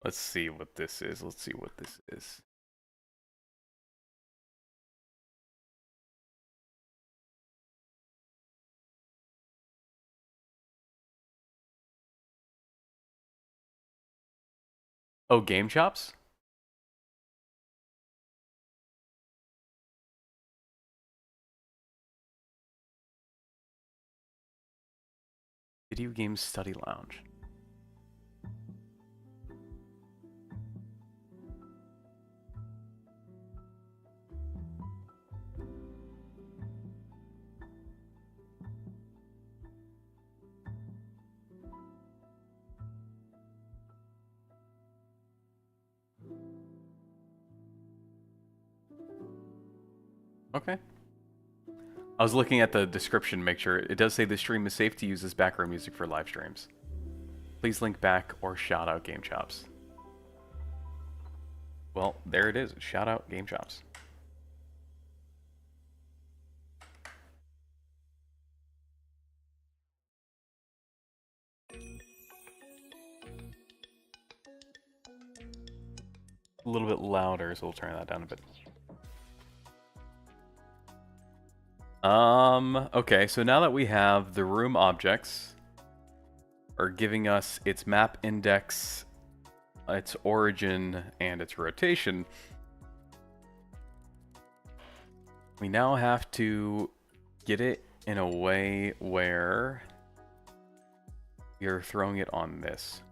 Let's see what this is. Let's see what this is. Oh, Game Chops? Video Game Study Lounge. Okay. I was looking at the description, make sure it does say the stream is safe to use as background music for live streams. Please link back or shout out Game Chops. Well, there it is. Shout out Game Chops. A little bit louder, so we'll turn that down a bit. Okay, so now that we have the room objects are giving us its map index, its origin, and its rotation, we now have to get it in a way where you're throwing it on this.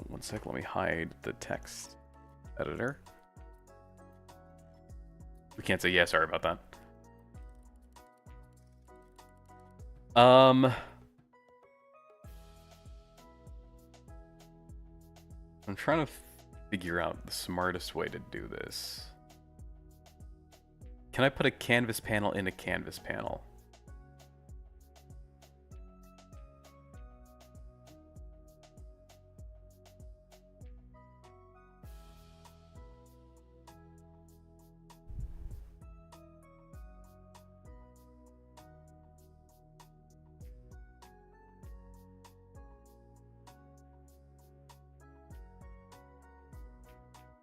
One sec, let me hide the text editor. We can't say yes, sorry about that. I'm trying to figure out the smartest way to do this. Can I put a canvas panel in a canvas panel?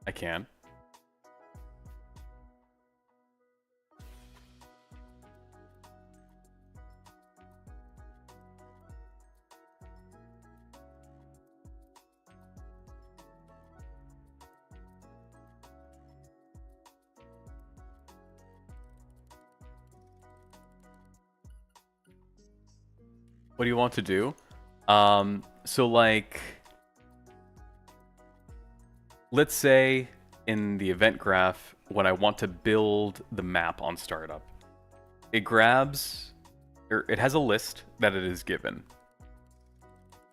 I can. What do you want to do? So like, let's say in the event graph, when I want to build the map on startup, it grabs, or it has a list that it is given.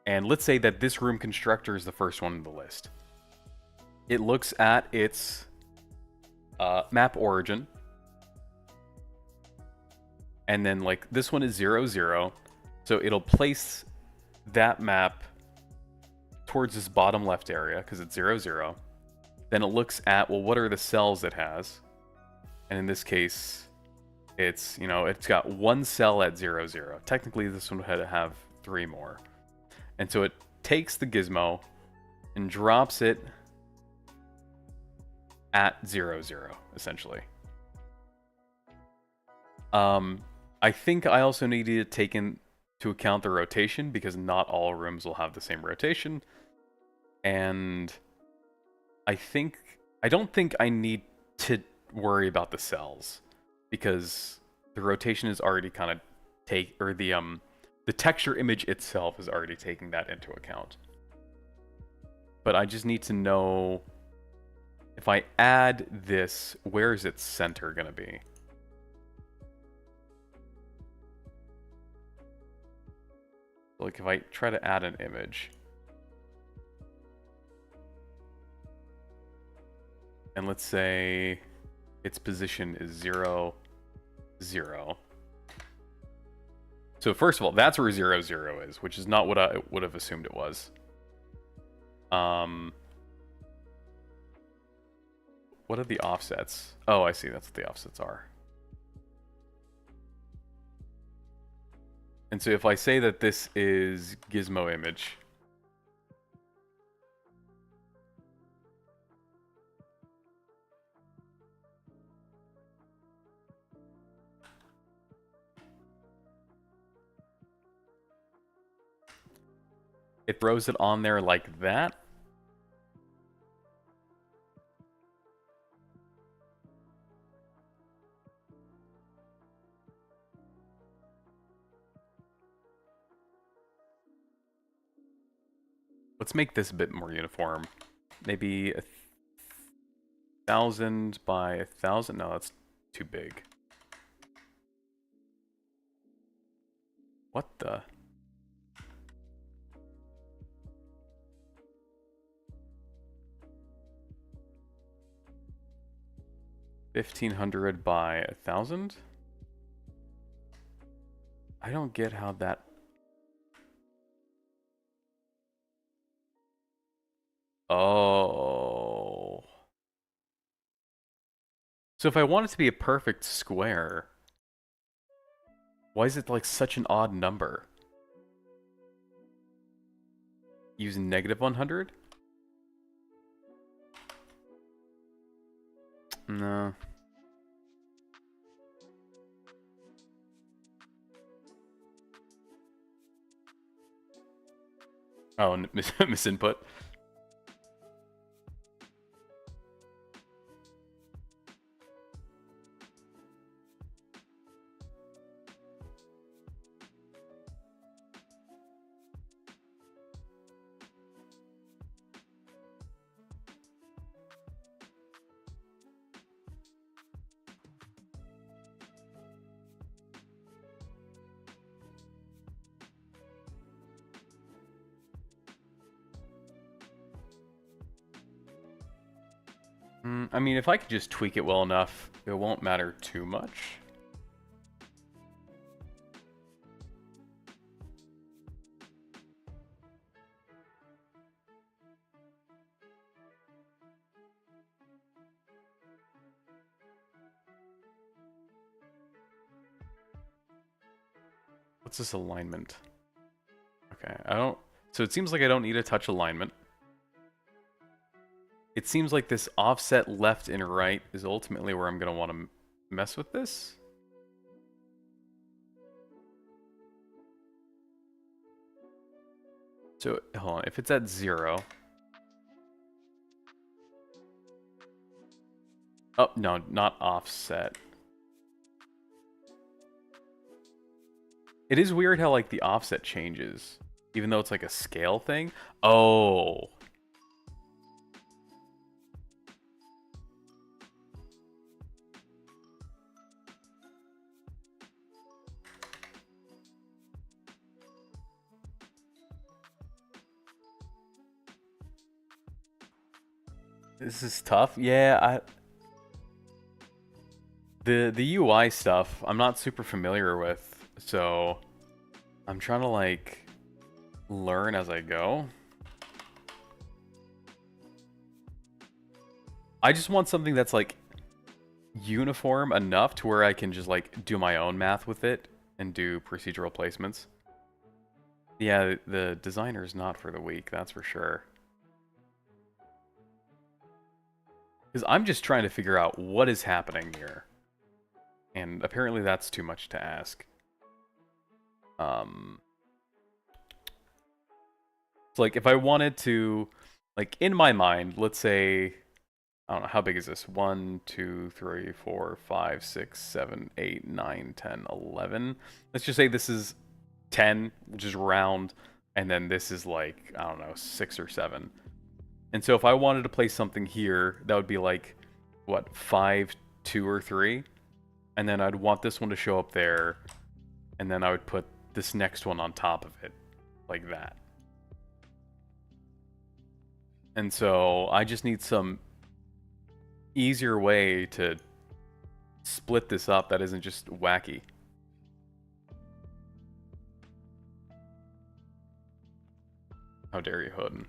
And let's say that this room constructor is the first one in the list. It looks at its map origin. And then like this one is 0, 0. So it'll place that map towards this bottom left area because it's 0, 0. Then it looks at, well, what are the cells it has? And in this case, it's, you know, it's got one cell at 0, 0. Technically, this one had to have 3 more. And so it takes the gizmo and drops it at 0, 0, essentially. I think I also needed to take into account the rotation because not all rooms will have the same rotation. And I don't think I need to worry about the cells because the rotation is already kind of the texture image itself is already taking that into account. But I just need to know, if I add this, where is its center gonna be? Like if I try to add an image, and let's say its position is 0, 0. So first of all, that's where 0, 0 is, which is not what I would have assumed it was. What are the offsets? Oh, I see. That's what the offsets are. And so if I say that this is gizmo image, it throws it on there like that. Let's make this a bit more uniform. Maybe 1,000 by 1,000. No, that's too big. What the? $1,500 by 1,000? I don't get how that... Oh. So if I want it to be a perfect square, why is it like such an odd number? Using -100? No. Oh, misinput. I mean, if I could just tweak it well enough, it won't matter too much. What's this alignment? Okay, I don't... So it seems like I don't need to touch alignment. It seems like this offset left and right is ultimately where I'm going to want to mess with this. So, hold on. If it's at 0... Oh, no, not offset. It is weird how, like, the offset changes, even though it's like a scale thing. Oh... This is tough. Yeah, the UI stuff I'm not super familiar with, so I'm trying to like learn as I go. I just want something that's like uniform enough to where I can just like do my own math with it and do procedural placements. Yeah, the designer's not for the weak, that's for sure. Because I'm just trying to figure out what is happening here. And apparently that's too much to ask. So like if I wanted to, like in my mind, let's say I don't know, how big is this? 1, 2, 3, 4, 5, 6, 7, 8, 9, 10, 11. Let's just say this is 10, which is round, and then this is like, I don't know, 6 or 7. And so if I wanted to place something here, that would be like, what, 5, 2, or 3? And then I'd want this one to show up there, and then I would put this next one on top of it, like that. And so I just need some easier way to split this up that isn't just wacky. How dare you, Hoden?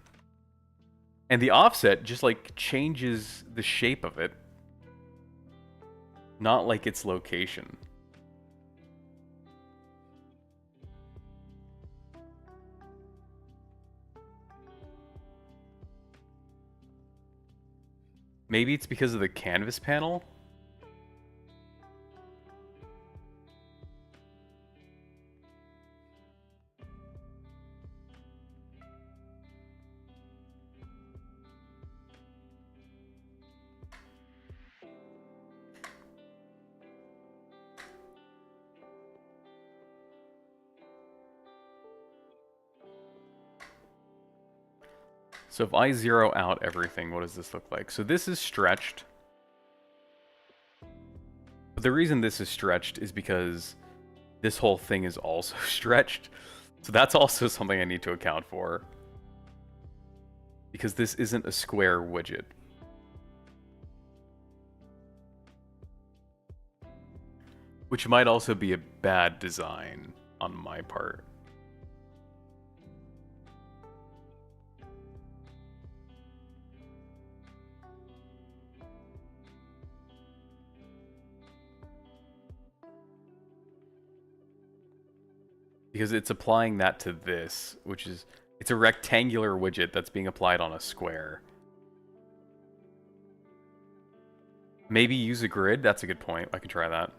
And the offset just like changes the shape of it, not like its location. Maybe it's because of the canvas panel? So if I zero out everything, what does this look like? So this is stretched. But the reason this is stretched is because this whole thing is also stretched. So that's also something I need to account for. Because this isn't a square widget. Which might also be a bad design on my part. Because it's applying that to this, which is, it's a rectangular widget that's being applied on a square. Maybe use a grid? That's a good point. I can try that.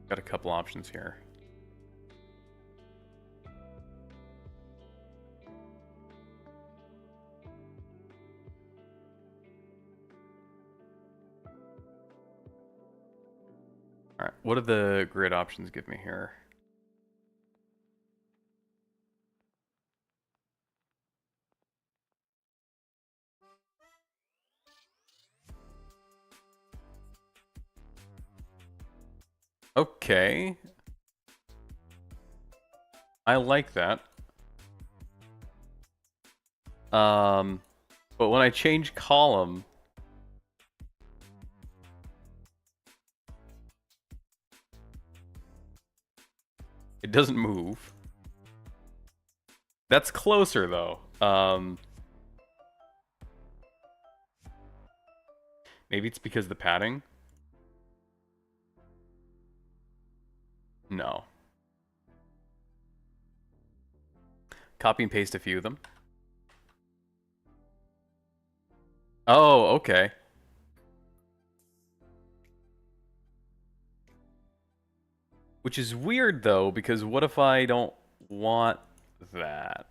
Got a couple options here. Alright, what do the grid options give me here? Okay. I like that. But when I change column, it doesn't move. That's closer though. Maybe it's because of the padding? No. Copy and paste a few of them. Oh, okay. Which is weird though, because what if I don't want that?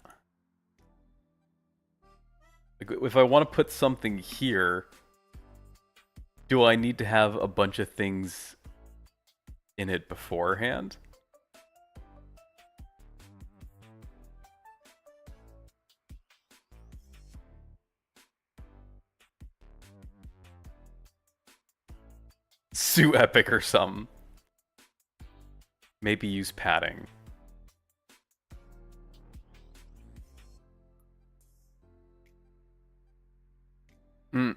Like, if I want to put something here, do I need to have a bunch of things in it beforehand? Sue Epic or something. Maybe use padding. Hmm.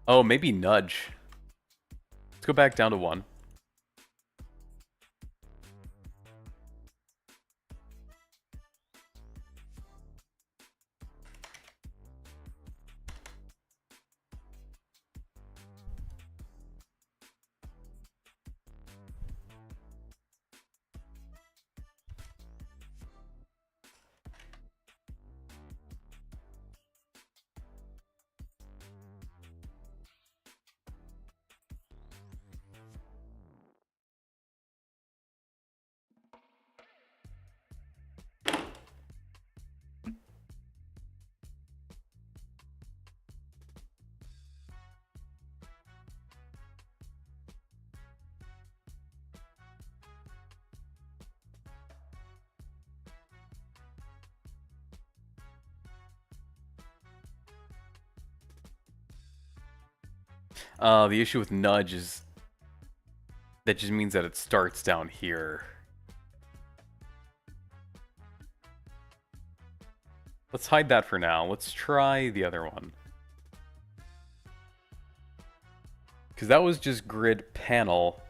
Oh, maybe nudge. Let's go back down to 1. The issue with nudge is that just means that it starts down here. Let's hide that for now. Let's try the other one. Because that was just grid panel.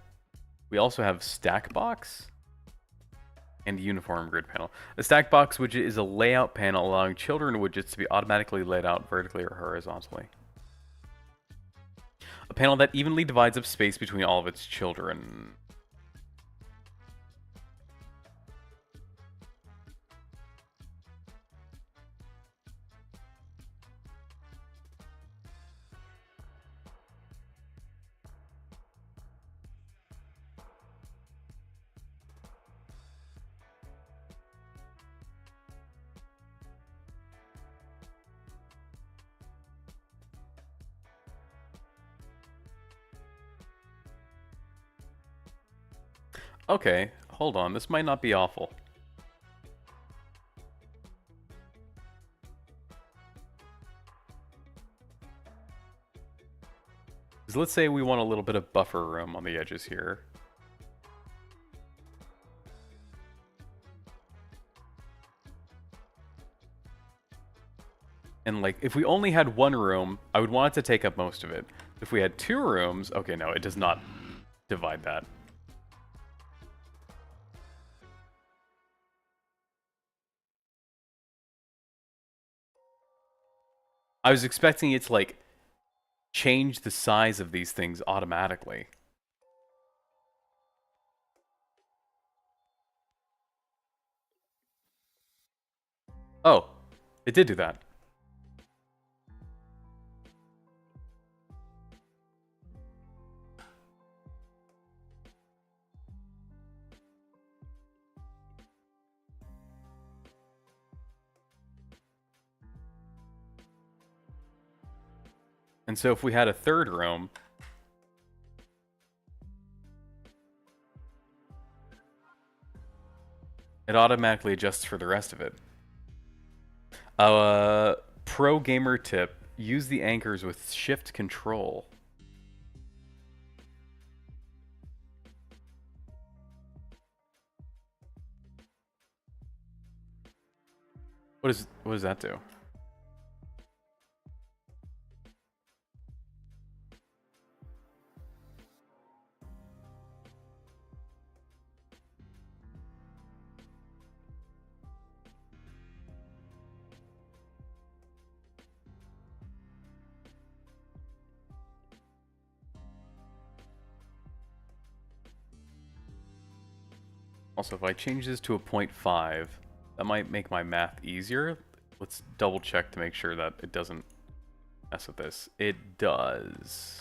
We also have stack box and uniform grid panel. A stack box widget is a layout panel allowing children widgets to be automatically laid out vertically or horizontally. A panel that evenly divides up space between all of its children. Okay, hold on. This might not be awful. So let's say we want a little bit of buffer room on the edges here. And like, if we only had one room, I would want it to take up most of it. If we had two rooms, okay, no, it does not divide that. I was expecting it to, like, change the size of these things automatically. Oh, it did do that. And so if we had a third room, it automatically adjusts for the rest of it. Pro gamer tip, use the anchors with shift control. What does that do? Also, if I change this to a 0.5, that might make my math easier. Let's double check to make sure that it doesn't mess with this. It does.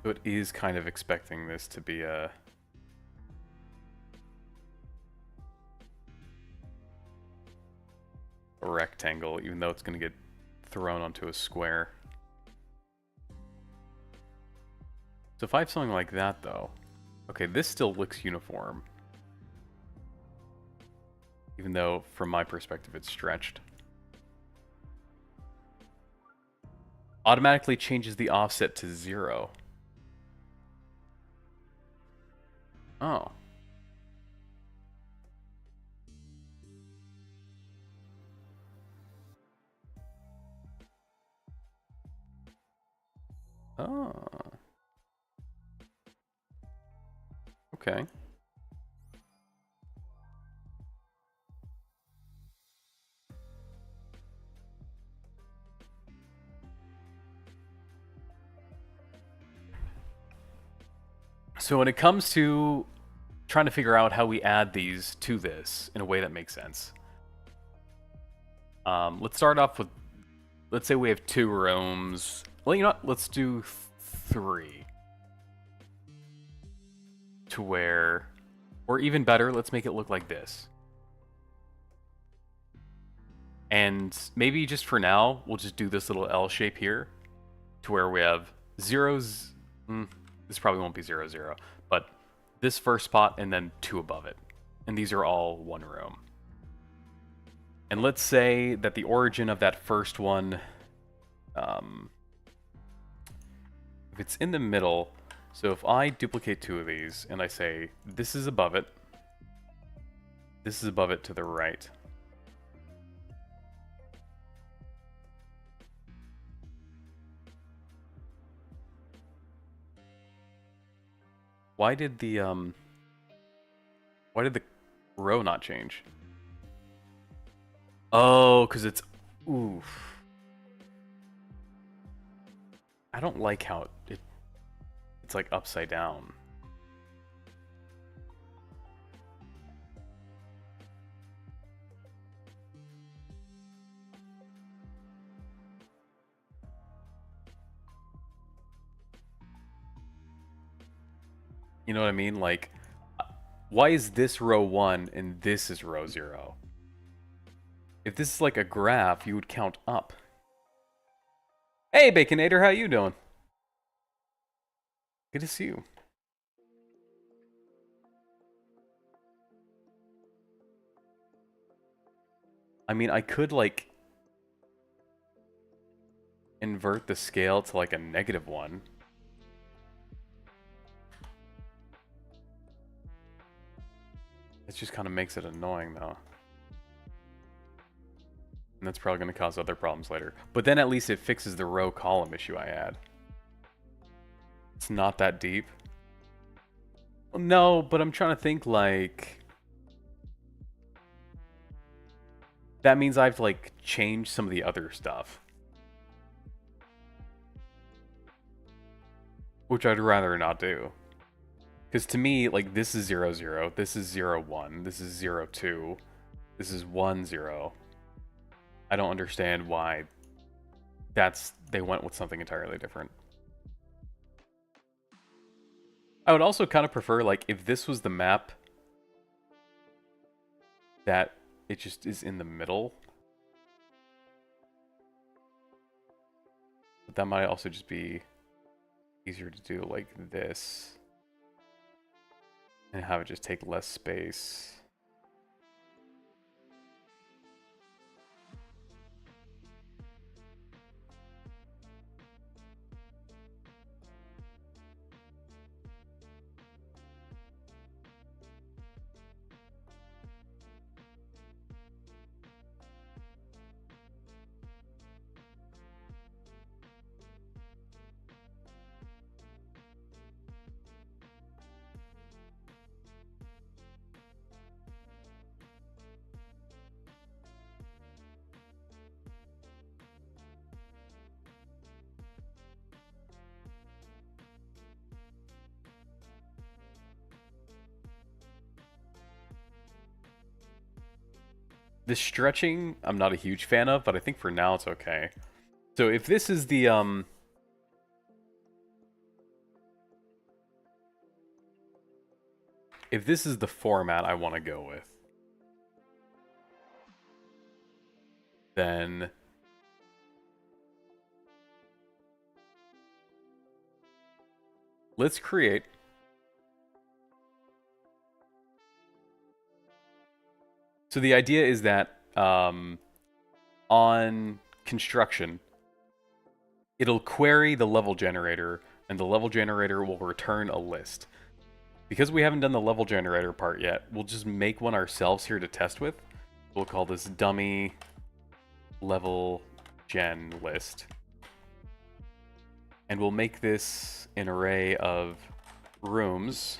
So it is kind of expecting this to be a rectangle, even though it's going to get thrown onto a square. So if I have something like that, though, okay, this still looks uniform. Even though, from my perspective, it's stretched. Automatically changes the offset to 0. Oh. Oh. Okay. So when it comes to trying to figure out how we add these to this in a way that makes sense, let's start off with, let's say we have 2 rooms. Well, you know what? Let's do 3. To where, or even better, let's make it look like this. And maybe just for now, we'll just do this little L shape here, to where we have zeros. This probably won't be 0, 0, but this first spot and then 2 above it. And these are all 1 room. And let's say that the origin of that first one, if it's in the middle, so if I duplicate 2 of these and I say this is above it, this is above it to the right. Why did the row not change? Oh, because it's... Oof. I don't like how it's like upside down. You know what I mean? Like, why is this row 1 and this is row 0? If this is like a graph, you would count up. Hey, Baconator, how you doing? Good to see you. I mean, I could, like, invert the scale to, like, a -1. It just kind of makes it annoying, though. And that's probably going to cause other problems later. But then at least it fixes the row column issue I had. It's not that deep. Well, no, but I'm trying to think, like... That means I have to, like, change some of the other stuff. Which I'd rather not do. Because to me, like, this is 0, 0, this is 0, 1, this is 0, 2, this is 1, 0. I don't understand why they went with something entirely different. I would also kind of prefer, like, if this was the map that it just is in the middle. But that might also just be easier to do like this. And have it just take less space. This stretching, I'm not a huge fan of, but I think for now it's okay. So if this is the, if this is the format I want to go with, then let's create so the idea is that on construction, it'll query the level generator, and the level generator will return a list. Because we haven't done the level generator part yet, we'll just make one ourselves here to test with. We'll call this dummy level gen list. And we'll make this an array of rooms.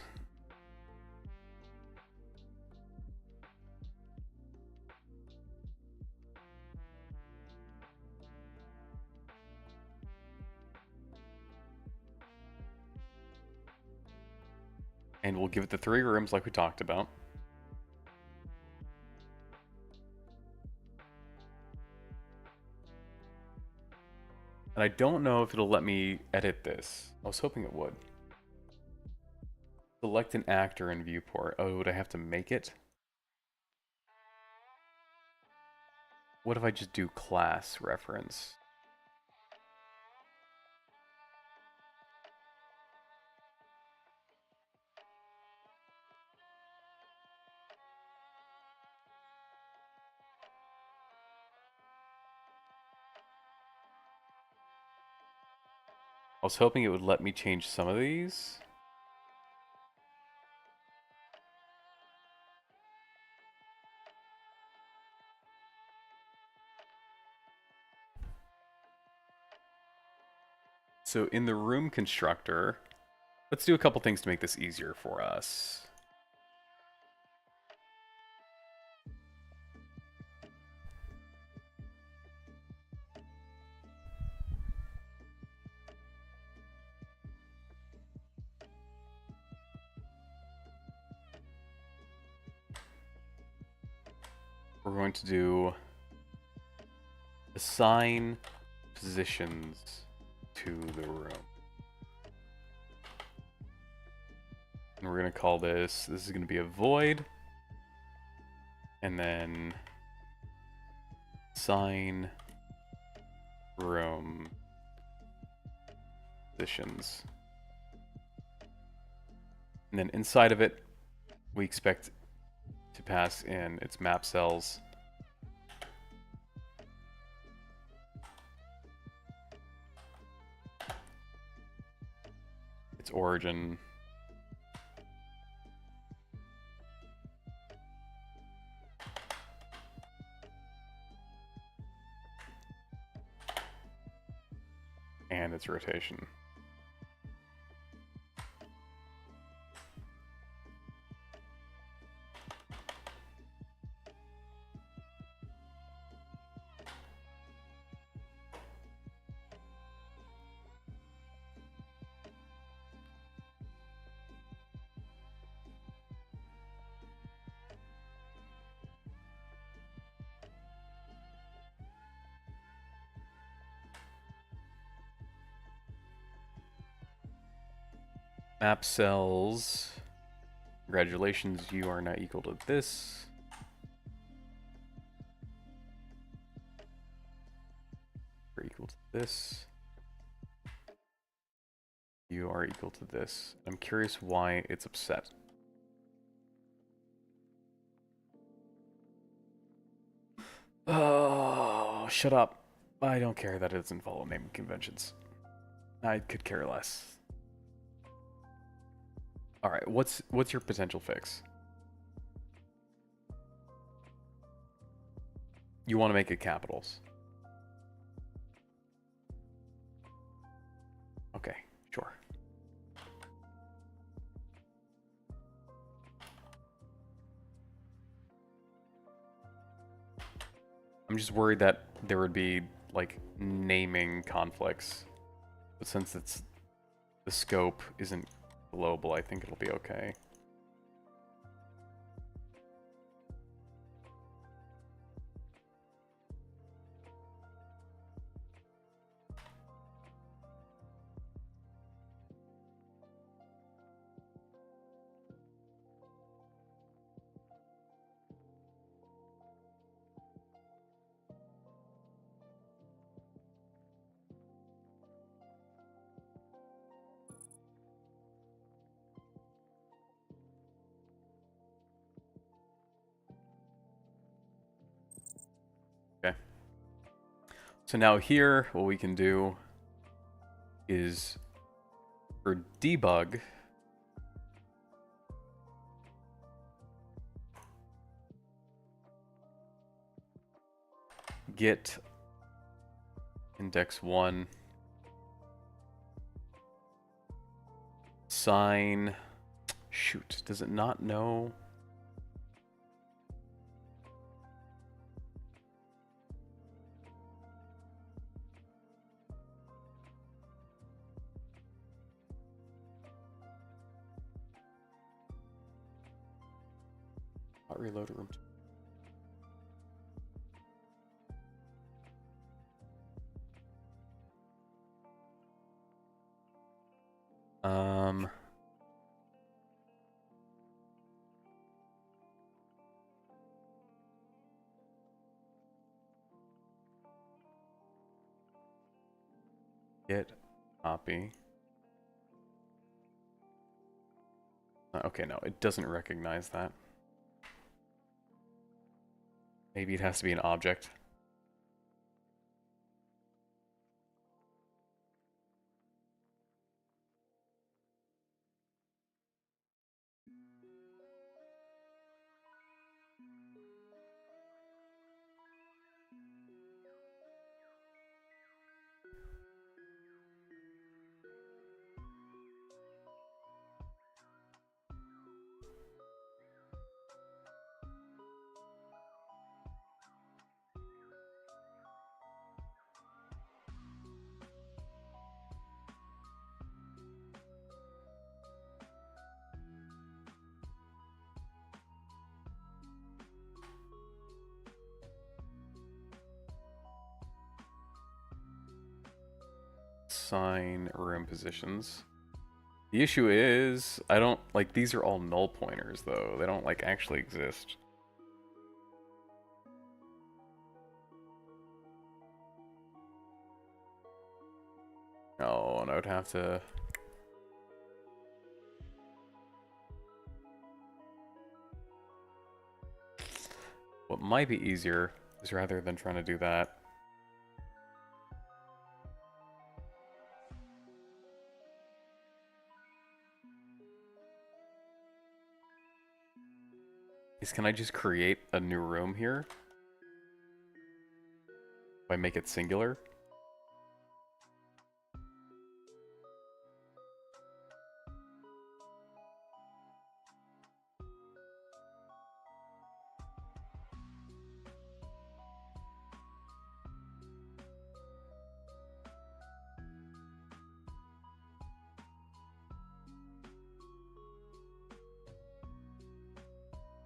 And we'll give it the 3 rooms like we talked about. And I don't know if it'll let me edit this. I was hoping it would. Select an actor in viewport. Oh, would I have to make it? What if I just do class reference? I was hoping it would let me change some of these. So in the room constructor, let's do a couple things to make this easier for us. We're going to do assign positions to the room. And we're going to call this is going to be a void. And then assign room positions. And then inside of it, we expect to pass in its map cells. Its origin. And its rotation. Map cells. Congratulations, you are now equal to this. You're equal to this. You are equal to this. I'm curious why it's upset. Oh, shut up. I don't care that it doesn't follow naming conventions. I could care less. Alright, what's your potential fix? You want to make it capitals. Okay, sure. I'm just worried that there would be, like, naming conflicts. But since it's the scope isn't global, I think it'll be okay. Okay. So now here, what we can do is for debug, get index 1 sign. Shoot, does it not know? Reload room. Get copy. Okay, no, it doesn't recognize that. Maybe it has to be an object. assign room positions. The issue is, I don't, like, these are all null pointers, though. They don't, like, actually exist. Oh, and I would have to... What might be easier is rather than trying to do that, is can I just create a new room here? If I make it singular?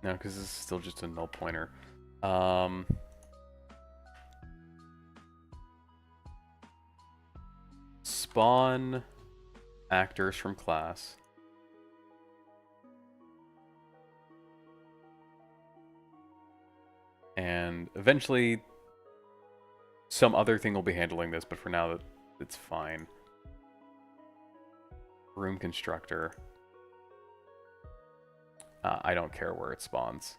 No, because this is still just a null pointer. Spawn actors from class. And eventually some other thing will be handling this, but for now it's fine. Room constructor. I don't care where it spawns.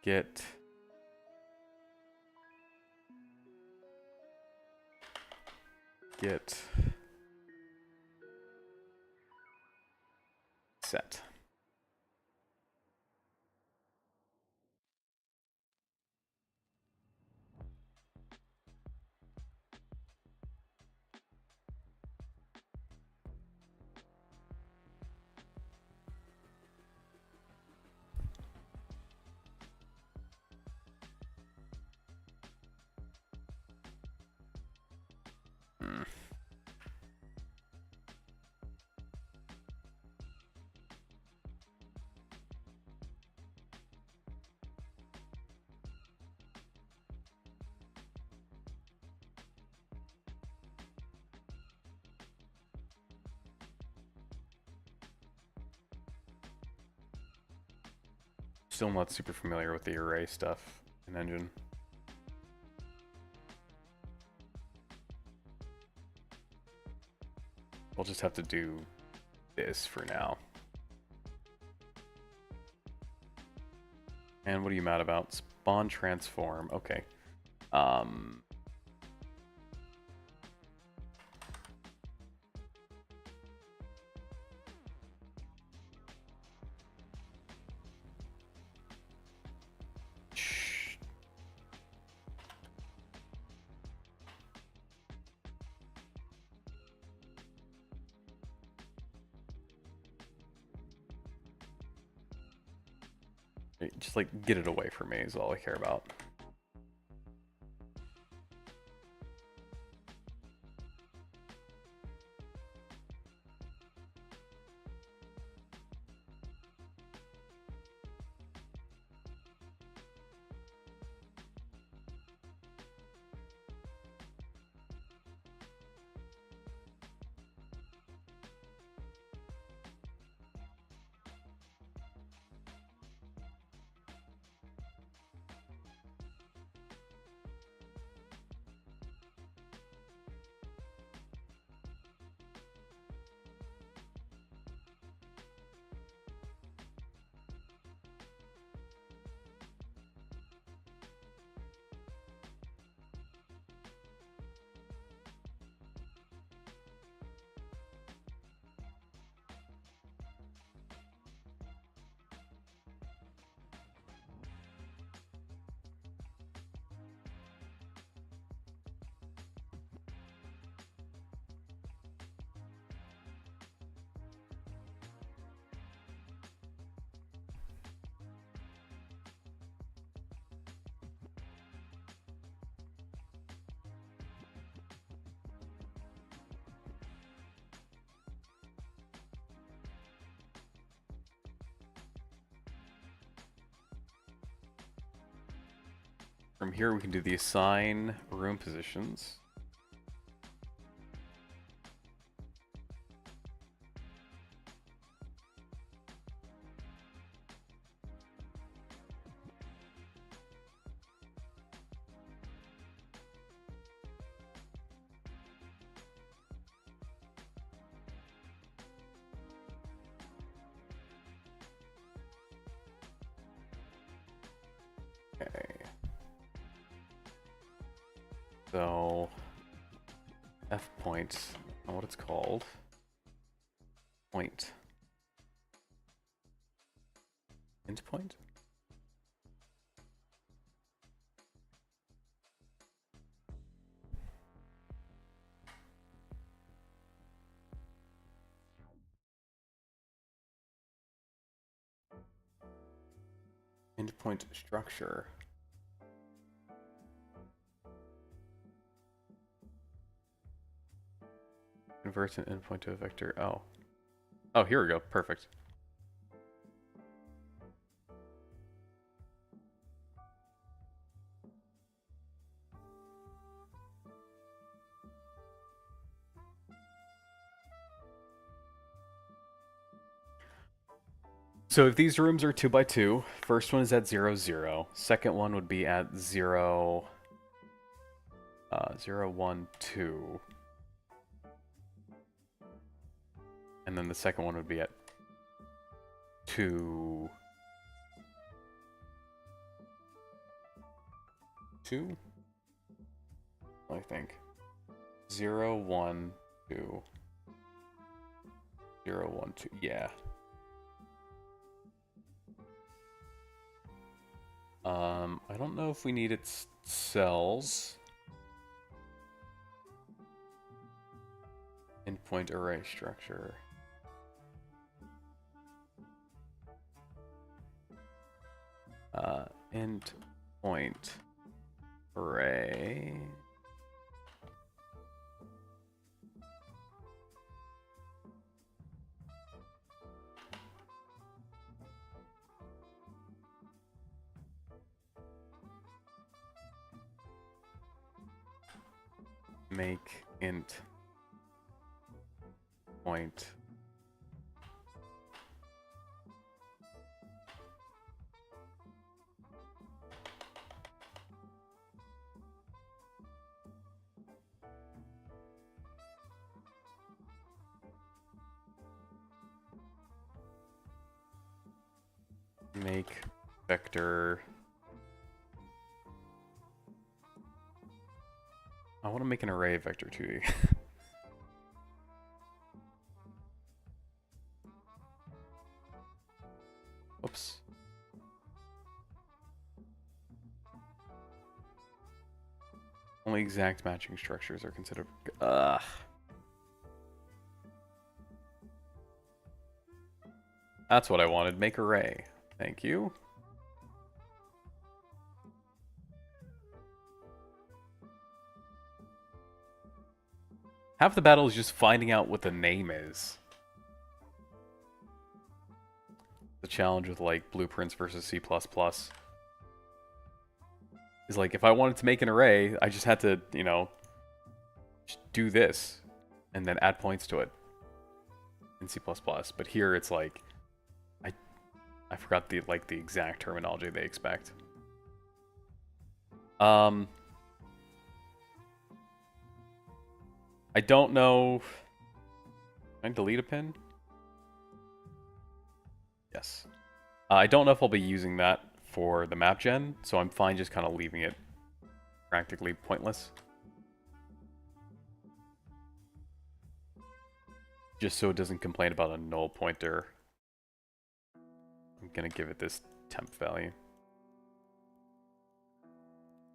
Get set. Still not super familiar with the array stuff in Engine. We'll just have to do this for now. And what are you mad about? Spawn transform. Okay. Just like get it away from me is all I care about. From here we can do the assign room positions. So, F point, I don't know what it's called. Point. Int point? Int point structure. Converts an endpoint to a vector. Oh. Oh, here we go. Perfect. So if these rooms are 2 by 2, first one is at 0, 0. Second one would be at 0, 0, 1, 2. And then the second one would be at 2, 2? I think. 0, 1, 2. 0, 1, 2. Yeah. I don't know if we need its cells. Endpoint array structure. Endpoint array. Make int point make vector. I want to make an array vector 2D. Oops. Only exact matching structures are considered. That's what I wanted. Make array. Thank you. Half the battle is just finding out what the name is. The challenge with like blueprints versus C++ is like if I wanted to make an array, I just had to, you know, just do this and then add points to it in C++. But here it's like I forgot the exact terminology they expect. I don't know. Can I delete a pin? Yes. I don't know if I'll be using that for the map gen, so I'm fine just kind of leaving it practically pointless. Just so it doesn't complain about a null pointer. I'm gonna give it this temp value.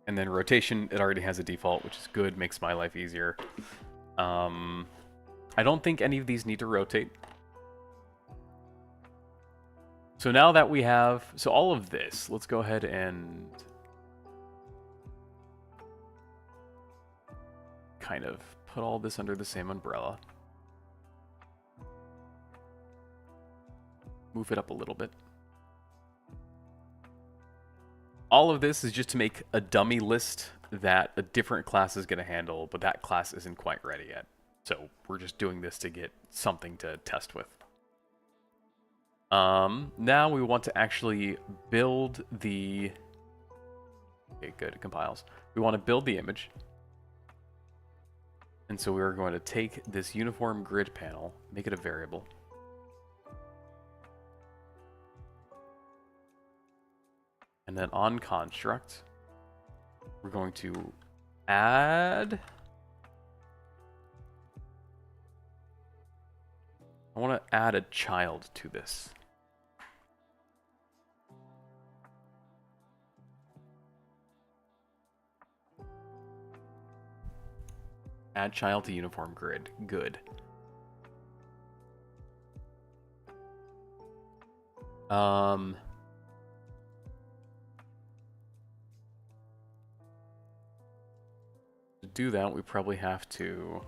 And then rotation, it already has a default, which is good, makes my life easier. I don't think any of these need to rotate. So now that we have, so all of this, let's go ahead and kind of put all this under the same umbrella. Move it up a little bit. All of this is just to make a dummy list that a different class is going to handle, but that class isn't quite ready yet. So we're just doing this to get something to test with. Now we want to actually build the... Okay, good, it compiles. We want to build the image. And so we're going to take this uniform grid panel, make it a variable. And then on construct, we're going to add... I want to add a child to this. Add child to uniform grid. Good. To do that, we probably have to...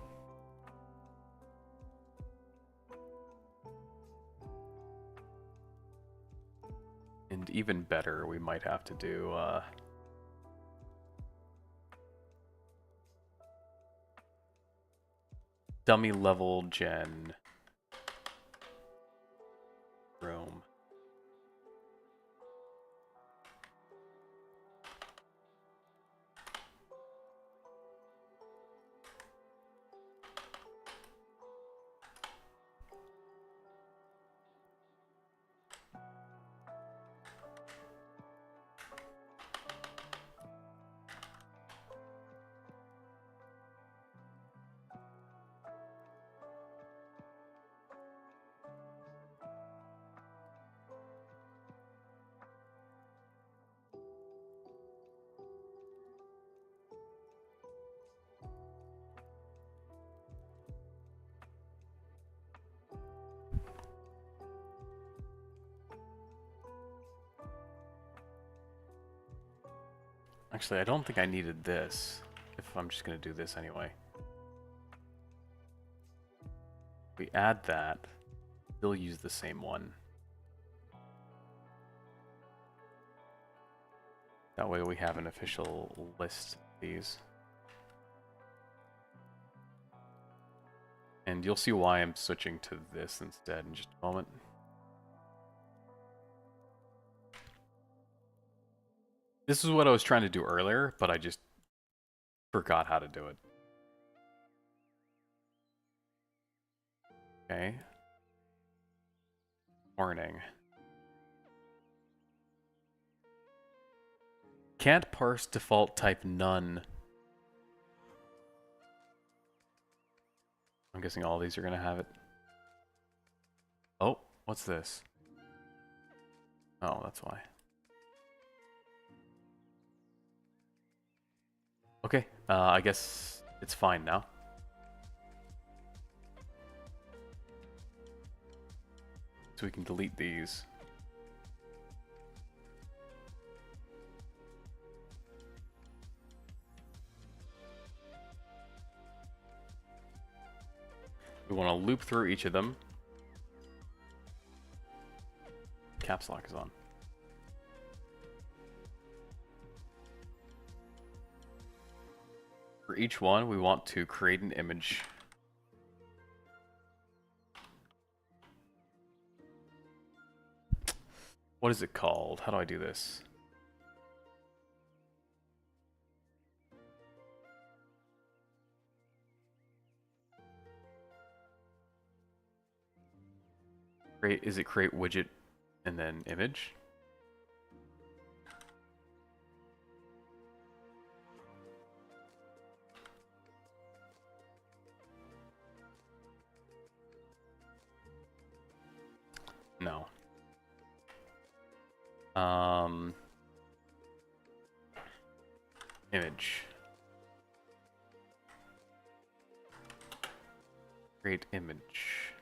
And even better, we might have to do... dummy level gen room. Actually, I don't think I needed this, if I'm just going to do this anyway. We add that, still use the same one. That way we have an official list of these. And you'll see why I'm switching to this instead in just a moment. This is what I was trying to do earlier, but I just forgot how to do it. Okay. Warning. Can't parse default type none. I'm guessing all these are going to have it. Oh, what's this? Oh, that's why. Okay, I guess it's fine now. So we can delete these. We want to loop through each of them. Caps lock is on. For each one, we want to create an image. What is it called? How do I do this? Is it create widget and then image? No. Image. Create image.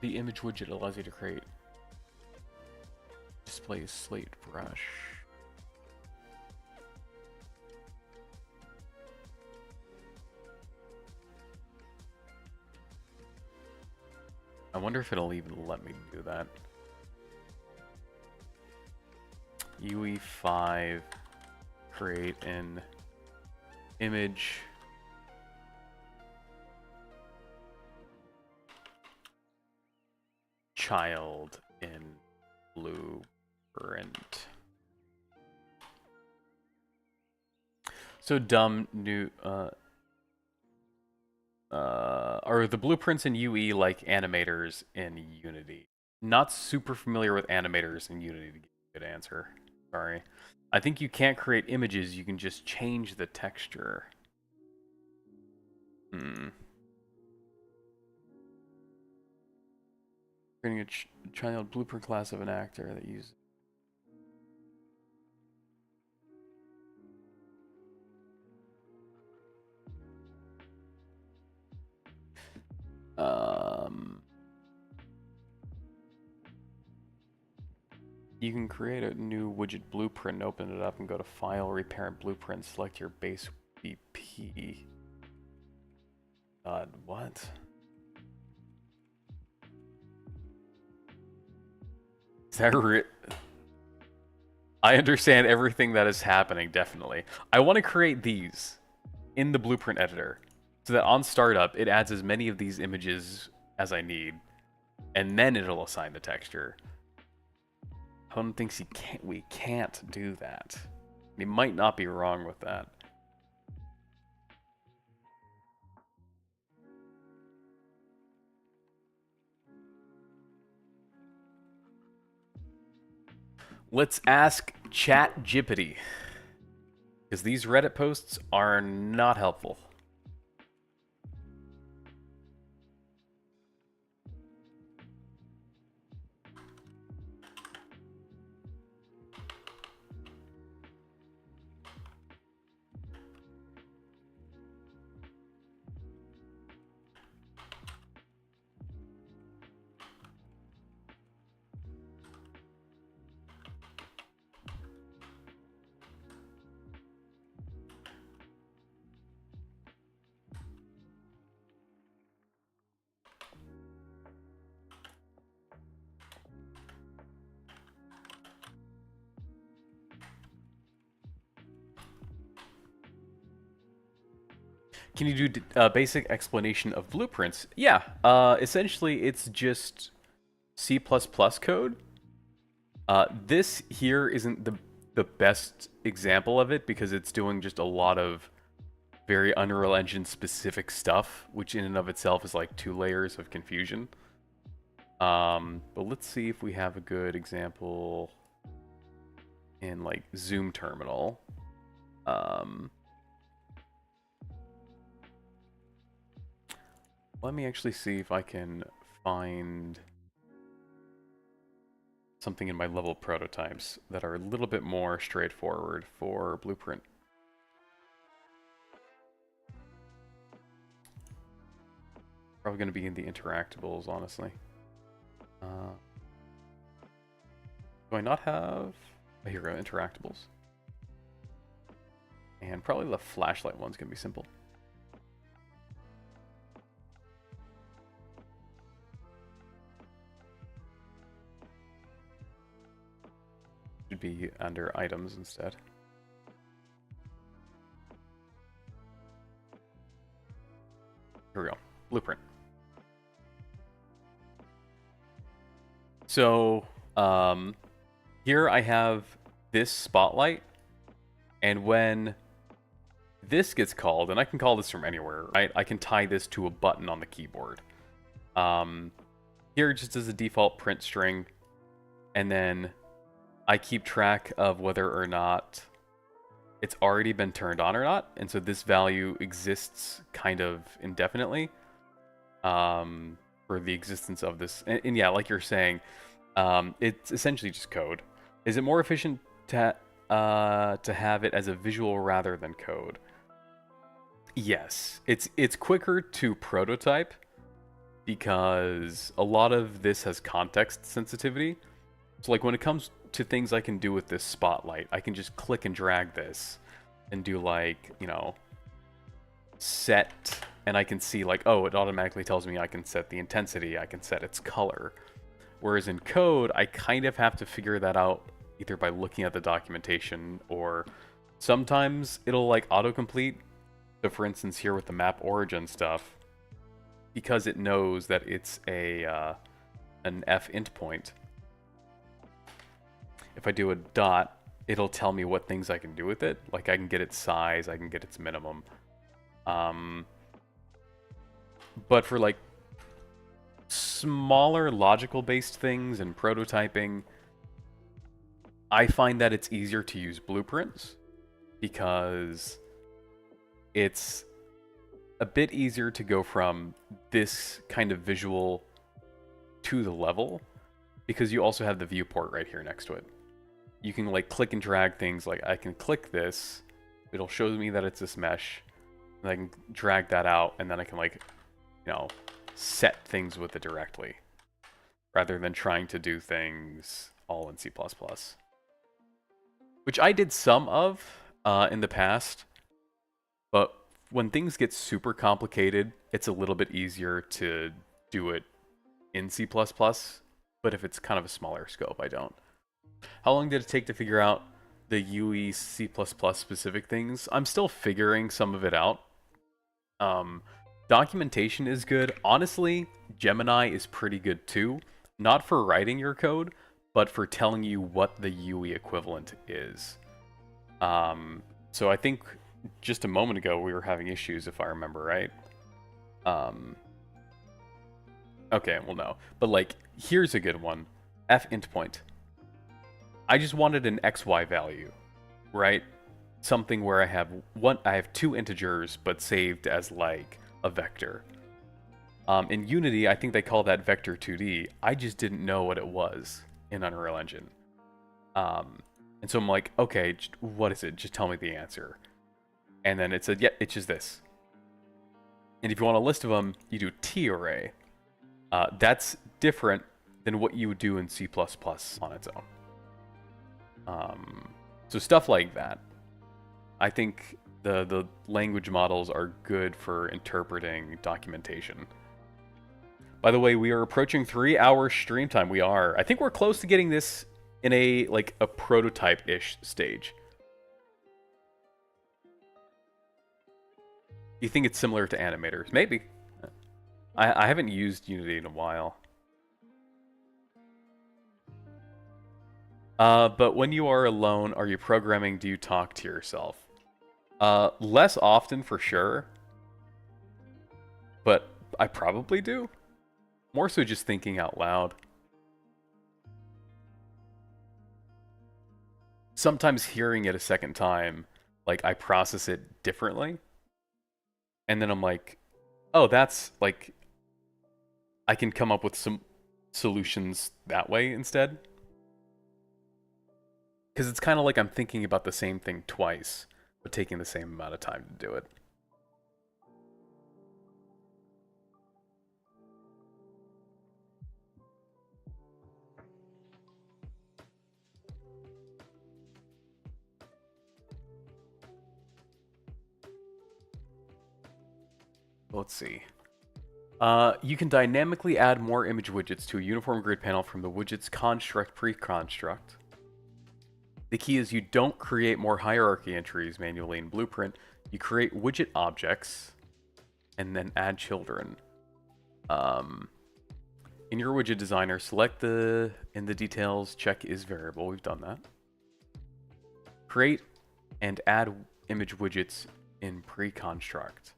The image widget allows you to create display slate brush. I wonder if it'll even let me do that. UE5, create an image. Child in blueprint. So dumb new are the blueprints in UE like animators in Unity? Not super familiar with animators in Unity to give a good answer. Sorry. I think you can't create images, you can just change the texture. Creating a child blueprint class of an actor that uses. You can create a new widget blueprint, open it up, and go to File, Reparent Blueprint, select your base BP. What? Is that I understand everything that is happening, definitely. I want to create these in the blueprint editor so that on startup, it adds as many of these images as I need, and then it'll assign the texture. Opponent thinks we can't do that. He might not be wrong with that. Let's ask ChatGPT, because these Reddit posts are not helpful. Can you do a basic explanation of blueprints? Yeah, essentially it's just C++ code. This here isn't the best example of it because it's doing just a lot of very Unreal Engine specific stuff, which in and of itself is like 2 layers of confusion. But let's see if we have a good example in like Zoom Terminal. Let me actually see if I can find something in my level prototypes that are a little bit more straightforward for Blueprint. Probably going to be in the interactables, honestly. Do I not have... Oh, here we go, interactables. And probably the flashlight one's going to be simple. Should be under items instead. Here we go. Blueprint. So, here I have this spotlight, and when this gets called, and I can call this from anywhere, right? I can tie this to a button on the keyboard. Here just as a default print string, and then I keep track of whether or not it's already been turned on or not, and so this value exists kind of indefinitely for the existence of this. And yeah, like you're saying, it's essentially just code. Is it more efficient to have it as a visual rather than code? Yes, it's quicker to prototype because a lot of this has context sensitivity. So like when it comes to things I can do with this spotlight, I can just click and drag this and do like, you know, set and I can see like, oh, it automatically tells me I can set the intensity, I can set its color. Whereas in code, I kind of have to figure that out either by looking at the documentation, or sometimes it'll like autocomplete. So for instance, here with the map origin stuff, because it knows that it's an f int point, if I do a dot, it'll tell me what things I can do with it. Like I can get its size, I can get its minimum. But for like smaller logical based things and prototyping, I find that it's easier to use blueprints because it's a bit easier to go from this kind of visual to the level, because you also have the viewport right here next to it. You can like click and drag things. Like I can click this, it'll show me that it's this mesh, and I can drag that out, and then I can like, you know, set things with it directly, rather than trying to do things all in C++. Which I did some of in the past, but when things get super complicated, it's a little bit easier to do it in C++, but if it's kind of a smaller scope, I don't. How long did it take to figure out the UE C++ specific things? I'm still figuring some of it out. Documentation is good. Honestly, Gemini is pretty good too. Not for writing your code, but for telling you what the UE equivalent is. So I think just a moment ago we were having issues, if I remember right. Okay, well no. But like, here's a good one. F int point. I just wanted an XY value, right? Something where I have two integers, but saved as like a vector. In Unity, I think they call that vector 2D. I just didn't know what it was in Unreal Engine. And so I'm like, okay, what is it? Just tell me the answer. And then it said, yeah, it's just this. And if you want a list of them, you do T-array. That's different than what you would do in C++ on its own. So stuff like that. I think the language models are good for interpreting documentation. By the way, we are approaching 3 hours stream time. We are. I think we're close to getting this in a prototype-ish stage. You think it's similar to animators? Maybe. I haven't used Unity in a while. But when you are alone, are you programming? Do you talk to yourself? Less often for sure. But I probably do. More so just thinking out loud. Sometimes hearing it a second time, like I process it differently. And then I'm like, oh, that's like, I can come up with some solutions that way instead. Because it's kind of like I'm thinking about the same thing twice, but taking the same amount of time to do it. Let's see. You can dynamically add more image widgets to a uniform grid panel from the widget's construct pre-construct. The key is you don't create more hierarchy entries manually in Blueprint. You create widget objects and then add children. In your widget designer, select in the details, check is variable. We've done that. Create and add image widgets in pre-construct.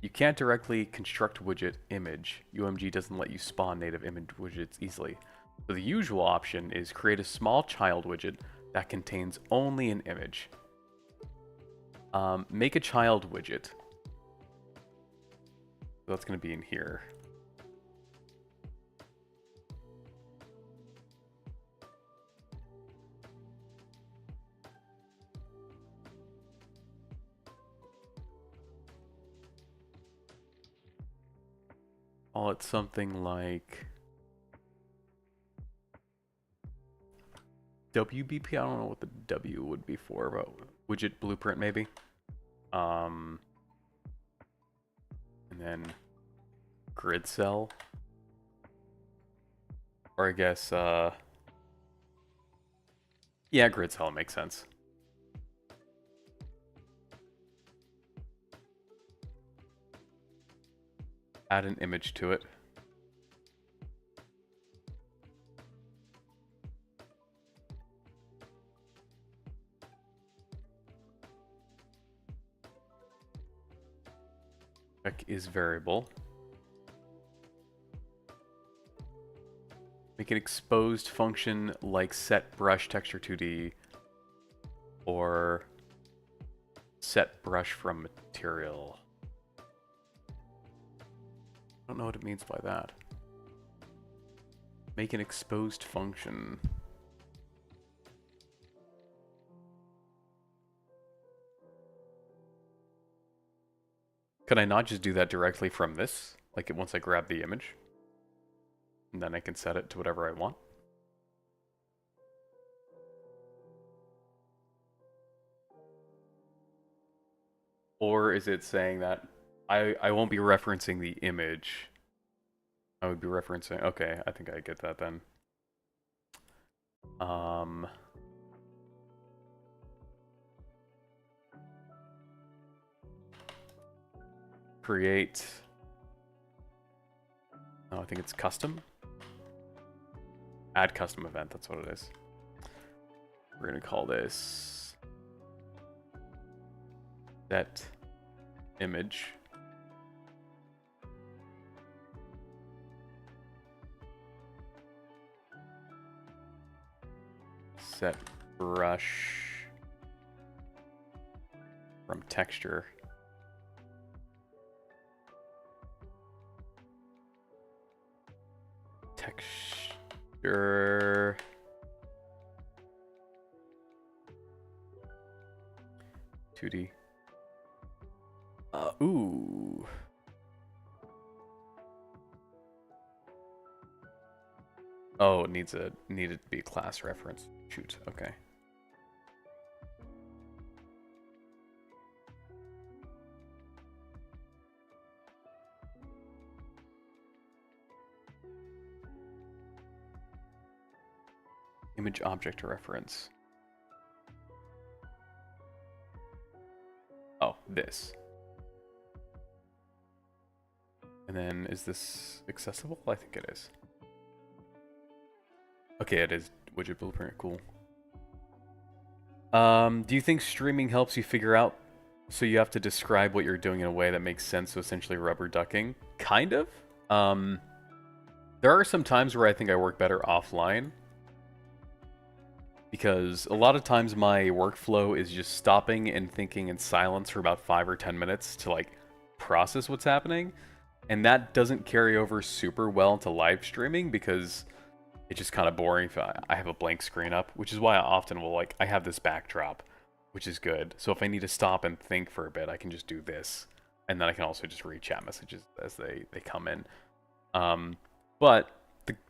You can't directly construct widget image. UMG doesn't let you spawn native image widgets easily. So the usual option is create a small child widget that contains only an image. Make a child widget. So that's going to be in here. Call it something like WBP. I don't know what the W would be for, but widget blueprint maybe. And and then grid cell. Or I guess, yeah, grid cell makes sense. Add an image to it. Check is variable. Make an exposed function like set brush texture 2D or set brush from material. I don't know what it means by that. Make an exposed function. Could I not just do that directly from this? Like once I grab the image? And then I can set it to whatever I want? Or is it saying that I won't be referencing the image? I would be referencing... Okay, I think I get that then. Create... Oh, I think it's custom? Add custom event, that's what it is. We're gonna call this... set image. Set brush from texture. Texture 2D. Ooh. Oh, it needed to be a class reference. Shoot, okay. Image object reference. Oh, this. And then, is this accessible? I think it is. Okay, it is. Widget blueprint, cool. Do you think streaming helps you figure out, so you have to describe what you're doing in a way that makes sense, so essentially rubber ducking? Kind of. There are some times where I think I work better offline, because a lot of times my workflow is just stopping and thinking in silence for about 5 or 10 minutes to like process what's happening. And that doesn't carry over super well into live streaming because it's just kind of boring if I have a blank screen up, which is why I often will like, I have this backdrop, which is good. So if I need to stop and think for a bit, I can just do this. And then I can also just read chat messages as they come in. But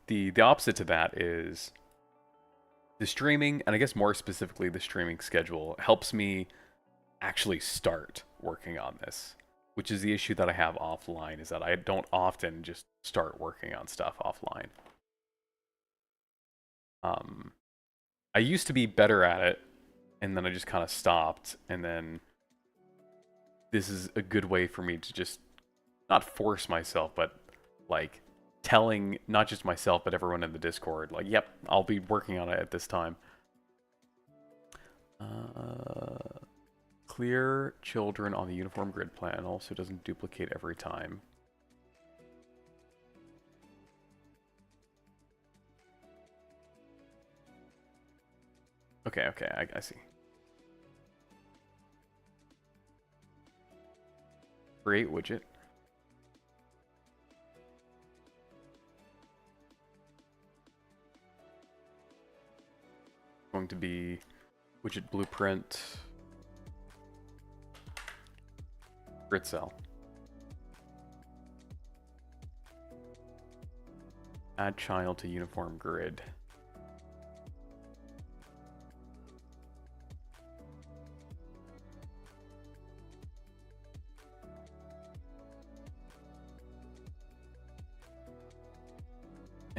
the opposite to that is the streaming, and I guess more specifically the streaming schedule, helps me actually start working on this, which is the issue that I have offline, is that I don't often just start working on stuff offline. I used to be better at it, and then I just kind of stopped, and then this is a good way for me to just not force myself, but like telling not just myself but everyone in the Discord, like, yep, I'll be working on it at this time. Clear children on the uniform grid plan also doesn't duplicate every time. Okay, I see. Create widget. Going to be widget blueprint grid cell. Add child to uniform grid.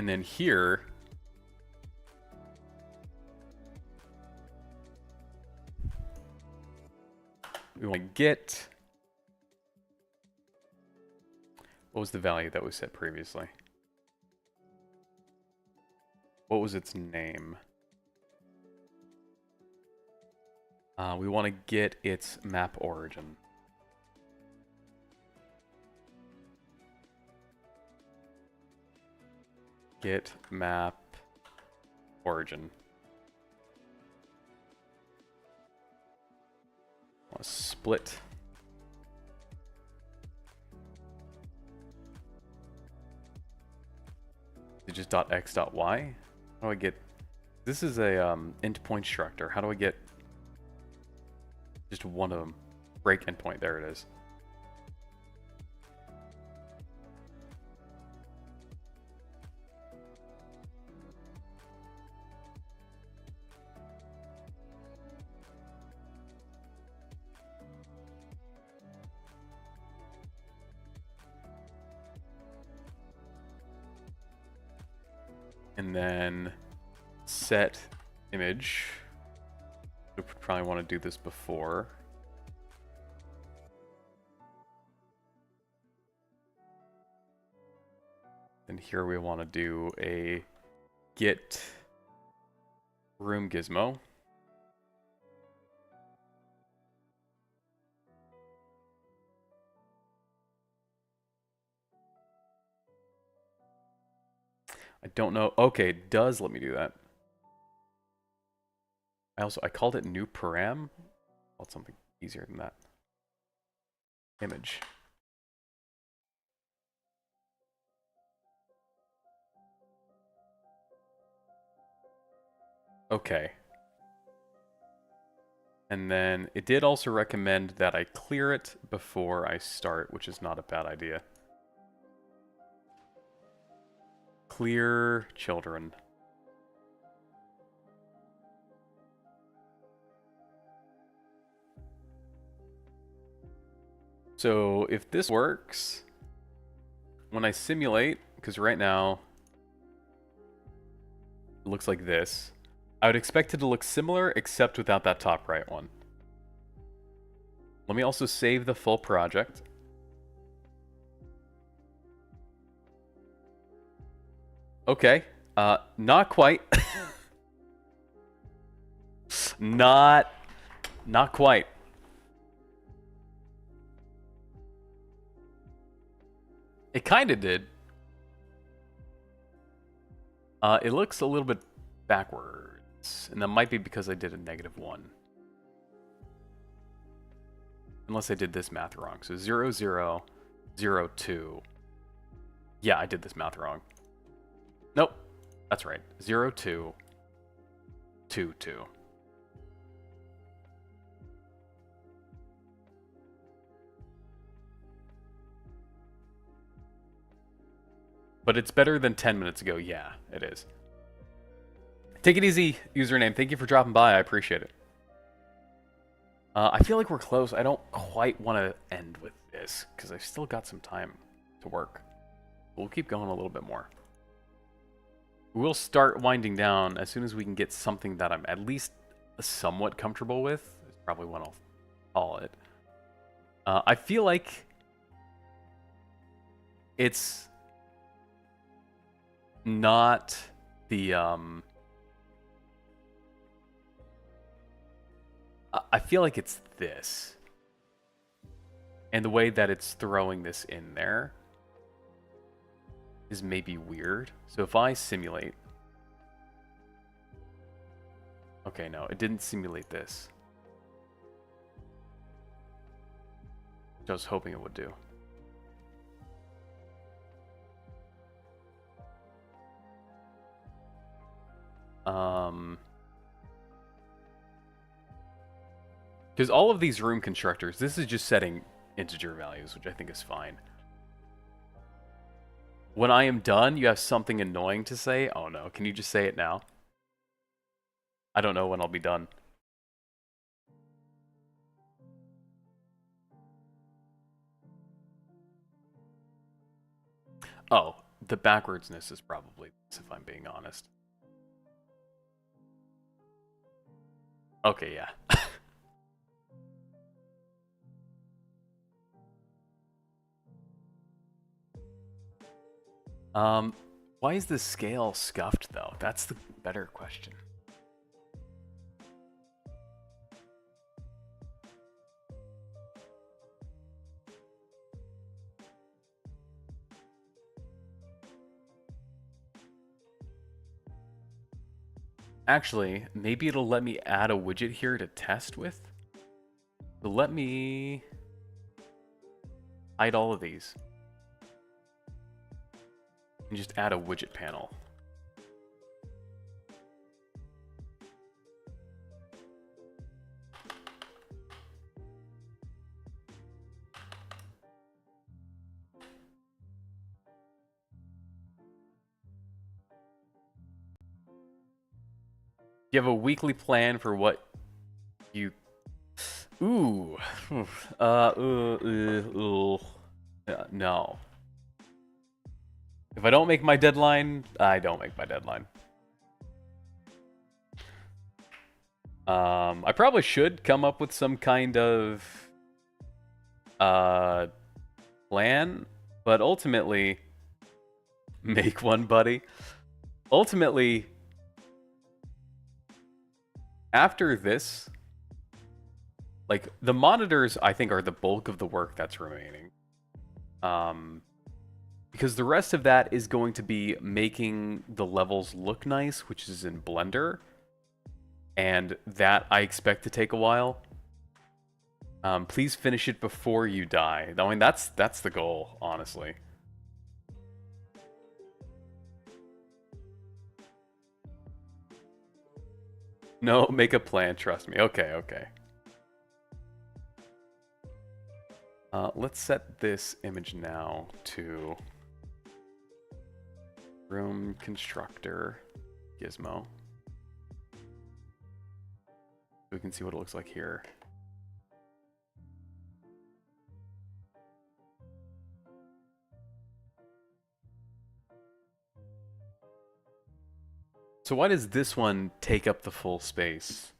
And then here, we want to get, what was the value that we set previously? What was its name? We want to get its map origin. Get map origin. Want to split. Is it just .x.y? How do I get? This is a endpoint structure. How do I get just one of them? Break endpoint. There it is. And then set image. We probably want to do this before. And here we want to do a get room gizmo. I don't know. Okay, it does let me do that. I called it new param. Called something easier than that. Image. Okay. And then it did also recommend that I clear it before I start, which is not a bad idea. Clear children. So if this works, when I simulate, because right now it looks like this, I would expect it to look similar except without that top right one. Let me also save the full project. Okay, not quite. Not quite. It kind of did. It looks a little bit backwards, and that might be because I did a -1. Unless I did this math wrong. So 0, 0, 0, 2. Yeah, I did this math wrong. Nope, that's right. 0, 2, 2, 2. But it's better than 10 minutes ago. Yeah, it is. Take it easy, username. Thank you for dropping by. I appreciate it. I feel like we're close. I don't quite want to end with this because I've still got some time to work. We'll keep going a little bit more. We'll start winding down as soon as we can get something that I'm at least somewhat comfortable with. Is probably what I'll call it. I feel like it's not the I feel like it's this. And the way that it's throwing this in there is maybe weird. So if I simulate... Okay, no, it didn't simulate this. Which I was hoping it would do. Because all of these room constructors, this is just setting integer values, which I think is fine. When I am done, you have something annoying to say? Oh no, can you just say it now? I don't know when I'll be done. Oh, the backwardsness is probably if I'm being honest. Okay, yeah. Why is the scale scuffed though? That's the better question. Actually, maybe it'll let me add a widget here to test with. So let me hide all of these. And just add a widget panel. You have a weekly plan for what you... Ooh. No. If I don't make my deadline, I don't make my deadline. I probably should come up with some kind of plan, but ultimately, make one, buddy. Ultimately, after this, like, the monitors, I think, are the bulk of the work that's remaining. Because the rest of that is going to be making the levels look nice, which is in Blender. And that I expect to take a while. Please finish it before you die. I mean, that's the goal, honestly. No, make a plan, trust me. Okay, okay. Let's set this image now to room constructor gizmo. So we can see what it looks like here. So why does this one take up the full space,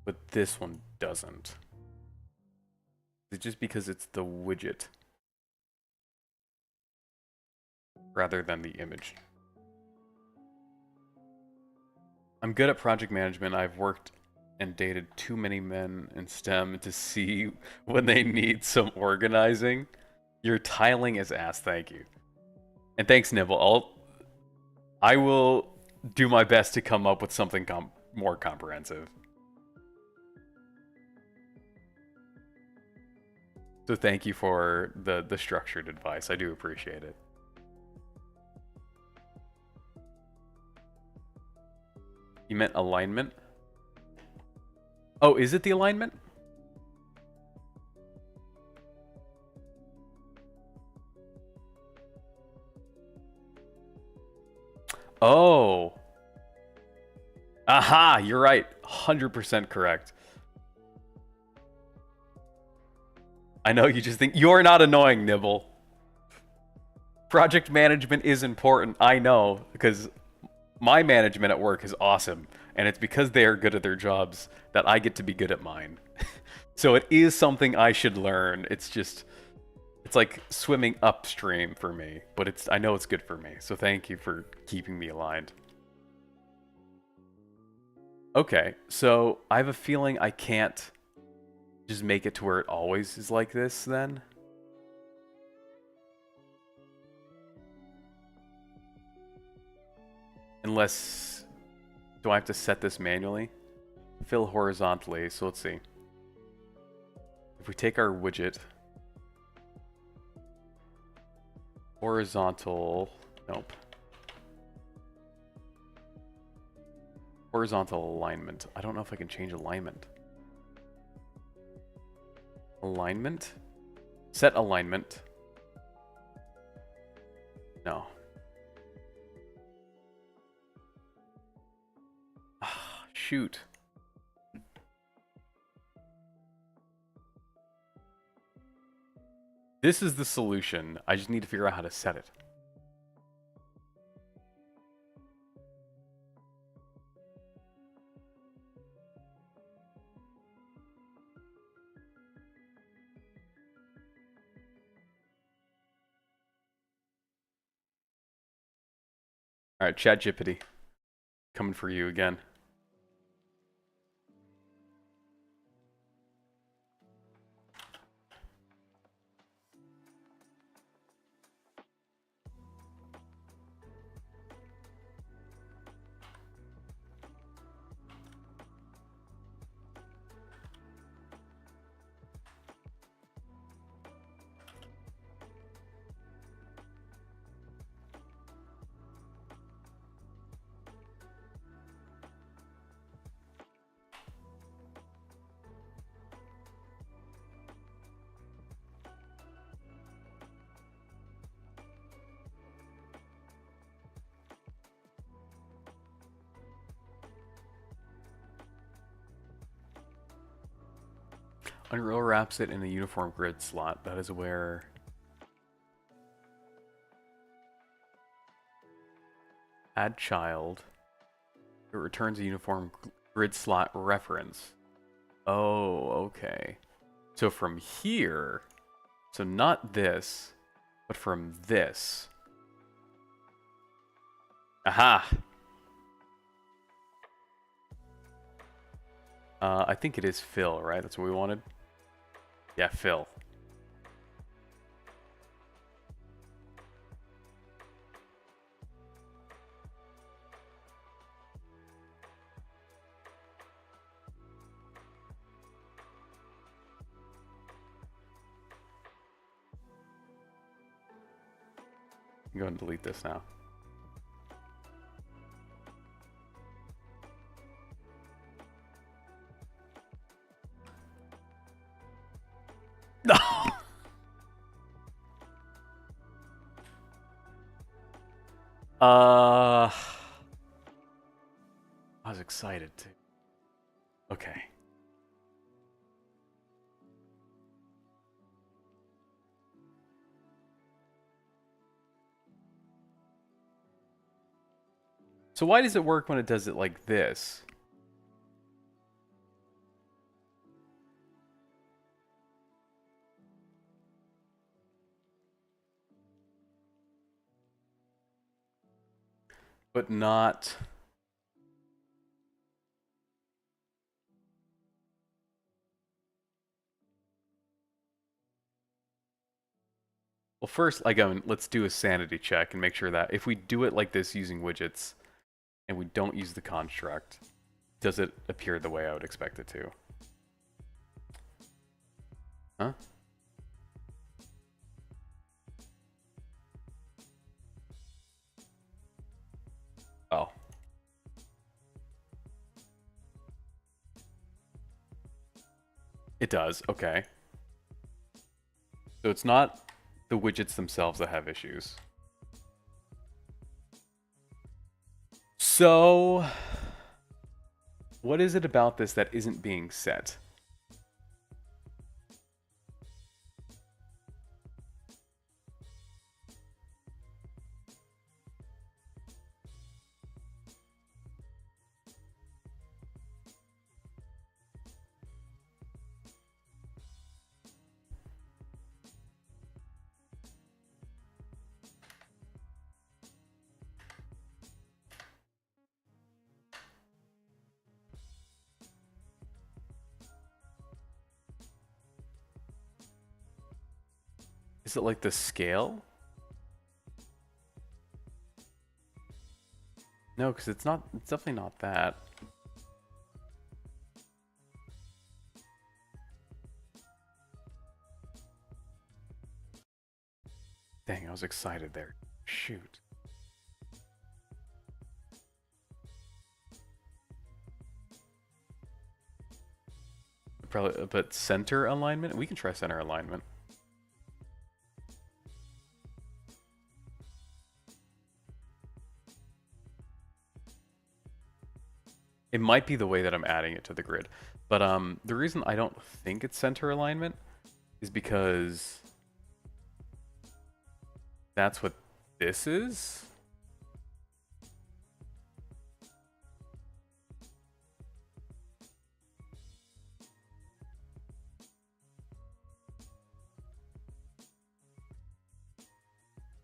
but this one doesn't? Is it just because it's the widget rather than the image? I'm good at project management. I've worked and dated too many men in STEM to see when they need some organizing. Your tiling is ass, thank you. And thanks, Nibble. I will do my best to come up with something more comprehensive. So thank you for the structured advice. I do appreciate it. You meant alignment? Oh, is it the alignment? Oh. Aha, you're right. 100% correct. I know you just think you're not annoying, Nibble. Project management is important. I know, because my management at work is awesome, and it's because they are good at their jobs that I get to be good at mine. So it is something I should learn. It's just, it's like swimming upstream for me, but I know it's good for me. So thank you for keeping me aligned. Okay, so I have a feeling I can't just make it to where it always is like this then. Unless, do I have to set this manually? Fill horizontally, so let's see. If we take our widget, horizontal, nope. Horizontal alignment. I don't know if I can change alignment. Alignment? Set alignment. No. Shoot. This is the solution. I just need to figure out how to set it. Alright, ChatGPT. Coming for you again. Unreal wraps it in a uniform grid slot. That is where... Add child. It returns a uniform grid slot reference. Oh, okay. So from here... So not this, but from this. Aha! I think it is fill, right? That's what we wanted? Yeah, fill. Go ahead and delete this now. No! I was excited too. Okay. So why does it work when it does it like this? But not... Well, first, like, let's do a sanity check and make sure that if we do it like this using widgets and we don't use the construct, does it appear the way I would expect it to? Huh? Oh. It does, okay. So it's not the widgets themselves that have issues. So, what is it about this that isn't being set? Is it like the scale? No, because it's not, it's definitely not that. Dang, I was excited there. Shoot. Probably, but center alignment? We can try center alignment. It might be the way that I'm adding it to the grid. But the reason I don't think it's center alignment is because that's what this is.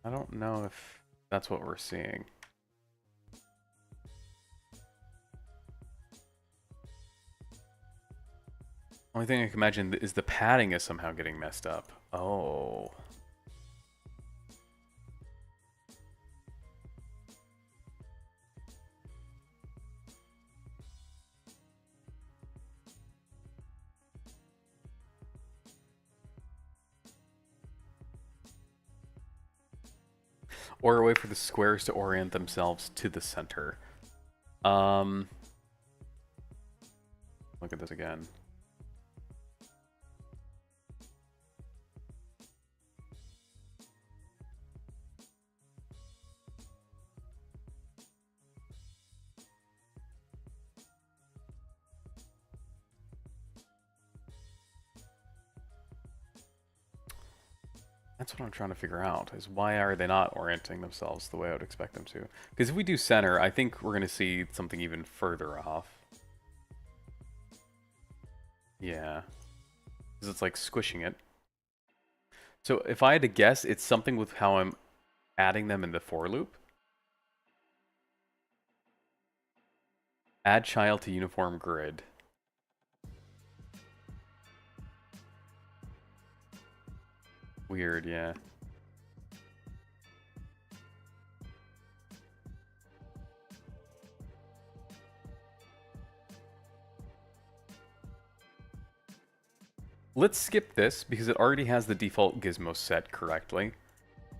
I don't know if that's what we're seeing. Only thing I can imagine is the padding is somehow getting messed up. Oh. Or a way for the squares to orient themselves to the center. Look at this again. That's what I'm trying to figure out, is why are they not orienting themselves the way I would expect them to? Because if we do center, I think we're going to see something even further off. Yeah. Because it's like squishing it. So if I had to guess, it's something with how I'm adding them in the for loop. Add child to uniform grid. Weird, yeah. Let's skip this because it already has the default gizmo set correctly.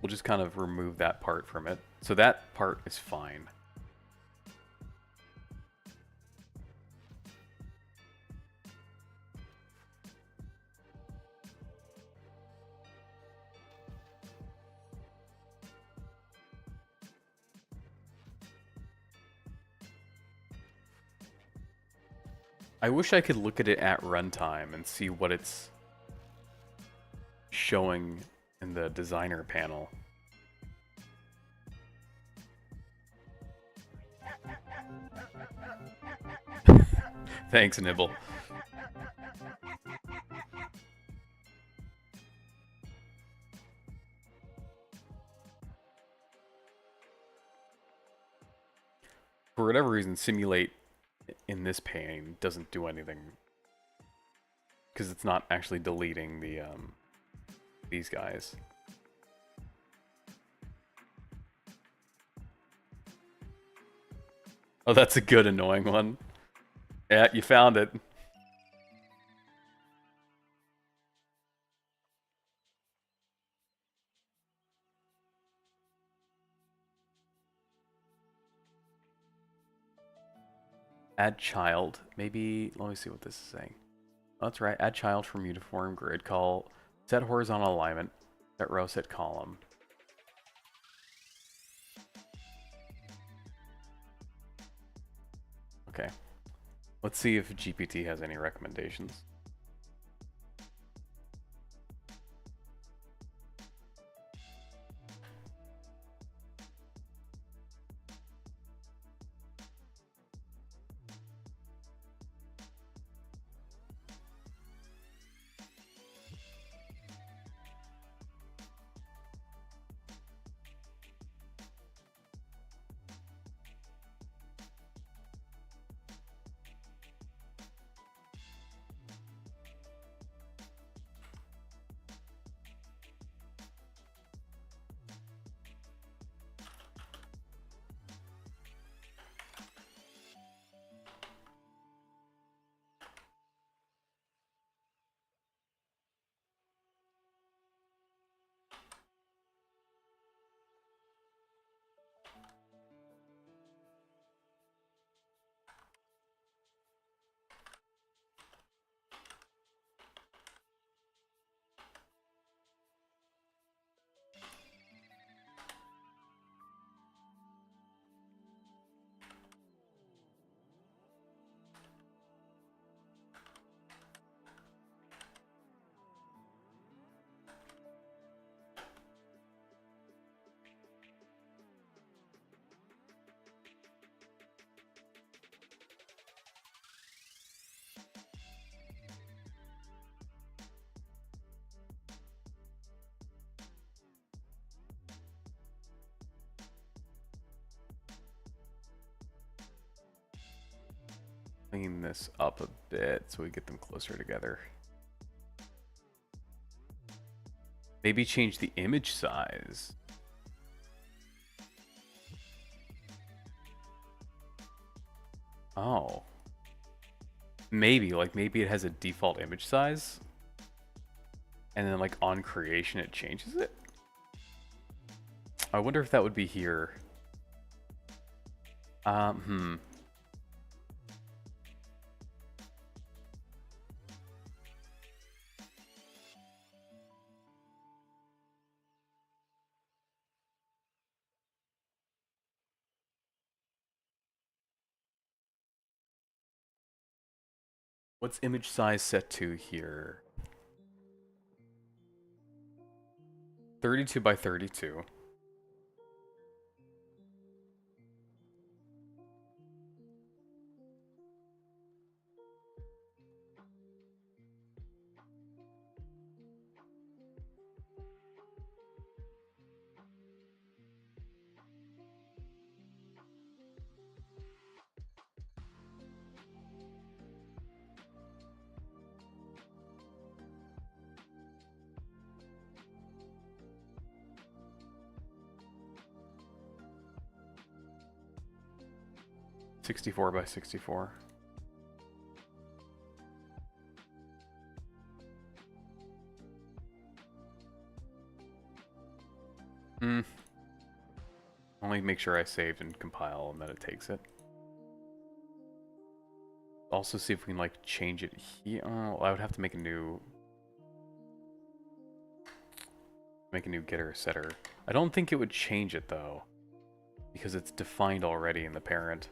We'll just kind of remove that part from it. So that part is fine. I wish I could look at it at runtime and see what it's showing in the designer panel. Thanks, Nibble. For whatever reason, simulate in this pane doesn't do anything because it's not actually deleting the these guys. Oh, that's a good annoying one. Yeah, you found it. Add child. Maybe, let me see what this is saying. Oh, that's right. Add child from uniform grid. Call set horizontal alignment. Set row, set column. Okay. Let's see if GPT has any recommendations. clean this up a bit so we get them closer together. Maybe change the image size. Oh. Maybe, like maybe it has a default image size. And then like on creation it changes it. I wonder if that would be here. What's image size set to here? 32 by 32. .64 by 64. Only make sure I saved and compile and then it takes it. Also see if we can like change it here. Oh, I would have to make a new getter setter. I don't think it would change it though, because it's defined already in the parent.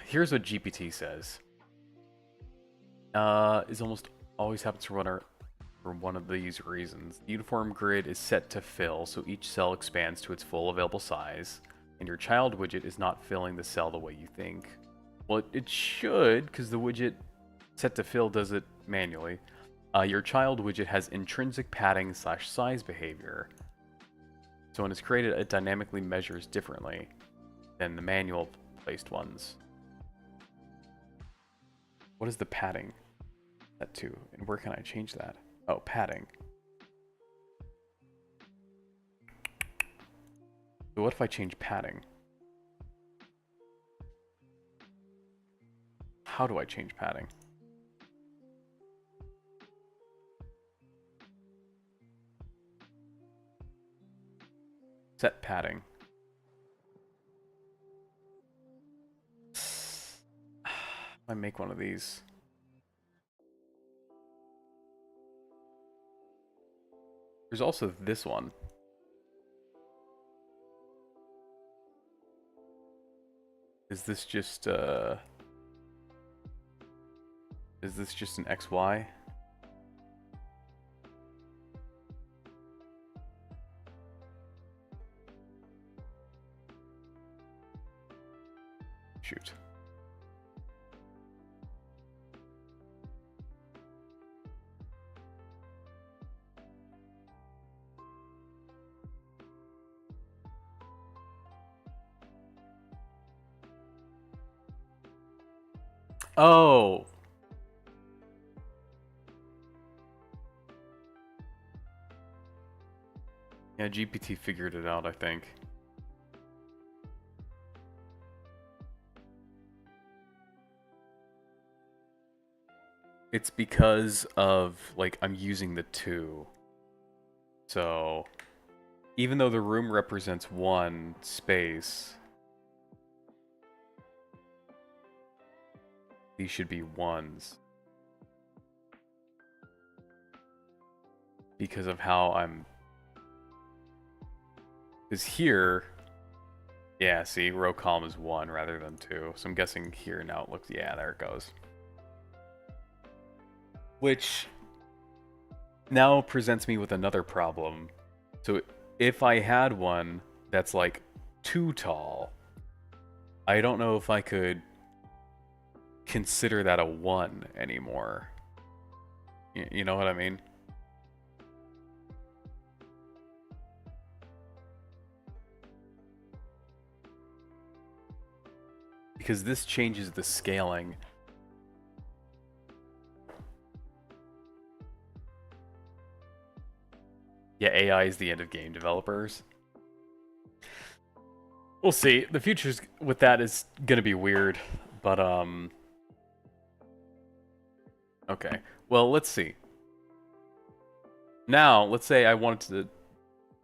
Here's what GPT says. Is almost always happens to run for one of these reasons. The uniform grid is set to fill, so each cell expands to its full available size, and your child widget is not filling the cell the way you think. Well, it should, because the widget set to fill does it manually. Your child widget has intrinsic padding / size behavior. So when it's created, it dynamically measures differently than the manual placed ones. What is the padding set to, and where can I change that? Oh, padding. So what if I change padding? How do I change padding? Set padding. I make one of these. There's also this one. Is this just an XY? Shoot. Oh. Yeah, GPT figured it out, I think. It's because of, like, I'm using the 2. So, even though the room represents 1 space, these should be 1s. Because of how I'm... Because here... Yeah, see, row column is 1 rather than 2. So I'm guessing here now it looks... Yeah, there it goes. Which now presents me with another problem. So if I had one that's like too tall, I don't know if I could consider that a 1 anymore. You know what I mean? because this changes the scaling. Yeah, AI is the end of game developers. We'll see. The future's with that is gonna be weird, but okay. Well, let's see. Now, let's say I wanted to.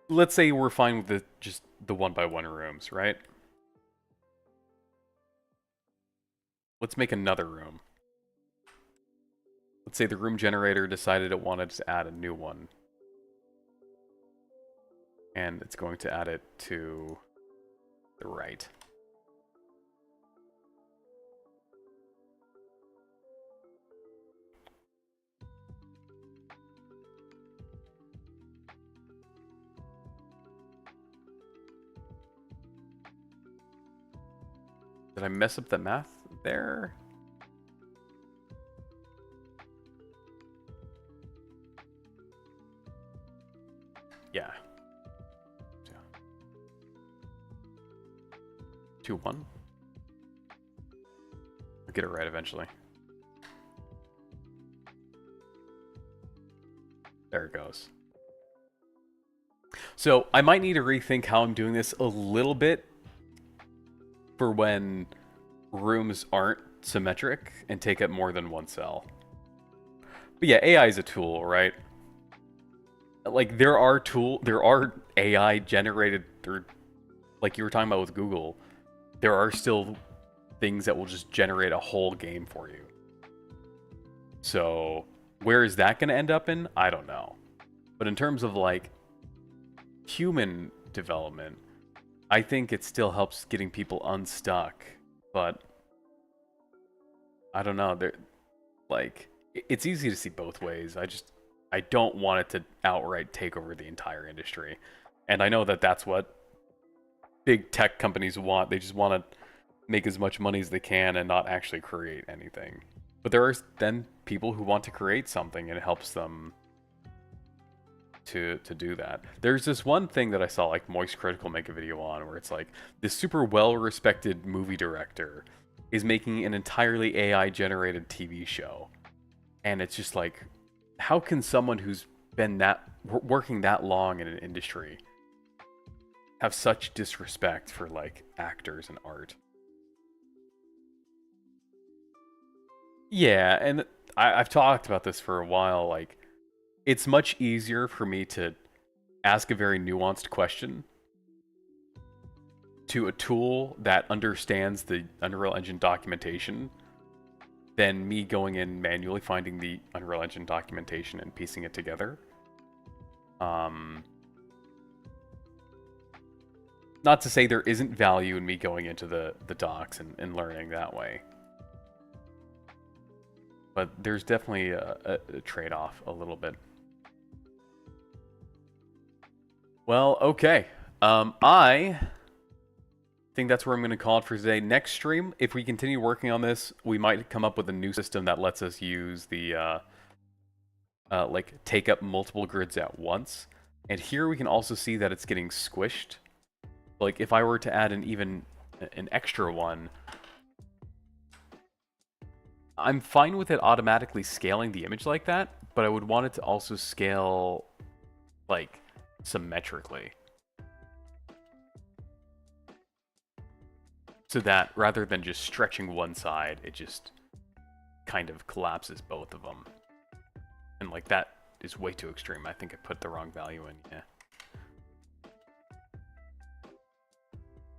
Let's say we're fine with just the 1x1 rooms, right? Let's make another room. Let's say the room generator decided it wanted to add a new one. And it's going to add it to the right. Did I mess up the math there? Yeah. 2-1. I'll get it right eventually. There it goes. So I might need to rethink how I'm doing this a little bit for when rooms aren't symmetric and take up more than one cell. But yeah, AI is a tool, right? Like there are AI generated, or like you were talking about with Google, there are still things that will just generate a whole game for you. So where is that going to end up in? I don't know. But in terms of like human development, I think it still helps getting people unstuck. But I don't know. It's easy to see both ways. I don't want it to outright take over the entire industry. And I know that that's what big tech companies want. They just want to make as much money as they can and not actually create anything. But there are then people who want to create something, and it helps them to do that. There's this one thing that I saw like Moist Critical make a video on where it's like this super well-respected movie director is making an entirely AI-generated TV show. And it's just like, how can someone who's been working that long in an industry have such disrespect for like actors and art? Yeah, and I've talked about this for a while. Like, it's much easier for me to ask a very nuanced question to a tool that understands the Unreal Engine documentation than me going in manually finding the Unreal Engine documentation and piecing it together. Not to say there isn't value in me going into the docs and learning that way. But there's definitely a trade-off a little bit. Well, okay. I think that's where I'm going to call it for today. Next stream, if we continue working on this, we might come up with a new system that lets us use the like take up multiple grids at once. And here we can also see that it's getting squished. Like if I were to add an extra one, I'm fine with it automatically scaling the image like that, but I would want it to also scale like symmetrically. So that rather than just stretching one side, it just kind of collapses both of them. And like that is way too extreme. I think I put the wrong value in, yeah.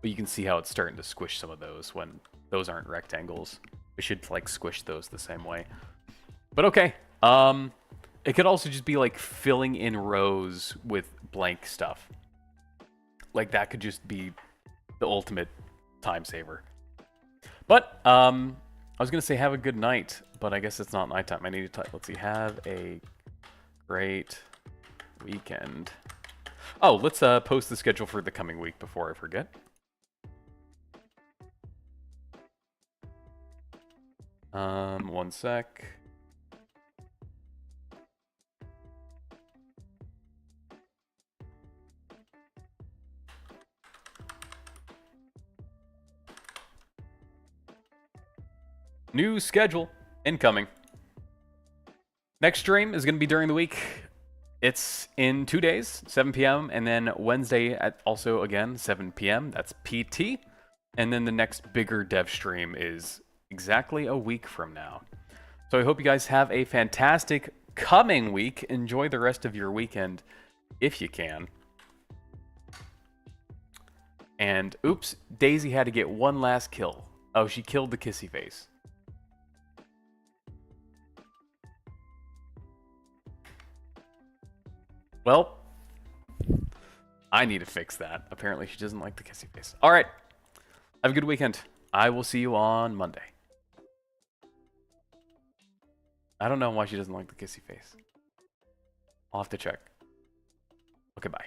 But you can see how it's starting to squish some of those when those aren't rectangles. We should like squish those the same way. But okay. It could also just be like filling in rows with blank stuff. Like that could just be the ultimate time saver. But I was gonna say have a good night, but I guess it's not nighttime. I need to type. Let's see. Have a great weekend. Oh, let's post the schedule for the coming week before I forget. One sec. New schedule incoming. Next stream is going to be during the week. It's in 2 days, 7 p.m. And then Wednesday at also again 7 p.m. That's PT. And then the next bigger dev stream is exactly a week from now. So I hope you guys have a fantastic coming week. Enjoy the rest of your weekend if you can. And oops, Daisy had to get one last kill. Oh, she killed the kissy face. Well, I need to fix that. Apparently she doesn't like the kissy face. All right. Have a good weekend. I will see you on Monday. I don't know why she doesn't like the kissy face. I'll have to check. Okay, bye.